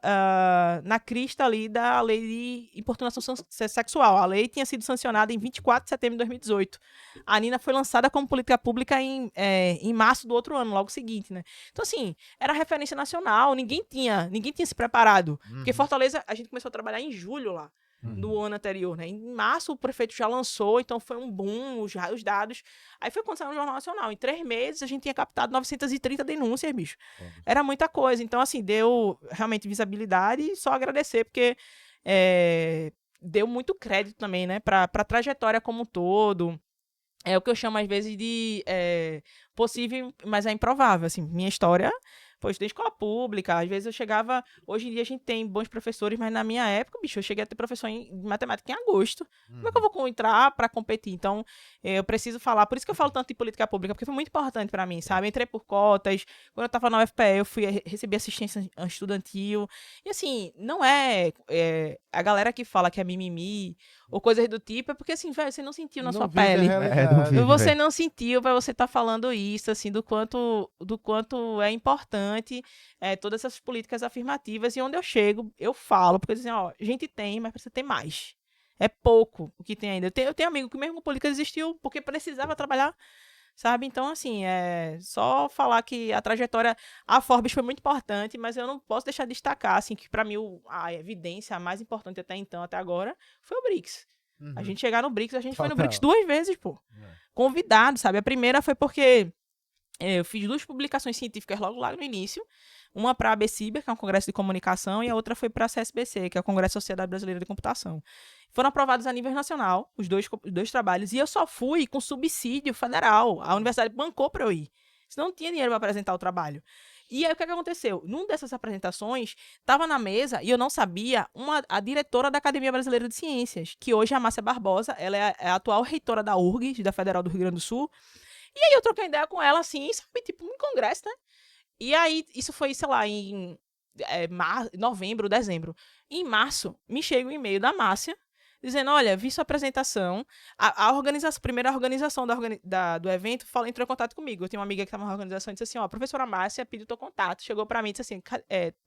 na crista ali da lei de importunação sexual. A lei tinha sido sancionada em 24 de setembro de 2018. A Nina foi lançada como política pública em março do outro ano, logo seguinte, né? Então, assim, era referência nacional, ninguém tinha se preparado. Porque Fortaleza, a gente começou a trabalhar em julho lá. No ano anterior, né? Em março o prefeito já lançou, então foi um boom, os dados. Aí foi quando saiu no Jornal Nacional. Em 3 meses a gente tinha captado 930 denúncias, bicho. Era muita coisa. Então, assim, deu realmente visibilidade e só agradecer, porque deu muito crédito também, né? Pra trajetória como um todo. É o que eu chamo às vezes de possível, mas é improvável. Assim, minha história... Pô, eu estudei escola pública, às vezes eu chegava... Hoje em dia a gente tem bons professores, mas na minha época, bicho, eu cheguei a ter professor de matemática em agosto. Como é que eu vou entrar para competir? Então, eu preciso falar... Por isso que eu falo tanto de política pública, porque foi muito importante para mim, sabe? Eu entrei por cotas, quando eu tava na UFPE, eu recebi assistência estudantil. E assim, não a galera que fala que é mimimi ou coisas do tipo, é porque assim, velho, você não sentiu na sua pele. Você não sentiu pra você estar falando isso, assim, do quanto é importante todas essas políticas afirmativas. E onde eu chego, eu falo, porque assim, ó, a gente tem, mas precisa ter mais. É pouco o que tem ainda. Eu tenho amigo que mesmo política existiu porque precisava trabalhar, sabe? Então, assim, só falar que a trajetória, a Forbes foi muito importante, mas eu não posso deixar de destacar, assim, que pra mim a evidência a mais importante até então, até agora, foi o BRICS. A gente chegar no BRICS, a gente foi no BRICS 2 vezes, pô. Convidado, sabe? A primeira foi porque eu fiz 2 publicações científicas logo lá no início. Uma para a ABCIBER, que é um congresso de comunicação, e a outra foi para a CSBC, que é o Congresso da Sociedade Brasileira de Computação. Foram aprovados a nível nacional, os dois trabalhos, e eu só fui com subsídio federal. A universidade bancou para eu ir. Senão não tinha dinheiro para apresentar o trabalho. E aí o que aconteceu? Numa dessas apresentações, estava na mesa, e eu não sabia, a diretora da Academia Brasileira de Ciências, que hoje é a Márcia Barbosa, ela é a atual reitora da URGS, da Federal do Rio Grande do Sul. E aí eu troquei ideia com ela, assim, sabe, tipo, em congresso, né? E aí, isso foi, sei lá, em novembro, dezembro. Em março, me chega um e-mail da Márcia, dizendo, olha, vi sua apresentação, a primeira organização do evento entrou em contato comigo. Eu tinha uma amiga que estava na organização e disse assim, ó, a professora Márcia pediu teu contato, chegou para mim e disse assim,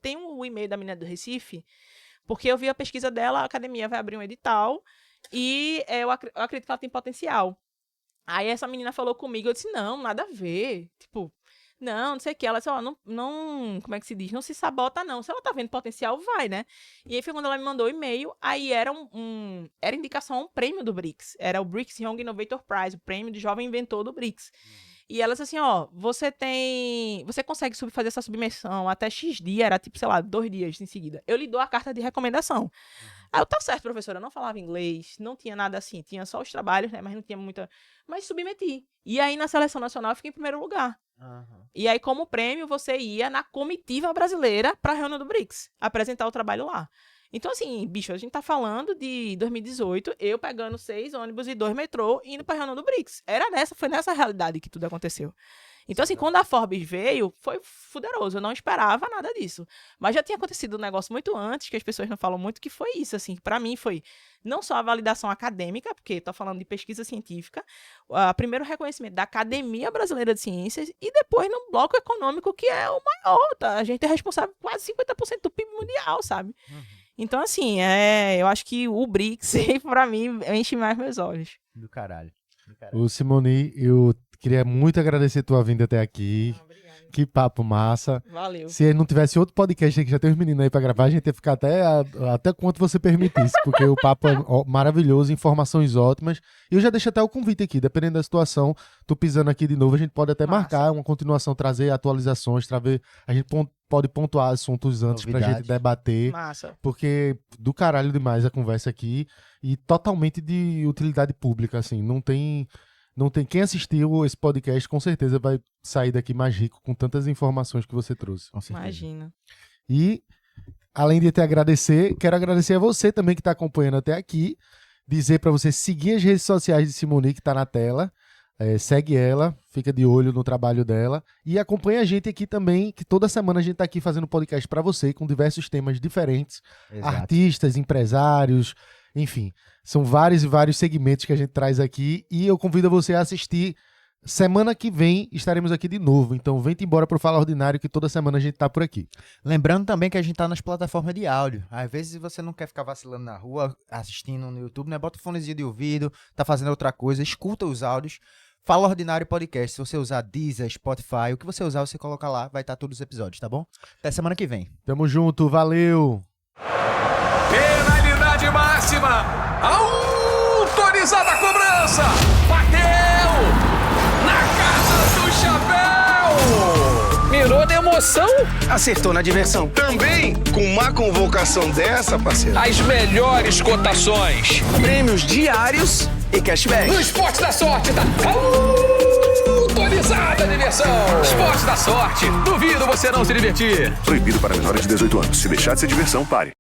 tem um e-mail da menina do Recife, porque eu vi a pesquisa dela, a academia vai abrir um edital e eu acredito que ela tem potencial. Aí essa menina falou comigo, eu disse, não, nada a ver, tipo, não sei o que. Ela disse, ó, não, como é que se diz? Não se sabota, não. Se ela tá vendo potencial, vai, né? E aí foi quando ela me mandou o e-mail, aí era era indicação a um prêmio do BRICS. Era o BRICS Young Innovator Prize, o prêmio de jovem inventor do BRICS. E ela disse assim, ó, você consegue fazer essa submissão até X dia, era tipo, sei lá, 2 dias em seguida. Eu lhe dou a carta de recomendação. Aí eu, tá certo, professora, eu não falava inglês, não tinha nada assim, tinha só os trabalhos, né, mas não tinha muita... Mas submeti. E aí, na seleção nacional, eu fiquei em primeiro lugar. E aí, como prêmio, você ia na comitiva brasileira pra reunião do BRICS, apresentar o trabalho lá. Então, assim, bicho, a gente tá falando de 2018, eu pegando 6 ônibus e 2 metrô, indo pra reunião do BRICS. Foi nessa realidade que tudo aconteceu. Então, assim, quando a Forbes veio, foi fuderoso. Eu não esperava nada disso. Mas já tinha acontecido um negócio muito antes, que as pessoas não falam muito, que foi isso, assim. Pra mim, foi não só a validação acadêmica, porque tô falando de pesquisa científica, primeiro reconhecimento da Academia Brasileira de Ciências, e depois no bloco econômico, que é o maior, tá? A gente é responsável por quase 50% do PIB mundial, sabe? Então, assim, eu acho que o BRICS, pra mim, enche mais meus olhos. Do caralho. Ô, Simone, eu queria muito agradecer tua vinda até aqui. Que papo massa. Valeu. Se não tivesse outro podcast aí que já tem os meninos aí pra gravar, a gente ia ficar até quanto você permitisse, porque o papo é maravilhoso, informações ótimas. E eu já deixo até o convite aqui, dependendo da situação, tô pisando aqui de novo, a gente pode até marcar uma continuação, trazer atualizações, a gente pode pontuar assuntos antes pra gente debater. Massa. Porque do caralho demais a conversa aqui e totalmente de utilidade pública, assim, não tem quem assistiu esse podcast com certeza vai sair daqui mais rico com tantas informações que você trouxe. Imagina. E além de te agradecer, quero agradecer a você também que está acompanhando até aqui, dizer para você seguir as redes sociais de Simone que está na tela, segue ela, fica de olho no trabalho dela e acompanha a gente aqui também, que toda semana a gente está aqui fazendo podcast para você com diversos temas diferentes, artistas, empresários, enfim, são vários e vários segmentos que a gente traz aqui e eu convido você a assistir. Semana que vem estaremos aqui de novo, então vem-te embora pro Fala Ordinário que toda semana a gente tá por aqui. Lembrando também que a gente tá nas plataformas de áudio. Às vezes você não quer ficar vacilando na rua, assistindo no YouTube, né? Bota o fonezinho de ouvido, tá fazendo outra coisa, escuta os áudios. Fala Ordinário Podcast, se você usar Deezer, Spotify, o que você usar, você coloca lá, vai estar todos os episódios, tá bom? Até semana que vem. Tamo junto, valeu! Penalidade máxima! Autorizada a cobrança! Bateu! Na casa do chapéu! Mirou de emoção? Acertou na diversão. Também, com uma convocação dessa, parceiro. As melhores cotações. Prêmios diários e cashback. No Esporte da Sorte tá autorizada a diversão. Esporte da Sorte. Duvido você não se divertir. Proibido para menores de 18 anos. Se deixar de ser diversão, pare.